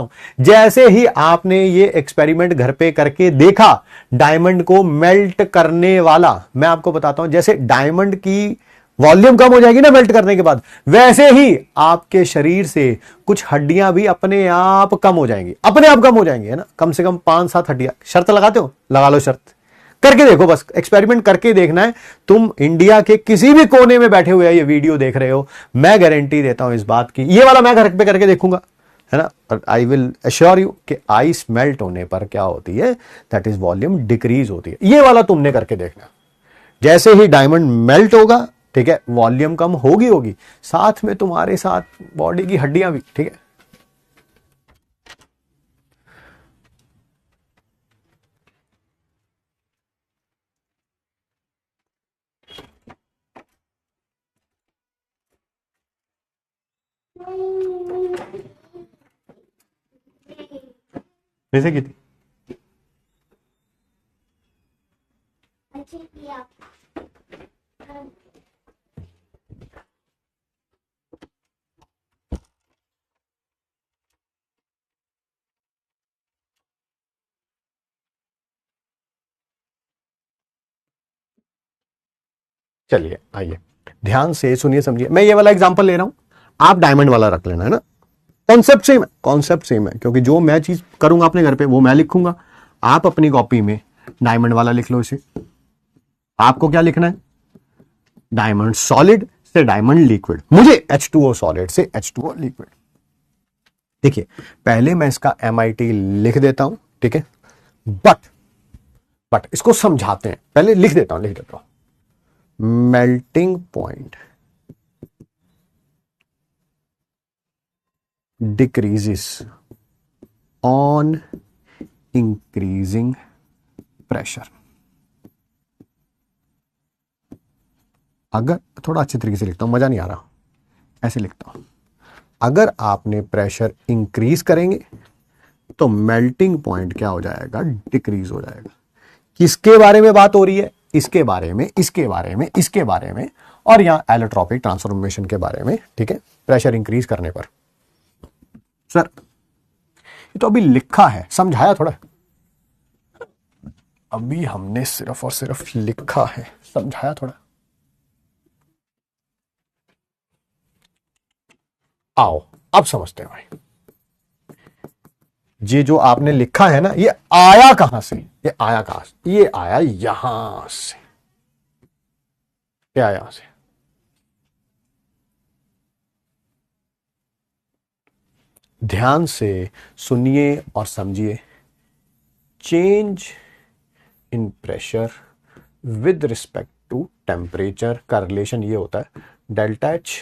हूं। जैसे ही आपने ये एक्सपेरिमेंट घर पे करके देखा, डायमंड को मेल्ट करने वाला, मैं आपको बताता हूं, जैसे डायमंड की वॉल्यूम कम हो जाएगी ना मेल्ट करने के बाद, वैसे ही आपके शरीर से कुछ हड्डियां भी अपने आप कम हो जाएंगी, अपने आप कम हो जाएंगी, है ना। कम से कम 5-7 हड्डियां। शर्त लगाते हो? लगा लो शर्त, करके देखो, बस एक्सपेरिमेंट करके देखना है। तुम इंडिया के किसी भी कोने में बैठे हुए ये वीडियो देख रहे हो, मैं गारंटी देता हूं इस बात की, ये वाला मैं घर पे करके देखूंगा, है ना। और आई विल अश्योर यू कि आइस मेल्ट होने पर क्या होती है, दैट इज वॉल्यूम डिक्रीज होती है। ये वाला तुमने करके देखना। जैसे ही डायमंड मेल्ट होगा, ठीक है, वॉल्यूम कम होगी होगी, साथ में तुम्हारे साथ बॉडी की हड्डियां भी, ठीक है। कैसे की थी? अच्छी किया। चलिए आइए ध्यान से सुनिए समझिए, मैं ये वाला एग्जांपल ले रहा हूं, आप डायमंड वाला रख लेना, है ना। कॉन्सेप्ट सेम है, कॉन्सेप्ट सेम है, क्योंकि जो मैं चीज करूंगा अपने घर पे वो मैं लिखूंगा, आप अपनी कॉपी में डायमंड वाला लिख लो। इसे आपको क्या लिखना है, डायमंड सॉलिड से डायमंड लिक्विड, मुझे H2O सॉलिड से H2O लिक्विड। देखिए पहले मैं इसका MIT लिख देता हूं, ठीक है, बट इसको समझाते हैं, पहले लिख देता हूं। Melting point decreases on increasing pressure। अगर थोड़ा अच्छे तरीके से लिखता हूं, मजा नहीं आ रहा, ऐसे लिखता हूं, अगर आपने प्रेशर इंक्रीज करेंगे तो मेल्टिंग पॉइंट क्या हो जाएगा, डिक्रीज हो जाएगा। किसके बारे में बात हो रही है, इसके बारे में, इसके बारे में, इसके बारे में, और यहां एलोट्रोपिक ट्रांसफॉर्मेशन के बारे में, ठीक है, प्रेशर इंक्रीज करने पर। सर ये तो अभी लिखा है, समझाया थोड़ा, अभी हमने सिर्फ और सिर्फ लिखा है, समझाया थोड़ा। आओ अब समझते हैं भाई, ये जो आपने लिखा है ना, ये आया कहां से, ये आया कहां से, ये आया यहां से, क्या यहां से, ध्यान से सुनिए और समझिए। Change in pressure with respect to temperature का रिलेशन ये होता है delta H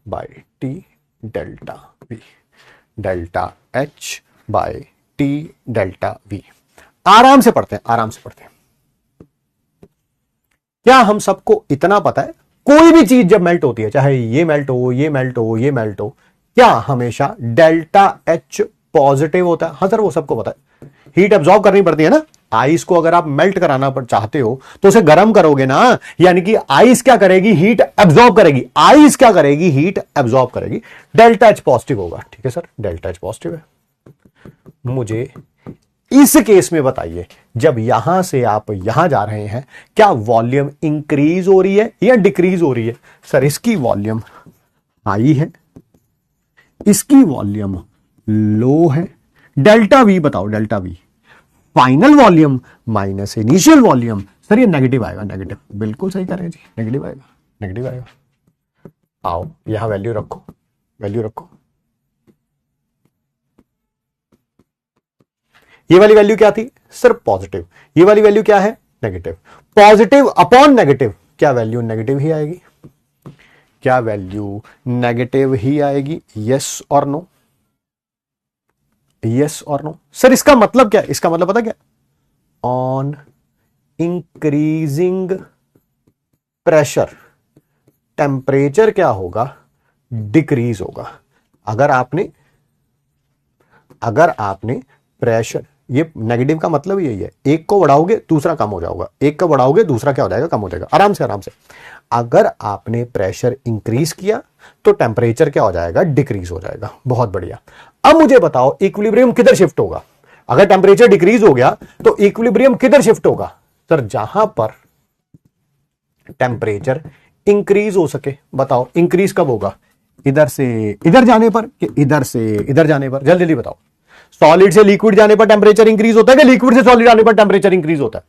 by T delta V, delta H by T delta V। आराम से पढ़ते हैं, आराम से पढ़ते हैं। क्या हम सबको इतना पता है, कोई भी चीज जब मेल्ट होती है, चाहे ये मेल्ट हो, ये मेल्ट हो, ये मेल्ट हो, क्या हमेशा डेल्टा H पॉजिटिव होता है? हाँ सर वो सबको पता है। हीट एब्जॉर्ब करनी पड़ती है ना, आइस को अगर आप मेल्ट कराना चाहते हो तो उसे गर्म करोगे ना, यानी कि आइस क्या करेगी, हीट एब्जॉर्ब करेगी। आइस क्या करेगी, हीट एब्जॉर्ब करेगी। डेल्टा H पॉजिटिव होगा, ठीक है सर, डेल्टा H पॉजिटिव है। मुझे इस केस में बताइए, जब यहां से आप यहां जा रहे हैं, क्या वॉल्यूम इंक्रीज हो रही है या डिक्रीज हो रही है? सर इसकी वॉल्यूम हाई है, इसकी वॉल्यूम लो है। डेल्टा V बताओ, delta V final volume minus initial volume. Sir ये नेगेटिव आएगा, नेगेटिव, बिल्कुल सही करें जी, नेगेटिव आएगा, नेगेटिव आएगा। आओ यहां वैल्यू रखो, वैल्यू रखो। ये वाली वैल्यू क्या थी सर, पॉजिटिव। ये वाली वैल्यू क्या है, नेगेटिव। पॉजिटिव अपॉन नेगेटिव, क्या वैल्यू नेगेटिव ही आएगी? क्या वैल्यू नेगेटिव ही आएगी? यस और नो, यस और नो। सर इसका मतलब क्या है? इसका मतलब पता क्या, ऑन इंक्रीजिंग प्रेशर टेम्परेचर क्या होगा, डिक्रीज होगा। अगर आपने प्रेशर, ये नेगेटिव का मतलब यही है, एक को बढ़ाओगे दूसरा कम हो जाएगा, एक को बढ़ाओगे दूसरा क्या हो जाएगा, कम हो जाएगा। आराम से, आराम से। अगर आपने प्रेशर इंक्रीज किया तो टेम्परेचर क्या हो जाएगा, डिक्रीज हो जाएगा। बहुत बढ़िया। अब मुझे बताओ इक्विलिब्रियम किधर शिफ्ट होगा? अगर टेम्परेचर डिक्रीज हो गया तो इक्विलिब्रियम किधर शिफ्ट होगा? सर जहां पर टेम्परेचर इंक्रीज हो सके। बताओ इंक्रीज कब होगा, इधर से इधर जाने पर कि इधर से इधर जाने पर? जल्दी जल्दी बताओ। सॉलिड से लिक्विड जाने पर टेंपरेचर इंक्रीज होता है कि लिक्विड से सॉलिड आने पर टेंपरेचर इंक्रीज होता है?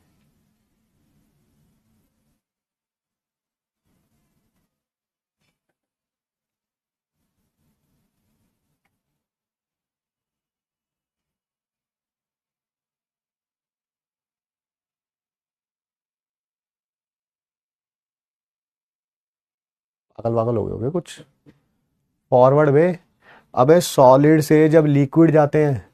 पागल पागल हो गए कुछ, फॉरवर्ड वे। अबे सॉलिड से जब लिक्विड जाते हैं,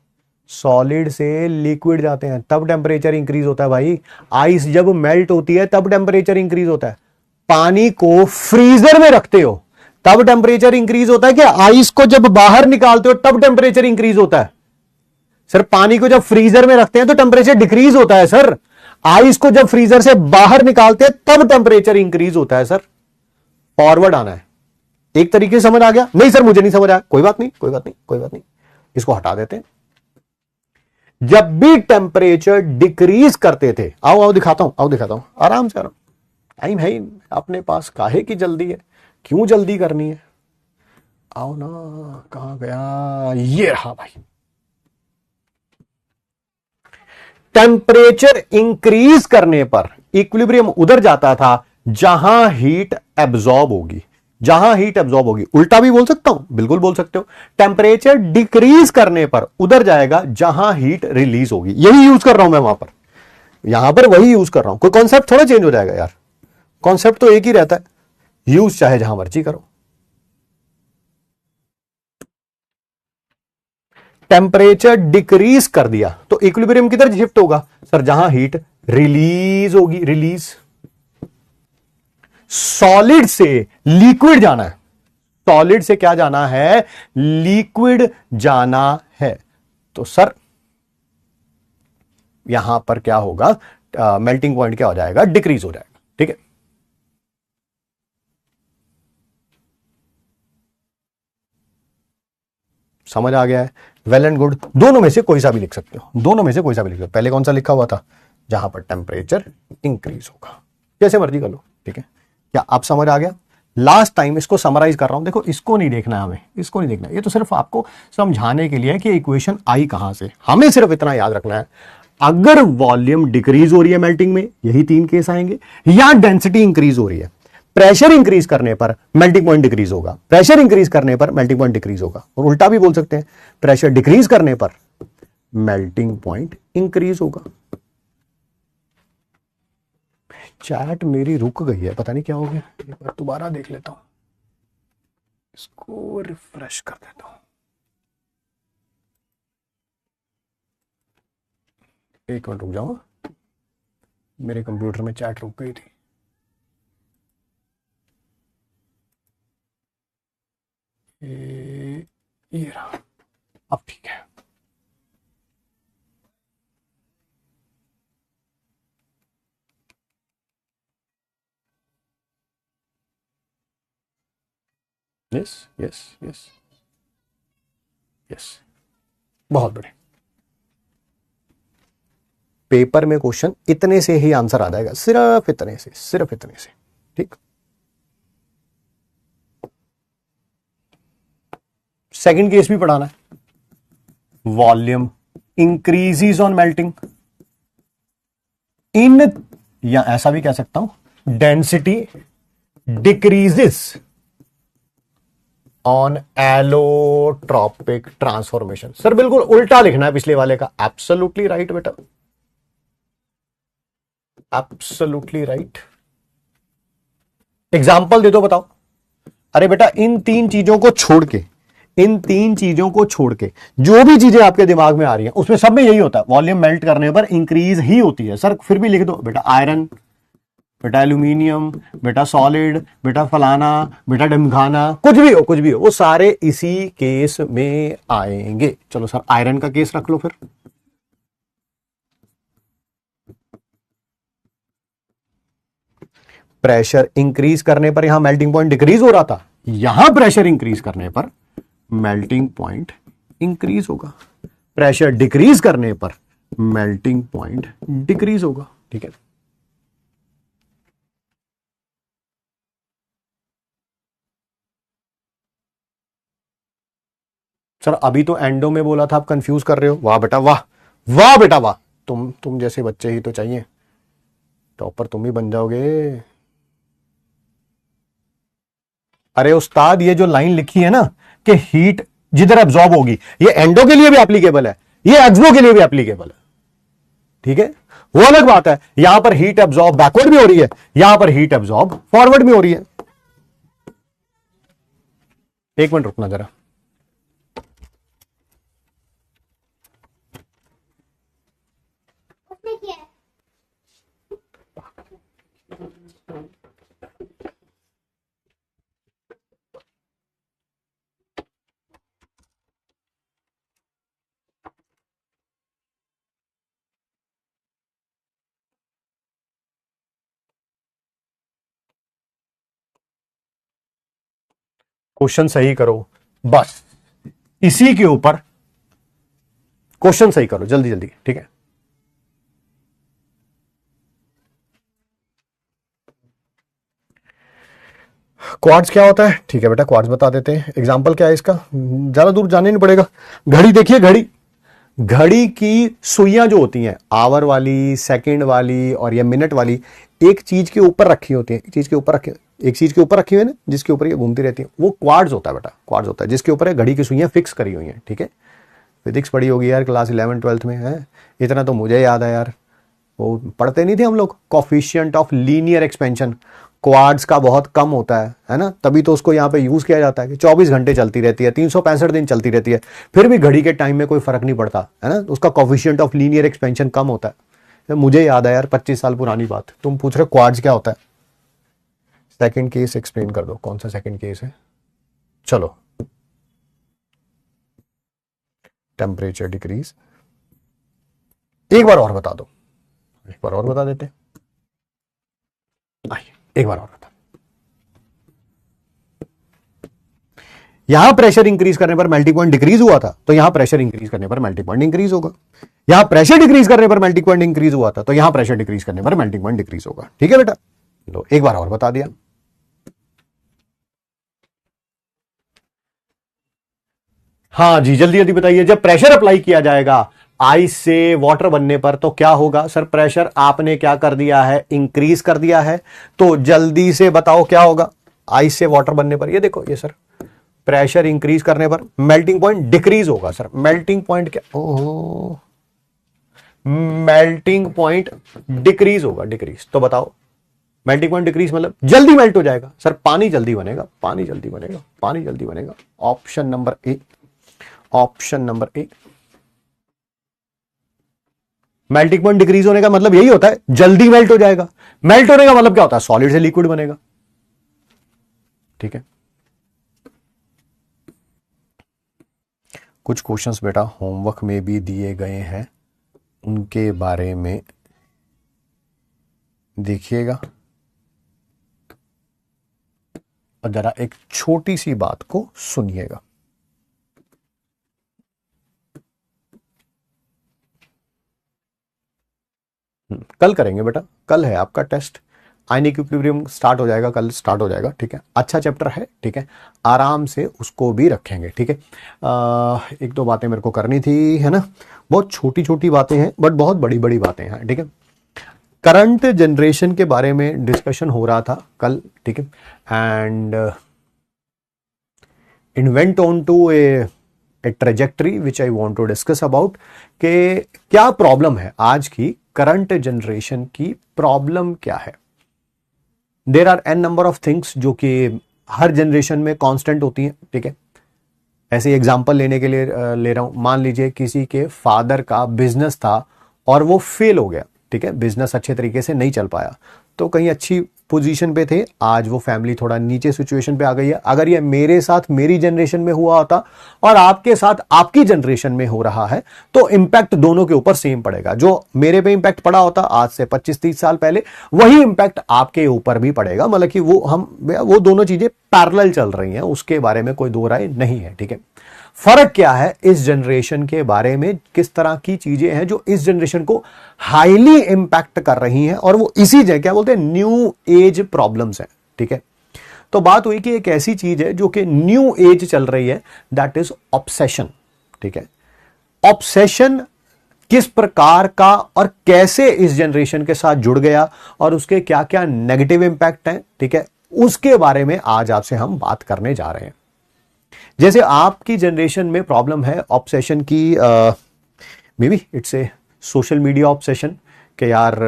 सॉलिड से लिक्विड जाते हैं तब टेम्परेचर इंक्रीज होता है भाई। आइस जब मेल्ट होती है तब टेम्परेचर इंक्रीज होता है। पानी को फ्रीजर में रखते हो तब टेम्परेचर इंक्रीज होता है कि आइस को जब बाहर निकालते हो तब टेम्परेचर इंक्रीज होता है? सर पानी को जब फ्रीजर में रखते हैं तो टेम्परेचर डिक्रीज होता है सर। आइस को जब फ्रीजर से बाहर निकालते हैं तब टेम्परेचर इंक्रीज होता है सर। फॉरवर्ड आना है। एक तरीके से समझ आ गया? नहीं सर मुझे नहीं समझ आया, कोई बात नहीं कोई बात नहीं कोई बात नहीं, इसको हटा देते हैं। जब भी टेम्परेचर डिक्रीज करते थे, आओ आओ दिखाता हूं, आओ दिखाता हूं, आराम से आराम, टाइम है ही अपने पास, काहे की जल्दी है, क्यों जल्दी करनी है, आओ ना। कहां गया, ये रहा भाई। टेम्परेचर इंक्रीज करने पर इक्विलिब्रियम उधर जाता था जहां हीट एब्जॉर्ब होगी, जहां हीट एब्जॉर्ब होगी। उल्टा भी बोल सकता हूं, बिल्कुल बोल सकते हो। टेम्परेचर डिक्रीज करने पर उधर जाएगा जहां हीट रिलीज होगी। यही यूज कर रहा हूं मैं वहां पर, यहां पर वही यूज कर रहा हूं। कोई कॉन्सेप्ट थोड़ा चेंज हो जाएगा यार, कॉन्सेप्ट तो एक ही रहता है, यूज चाहे जहां मर्जी करो। टेम्परेचर डिक्रीज कर दिया तो इक्विलिब्रियम किधर शिफ्ट होगा सर? जहां हीट रिलीज होगी, रिलीज। सॉलिड से लिक्विड जाना है, सॉलिड से क्या जाना है, लिक्विड जाना है। तो सर यहां पर क्या होगा, मेल्टिंग पॉइंट क्या हो जाएगा, डिक्रीज हो जाएगा। ठीक है, समझ आ गया है? Well and good. दोनों में से कोई सा भी लिख सकते हो, दोनों में से कोई सा भी लिख सकते हो। पहले कौन सा लिखा हुआ था, जहां पर टेम्परेचर इंक्रीज होगा, जैसे मर्जी कर लो। ठीक है, क्या आप समझ आ गया? लास्ट टाइम इसको समराइज कर रहा हूं, देखो इसको नहीं देखना है हमें, इसको नहीं देखना है, ये तो सिर्फ आपको समझाने के लिए है कि इक्वेशन आई कहां से। हमें सिर्फ इतना याद रखना है, अगर वॉल्यूम डिक्रीज हो रही है मेल्टिंग में, यही तीन केस आएंगे, या डेंसिटी इंक्रीज हो रही है, प्रेशर इंक्रीज करने पर मेल्टिंग पॉइंट डिक्रीज होगा, प्रेशर इंक्रीज करने पर मेल्टिंग पॉइंट डिक्रीज होगा। और उल्टा भी बोल सकते हैं, प्रेशर डिक्रीज करने पर मेल्टिंग पॉइंट इंक्रीज होगा। चैट मेरी रुक गई है, पता नहीं क्या हो गया, एक बार दोबारा देख लेता हूं, इसको रिफ्रेश कर देता हूं। एक मिनट रुक जाओ, मेरे कंप्यूटर में चैट रुक गई थी। ये रहा, अब ठीक है। यस यस यस यस, बहुत बढ़िया। पेपर में क्वेश्चन इतने से ही आंसर आ जाएगा, सिर्फ इतने से, सिर्फ इतने से। ठीक, सेकंड केस भी पढ़ाना है। वॉल्यूम इंक्रीजेस ऑन मेल्टिंग इन, या ऐसा भी कह सकता हूं, density decreases on allotropic transformation. Sir बिल्कुल उल्टा लिखना है पिछले वाले का। एब्सोल्युटली राइट बेटा, एब्सोल्युटली राइट। एग्जाम्पल दे दो, बताओ। अरे बेटा इन तीन चीजों को छोड़ के, इन तीन चीजों को छोड़ के जो भी चीजें आपके दिमाग में आ रही हैं उसमें सब में यही होता है, वॉल्यूम मेल्ट करने पर इंक्रीज ही होती है। सर फिर भी लिख दो बेटा, आयरन, बेटा एल्यूमिनियम, बेटा सॉलिड, बेटा फलाना, बेटा ढमकाना, कुछ भी हो, कुछ भी हो, वो सारे इसी केस में आएंगे। चलो सर आयरन का केस रख लो फिर। प्रेशर इंक्रीज करने पर यहां मेल्टिंग पॉइंट डिक्रीज हो रहा था, यहां प्रेशर इंक्रीज करने पर मेल्टिंग पॉइंट इंक्रीज होगा, प्रेशर डिक्रीज करने पर मेल्टिंग पॉइंट डिक्रीज होगा। ठीक है, सर अभी तो एंडो में बोला था, आप कंफ्यूज कर रहे हो। वाह बेटा वाह, वाह बेटा वाह, तुम जैसे बच्चे ही तो चाहिए, टॉपर तुम ही बन जाओगे। अरे उस्ताद, ये जो लाइन लिखी है ना कि हीट जिधर एब्जॉर्ब होगी, ये एंडो के लिए भी एप्लीकेबल है, ये एक्सो के लिए भी एप्लीकेबल है, ठीक है। वो अलग बात है, यहां पर हीट एब्जॉर्ब बैकवर्ड भी हो रही है, यहां पर हीट एब्जॉर्ब फॉरवर्ड भी हो रही है। एक मिनट रुकना जरा। उसने किया है। क्वेश्चन सही करो, बस इसी के ऊपर क्वेश्चन सही करो जल्दी जल्दी, ठीक है। क्वार्ट्ज क्या होता है, ठीक है बेटा, क्वार्ट्ज बता देते हैं। एग्जांपल क्या है इसका, ज्यादा दूर जाने नहीं पड़ेगा। घड़ी देखिए, घड़ी, घड़ी की सुइयां जो होती हैं, आवर वाली, सेकंड वाली और या मिनट वाली, एक चीज के ऊपर रखी होती है, एक चीज के ऊपर रखी, एक चीज के ऊपर रखी हुई है ना, जिसके ऊपर ये घूमती रहती है, वो क्वार्ट्ज होता है बेटा, क्वार्ट्ज होता है, जिसके ऊपर है घड़ी की सुइयां फिक्स करी हुई हैं, ठीक है। फिजिक्स पढ़ी होगी यार क्लास 11 12 में, है इतना तो मुझे याद है यार, वो पढ़ते नहीं थे हम लोग, coefficient of linear expansion quartz का बहुत कम होता है ना, तभी तो उसको यहाँ पे यूज किया जाता है कि 24 घंटे चलती रहती है, 365 दिन चलती रहती है, फिर भी घड़ी के टाइम में कोई फर्क नहीं पड़ता है ना, उसका कोफिशिएंट ऑफ लीनियर एक्सपेंशन कम होता है। मुझे याद है यार, 25 साल पुरानी बात। तुम पूछ रहे क्वार्ट्ज क्या होता है, सेकंड केस एक्सप्लेन कर दो, कौन सा सेकंड केस है। चलो, टेम्परेचर डिक्रीज, एक बार और बता दो, एक बार और बता देते, एक बार और बता। यहां प्रेशर इंक्रीज करने पर मेल्टिंग पॉइंट डिक्रीज हुआ था, तो यहां प्रेशर इंक्रीज करने पर मेल्टिंग पॉइंट इंक्रीज होगा। यहां प्रेशर डिक्रीज करने पर मेल्टिंग पॉइंट इंक्रीज हुआ था, तो यहां प्रेशर डिक्रीज करने पर मेल्टिंग पॉइंट डिक्रीज होगा, ठीक है बेटा। लो एक बार और बता दिया। हाँ जी, जल्दी जल्दी बताइए। जब प्रेशर अप्लाई किया जाएगा आइस से वाटर बनने पर तो क्या होगा। सर प्रेशर आपने क्या कर दिया है, इंक्रीज कर दिया है, तो जल्दी से बताओ क्या होगा आइस से वाटर बनने पर। ये देखो, ये सर प्रेशर इंक्रीज करने पर मेल्टिंग पॉइंट डिक्रीज होगा। सर मेल्टिंग पॉइंट क्या, ओहो, मेल्टिंग पॉइंट डिक्रीज होगा, डिक्रीज। तो बताओ मेल्टिंग पॉइंट डिक्रीज मतलब जल्दी मेल्ट हो जाएगा। सर पानी जल्दी बनेगा, पानी जल्दी बनेगा, पानी जल्दी बनेगा। Option number A, option number A. Melting point decrease होने का मतलब यही होता है जल्दी मेल्ट हो जाएगा। मेल्ट होने का मतलब क्या होता है, सॉलिड से लिक्विड बनेगा, ठीक है। कुछ क्वेश्चंस बेटा होमवर्क में भी दिए गए हैं, उनके बारे में देखिएगा और जरा एक छोटी सी बात को सुनिएगा। कल करेंगे बेटा, कल है आपका टेस्ट, आयनिक इक्विलिब्रियम स्टार्ट हो जाएगा, कल स्टार्ट हो जाएगा, ठीक है। अच्छा चैप्टर है, ठीक है, आराम से उसको भी रखेंगे, ठीक है। एक दो बातें मेरे को करनी थी, है ना, बहुत छोटी छोटी बातें हैं बट बहुत बड़ी बड़ी बातें हैं, ठीक है। करंट जनरेशन के बारे में डिस्कशन हो रहा था कल, ठीक है, and invent on to a trajectory which I want to discuss about के क्या प्रॉब्लम है आज की करंट जनरेशन की, प्रॉब्लम क्या है। There are n number of things जो कि हर जनरेशन में कांस्टेंट होती हैं, ठीक है। ऐसे एग्जांपल लेने के लिए ले रहा हूं, मान लीजिए किसी के फादर का बिजनेस था और वो फेल हो गया, ठीक है, बिजनेस अच्छे तरीके से नहीं चल पाया, तो कहीं अच्छी पोजीशन पे थे, आज वो फैमिली थोड़ा नीचे सिचुएशन पे आ गई है। अगर ये मेरे साथ मेरी जनरेशन में हुआ होता और आपके साथ आपकी जनरेशन में हो रहा है तो इंपैक्ट दोनों के ऊपर सेम पड़ेगा। जो मेरे पे इंपैक्ट पड़ा होता आज से 25-30 साल पहले, वही इंपैक्ट आपके ऊपर भी पड़ेगा। मतलब कि वो दोनों चीजें पैरेलल चल रही हैं, उसके बारे में कोई दो राय नहीं है, ठीक है। फर्क क्या है इस जनरेशन के बारे में, किस तरह की चीजें हैं जो इस जनरेशन को हाईली इंपैक्ट कर रही हैं, और वो इसी जगह क्या बोलते हैं न्यू एज प्रॉब्लम्स हैं, ठीक है। तो बात हुई कि एक ऐसी चीज है जो कि न्यू एज चल रही है, दैट इज ऑब्सेशन। ठीक है, ऑब्सेशन किस प्रकार का और कैसे इस जनरेशन के साथ जुड़ गया और उसके क्या क्या नेगेटिव इंपैक्ट हैं, ठीक है, उसके बारे में आज आपसे हम बात करने जा रहे हैं। जैसे आपकी जनरेशन में प्रॉब्लम है ऑब्सेशन की, may be it's a social media obsession, कि यार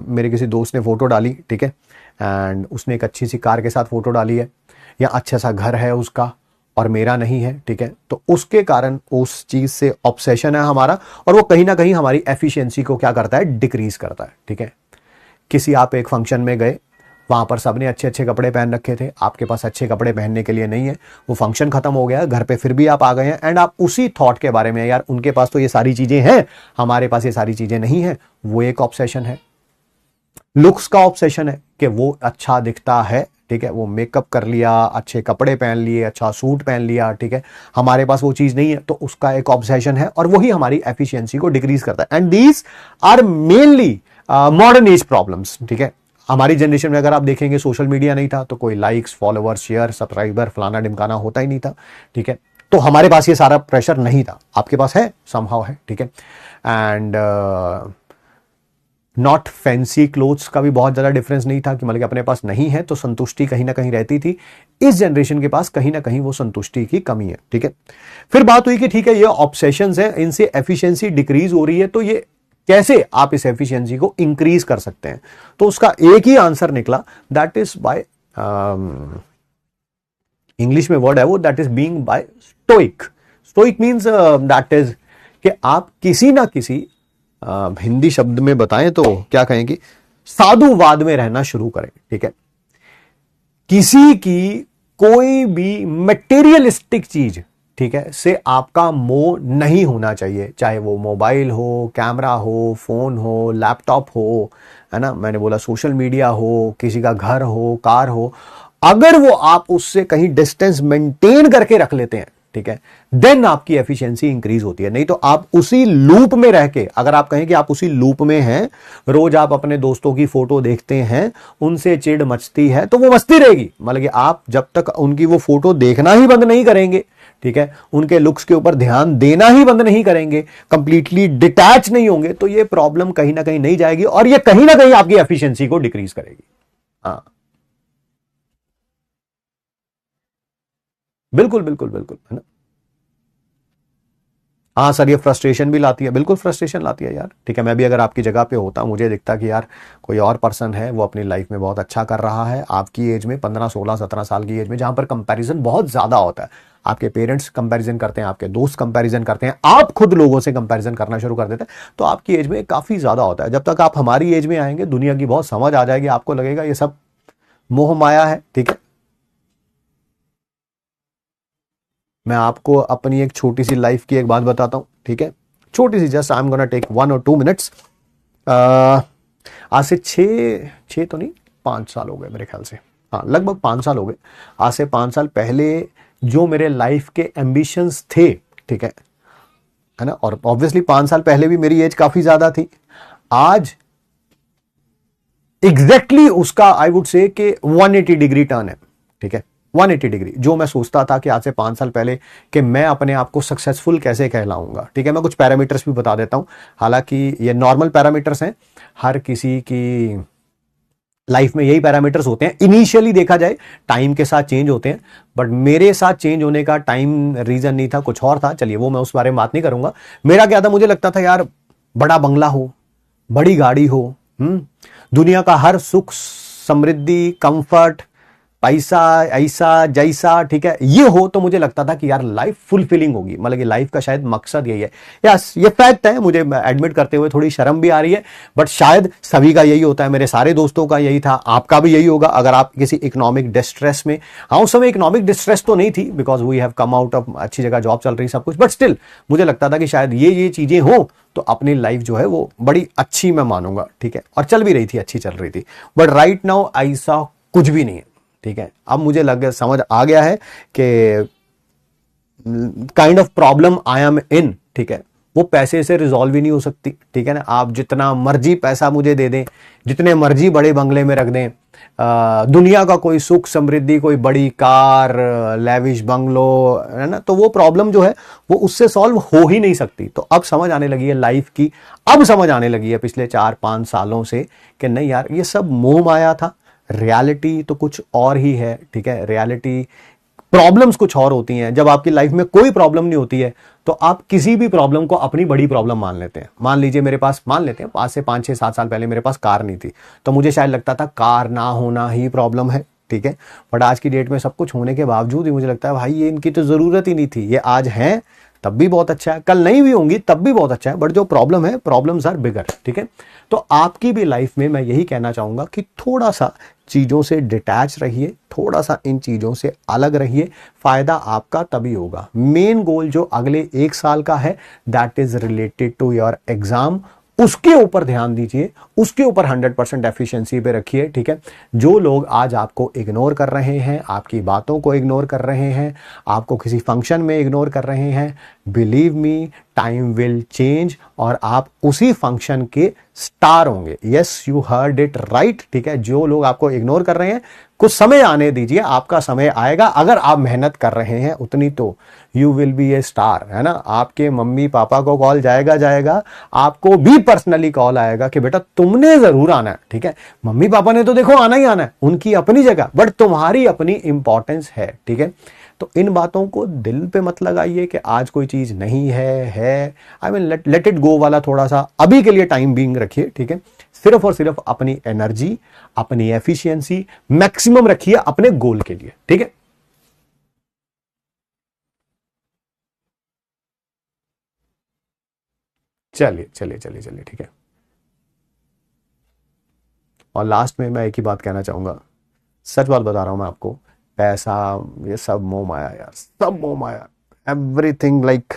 मेरे किसी दोस्त ने फोटो डाली, ठीक है, एंड उसने एक अच्छी सी कार के साथ फोटो डाली है, या अच्छा सा घर है उसका और मेरा नहीं है, ठीक है, तो उसके कारण उस चीज से ऑब्सेशन है हमारा, और वो कहीं ना कहीं हमारी एफिशिएंसी को क्या करता है, डिक्रीज करता है। ठीक है, किसी आप एक फंक्शन में गए, वहां पर सबने अच्छे अच्छे कपड़े पहन रखे थे, आपके पास अच्छे कपड़े पहनने के लिए नहीं है, वो फंक्शन खत्म हो गया, घर पे फिर भी आप आ गए हैं, एंड आप उसी थॉट के बारे में, यार उनके पास तो ये सारी चीजें हैं, हमारे पास ये सारी चीजें नहीं है, वो एक ऑब्सेशन है। लुक्स का ऑब्सेशन है कि वो अच्छा दिखता है, ठीक है, वो मेकअप कर लिया, अच्छे कपड़े पहन लिए, अच्छा सूट पहन लिया, ठीक है, हमारे पास वो चीज नहीं है, तो उसका एक ऑब्सेशन है, और वही हमारी एफिशिएंसी को डिक्रीज करता है। And these are mainly modern age problems. ठीक है, हमारी जनरेशन में अगर आप देखेंगे सोशल मीडिया नहीं था, तो कोई लाइक्स, फॉलोअर, शेयर, सब्सक्राइबर, फलाना ढिमकाना होता ही नहीं था। ठीक है, तो हमारे पास ये सारा प्रेशर नहीं था, आपके पास है, समहाउ है। ठीक है, एंड नॉट फैंसी क्लोथ्स का भी बहुत ज्यादा डिफरेंस नहीं था, कि मतलब कि अपने पास नहीं है तो संतुष्टि कहीं ना कहीं रहती थी। इस जनरेशन के पास कहीं ना कहीं वो संतुष्टि की कमी है। ठीक है, फिर बात हुई कि ठीक है, ये ऑब्सेशंस है, इनसे एफिशिएंसी डिक्रीज हो रही है, तो ये कैसे आप इस एफिशिएंसी को इंक्रीज कर सकते हैं। तो उसका एक ही आंसर निकला, दैट इज बाय, इंग्लिश में वर्ड है वो, that is being by stoic. Stoic means that is कि आप किसी ना किसी, हिंदी शब्द में बताएं तो क्या कहेंगे, साधुवाद में रहना शुरू करें। ठीक है, किसी की कोई भी मटेरियलिस्टिक चीज, ठीक है, से आपका मोह नहीं होना चाहिए, चाहे वो मोबाइल हो, कैमरा हो, फोन हो, लैपटॉप हो, है ना, मैंने बोला सोशल मीडिया हो, किसी का घर हो, कार हो, अगर वो आप उससे कहीं डिस्टेंस मेंटेन करके रख लेते हैं, ठीक है, देन आपकी एफिशिएंसी इंक्रीज होती है। नहीं तो आप उसी लूप में रह के, अगर आप कहें कि आप उसी लूप में हैं, रोज आप अपने दोस्तों की फोटो देखते हैं, उनसे चिढ़ मचती है, तो वो मचती रहेगी, मतलब कि आप जब तक उनकी वो फोटो देखना ही बंद नहीं करेंगे, ठीक है, उनके लुक्स के ऊपर ध्यान देना ही बंद नहीं करेंगे, कंप्लीटली डिटैच नहीं होंगे, तो ये प्रॉब्लम कहीं ना कहीं नहीं जाएगी, और ये कहीं ना कहीं आपकी एफिशिएंसी को डिक्रीज करेगी। हाँ, बिल्कुल बिल्कुल बिल्कुल, है ना। हाँ सर, ये फ्रस्ट्रेशन भी लाती है, बिल्कुल फ्रस्ट्रेशन लाती है यार। ठीक है, मैं भी अगर आपकी जगह पे होता, मुझे दिखता कि यार कोई और पर्सन है, वो अपनी लाइफ में बहुत अच्छा कर रहा है, आपकी एज में, 15, 16, 17 साल की एज में, जहां पर कंपैरिजन बहुत ज्यादा होता है, आपके पेरेंट्स कंपैरिजन करते हैं, आपके दोस्त कंपैरिजन करते हैं, आप खुद लोगों से कंपैरिजन करना शुरू कर देते हैं, तो आपकी एज में काफी ज्यादा होता है। जब तक आप हमारी एज में आएंगे, दुनिया की बहुत समझ आ जाएगी, आपको लगेगा ये सब मोह माया है। ठीक है, मैं आपको अपनी एक छोटी सी लाइफ की एक बात बताता हूं, ठीक है, छोटी सी, just I am gonna take 1 और 2 मिनट्स। आज से 6 तो नहीं, 5 साल हो गए मेरे ख्याल से, हाँ लगभग 5 साल हो गए। आज से 5 साल पहले जो मेरे लाइफ के एम्बिशंस थे, ठीक है ना, और ऑब्वियसली 5 साल पहले भी मेरी एज काफी ज्यादा थी, आज एग्जैक्टली उसका आई वुड से कि 180 डिग्री टर्न है। ठीक है, 180 डिग्री। जो मैं सोचता था कि आज से 5 साल पहले कि मैं अपने आप को सक्सेसफुल कैसे कहलाऊंगा, ठीक है, मैं कुछ पैरामीटर्स भी बता देता हूं, हालांकि ये नॉर्मल पैरामीटर्स हैं, हर किसी की लाइफ में यही पैरामीटर्स होते हैं, इनिशियली देखा जाए टाइम के साथ चेंज होते हैं, बट मेरे साथ चेंज होने का टाइम रीजन नहीं था, कुछ और था, चलिए वो मैं उस बारे में बात नहीं करूंगा। मेरा क्या था, मुझे लगता था यार बड़ा बंगला हो, बड़ी गाड़ी हो, दुनिया का हर सुख समृद्धि, कंफर्ट, पैसा, ऐसा जैसा, ठीक है, ये हो, तो मुझे लगता था कि यार लाइफ फुलफिलिंग होगी, मतलब कि लाइफ का शायद मकसद यही है। यस, ये फैक्ट है, मुझे एडमिट करते हुए थोड़ी शर्म भी आ रही है, बट शायद सभी का यही होता है, मेरे सारे दोस्तों का यही था, आपका भी यही होगा। अगर आप किसी इकोनॉमिक डिस्ट्रेस में, हाँ उस समय इकोनॉमिक डिस्ट्रेस तो नहीं थी, because we have come out of, अच्छी जगह जॉब चल रही सब कुछ, बट स्टिल मुझे लगता था कि शायद ये चीजें हो तो अपनी लाइफ जो है वो बड़ी अच्छी मैं मानूंगा, ठीक है, और चल भी रही थी, अच्छी चल रही थी, बट राइट नाउ ऐसा कुछ भी नहीं है। ठीक है, अब मुझे समझ आ गया है कि kind of problem I am in, ठीक है, वो पैसे से रिजॉल्व ही नहीं हो सकती। ठीक है ना, आप जितना मर्जी पैसा मुझे दे दें, जितने मर्जी बड़े बंगले में रख दें, दुनिया का कोई सुख समृद्धि, कोई बड़ी कार, लेविश बंगलो, है ना, तो वो प्रॉब्लम जो है वो उससे सॉल्व हो ही नहीं सकती। तो अब समझ आने लगी है लाइफ की, अब समझ आने लगी है पिछले 4-5 सालों से कि नहीं यार, ये सब मोह माया था, रियलिटी तो कुछ और ही है। ठीक है, रियलिटी, प्रॉब्लम्स कुछ और होती हैं। जब आपकी लाइफ में कोई प्रॉब्लम नहीं होती है तो आप किसी भी प्रॉब्लम को अपनी बड़ी प्रॉब्लम मान लेते हैं। मान लीजिए मेरे पास, मान लेते हैं आज से 5-6-7 साल पहले मेरे पास कार नहीं थी, तो मुझे शायद लगता था कार ना होना ही प्रॉब्लम है। ठीक है, बट आज की डेट में सब कुछ होने के बावजूद ही मुझे लगता है भाई ये इनकी तो जरूरत ही नहीं थी। ये आज हैं तब भी बहुत अच्छा है, कल नहीं भी होंगी तब भी बहुत अच्छा है, बट जो प्रॉब्लम है, प्रॉब्लम्स आर बिगर। ठीक है, तो आपकी भी लाइफ में मैं यही कहना चाहूंगा कि थोड़ा सा चीजों से डिटैच रहिए, थोड़ा सा इन चीजों से अलग रहिए, फायदा आपका तभी होगा। मेन गोल जो अगले 1 साल का है, that is related to your exam, उसके ऊपर ध्यान दीजिए, उसके ऊपर 100% एफिशिएंसी पे रखिए। ठीक है, जो लोग आज आपको इग्नोर कर रहे हैं, आपकी बातों को इग्नोर कर रहे हैं, आपको किसी फंक्शन में इग्नोर कर रहे हैं, believe me time will change और आप उसी फंक्शन के स्टार होंगे। Yes, you heard it right. ठीक है, जो लोग आपको इग्नोर कर रहे हैं, कुछ समय आने दीजिए, आपका समय आएगा। अगर आप मेहनत कर रहे हैं उतनी तो you will be A star, है ना। आपके मम्मी पापा को कॉल जाएगा, आपको भी पर्सनली कॉल आएगा कि बेटा तुमने जरूर आना है। ठीक है, मम्मी पापा ने तो देखो आना ही आना है, उनकी अपनी जगह, बट तुम्हारी अपनी इंपॉर्टेंस है। ठीक है, तो इन बातों को दिल पे मत लगाइए कि आज कोई चीज नहीं है। I mean let it go वाला थोड़ा सा अभी के लिए टाइम बीइंग रखिए। ठीक है, सिर्फ और सिर्फ अपनी एनर्जी, अपनी एफिशिएंसी मैक्सिमम रखिए अपने गोल के लिए। ठीक है, चलिए। ठीक है, और लास्ट में मैं एक ही बात कहना चाहूंगा, सच बात बता रहा हूं मैं आपको, पैसा ये सब मोह माया यार, सब मोह माया, एवरीथिंग लाइक,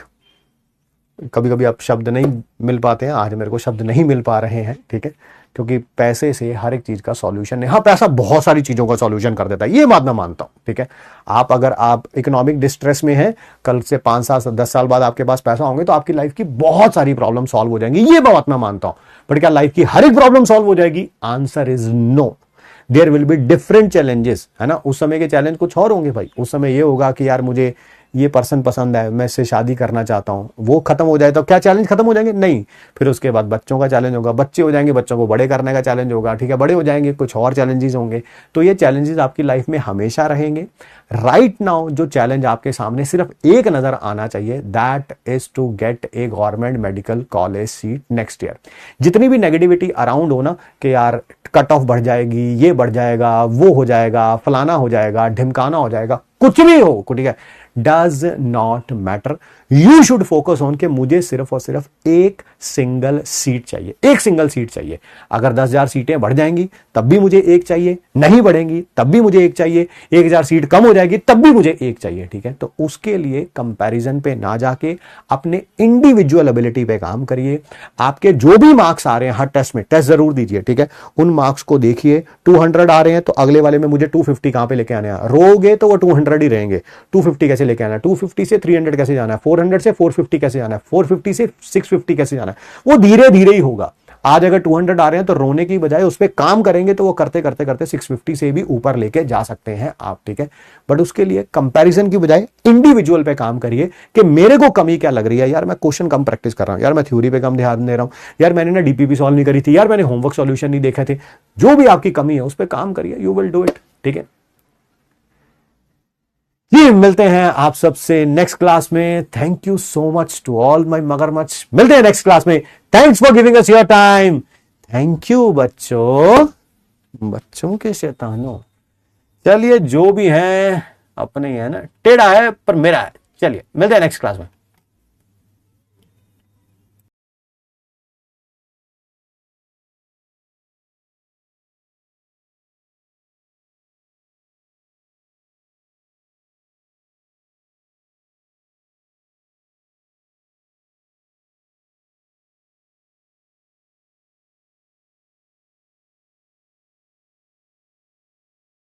कभी कभी आप शब्द नहीं मिल पाते हैं, आज मेरे को शब्द नहीं मिल पा रहे हैं। ठीक है, क्योंकि पैसे से हर एक चीज का सॉल्यूशन नहीं। हाँ, पैसा बहुत सारी चीजों का सॉल्यूशन कर देता है, ये बात मैं मानता हूं। ठीक है, अगर आप इकोनॉमिक डिस्ट्रेस में हैं, कल से 5 साल 10 साल बाद आपके पास पैसा होंगे तो आपकी लाइफ की बहुत सारी प्रॉब्लम सॉल्व हो जाएंगी, ये बात मैं मानता हूं। बट क्या लाइफ की हर एक प्रॉब्लम सॉल्व हो जाएगी? Answer is no. There will be different challenges, है ना। उस समय के चैलेंज कुछ और होंगे भाई। उस समय ये होगा कि यार मुझे ये पर्सन पसंद है, मैं इससे शादी करना चाहता हूं, वो खत्म हो जाए तो क्या चैलेंज खत्म हो जाएंगे? नहीं। फिर उसके बाद बच्चों का चैलेंज होगा, बच्चे हो जाएंगे, बच्चों को बड़े करने का चैलेंज होगा। ठीक है, बड़े हो जाएंगे, कुछ और चैलेंजेस होंगे। तो ये चैलेंजेस आपकी लाइफ में हमेशा रहेंगे। राइट नाउ जो चैलेंज आपके सामने सिर्फ एक नजर आना चाहिए, that is to get a government medical college seat next year. जितनी भी नेगेटिविटी अराउंड हो ना कि यार कट ऑफ बढ़ जाएगी, ये बढ़ जाएगा, वो हो जाएगा, फलाना हो जाएगा, ढिमकाना हो जाएगा, कुछ भी हो, ठीक है, does not matter. You should focus on के मुझे सिर्फ और सिर्फ एक सिंगल सीट चाहिए, एक सिंगल सीट चाहिए। अगर 10,000 सीटें बढ़ जाएंगी तब भी मुझे एक चाहिए, नहीं बढ़ेंगी तब भी मुझे एक चाहिए, 1,000 सीट कम हो जाएगी तब भी मुझे एक चाहिए। ठीक है, तो उसके लिए कंपैरिजन पे ना जाके अपने इंडिविजुअल एबिलिटी पे काम करिए। आपके जो भी मार्क्स आ रहे हैं हर टेस्ट में, टेस्ट जरूर दीजिए। ठीक है, उन मार्क्स को देखिए। 200 आ रहे हैं तो अगले वाले में मुझे 250 कहां पे लेके आने हैं? रोगे तो वो 200 ही रहेंगे। 250 कैसे लेके आना है? 250 से 300 कैसे जाना है? 400 से 450 कैसे जाना है? 450 से 650 कैसे जाना है? वो धीरे धीरे ही होगा। आज अगर 200 आ रहे हैं तो रोने की बजाय उस पर काम करेंगे तो वो करते करते करते 650 से भी ऊपर लेके जा सकते हैं आप। ठीक है, बट उसके लिए कंपैरिजन की बजाय इंडिविजुअल पे काम करिए कि मेरे को कमी क्या लग रही है। यार मैं क्वेश्चन कम प्रैक्टिस कर रहा हूं, यार मैं थ्योरी पे कम ध्यान दे रहा हूं, यार मैंने ना डीपीपी सॉल्व नहीं करी थी, यार मैंने होमवर्क सॉल्यूशन नहीं देखे थे। जो भी आपकी कमी है उस पर काम करिए, यू विल डू इट। ठीक है, ये मिलते हैं आप सबसे नेक्स्ट क्लास में। Thank you so much to all my मगरमच्छ। मिलते हैं नेक्स्ट क्लास में। Thanks for giving us your time. Thank you बच्चों के शैतानों। चलिए, जो भी है अपने ही है ना, टेढ़ा है पर मेरा है। चलिए, मिलते हैं नेक्स्ट क्लास में।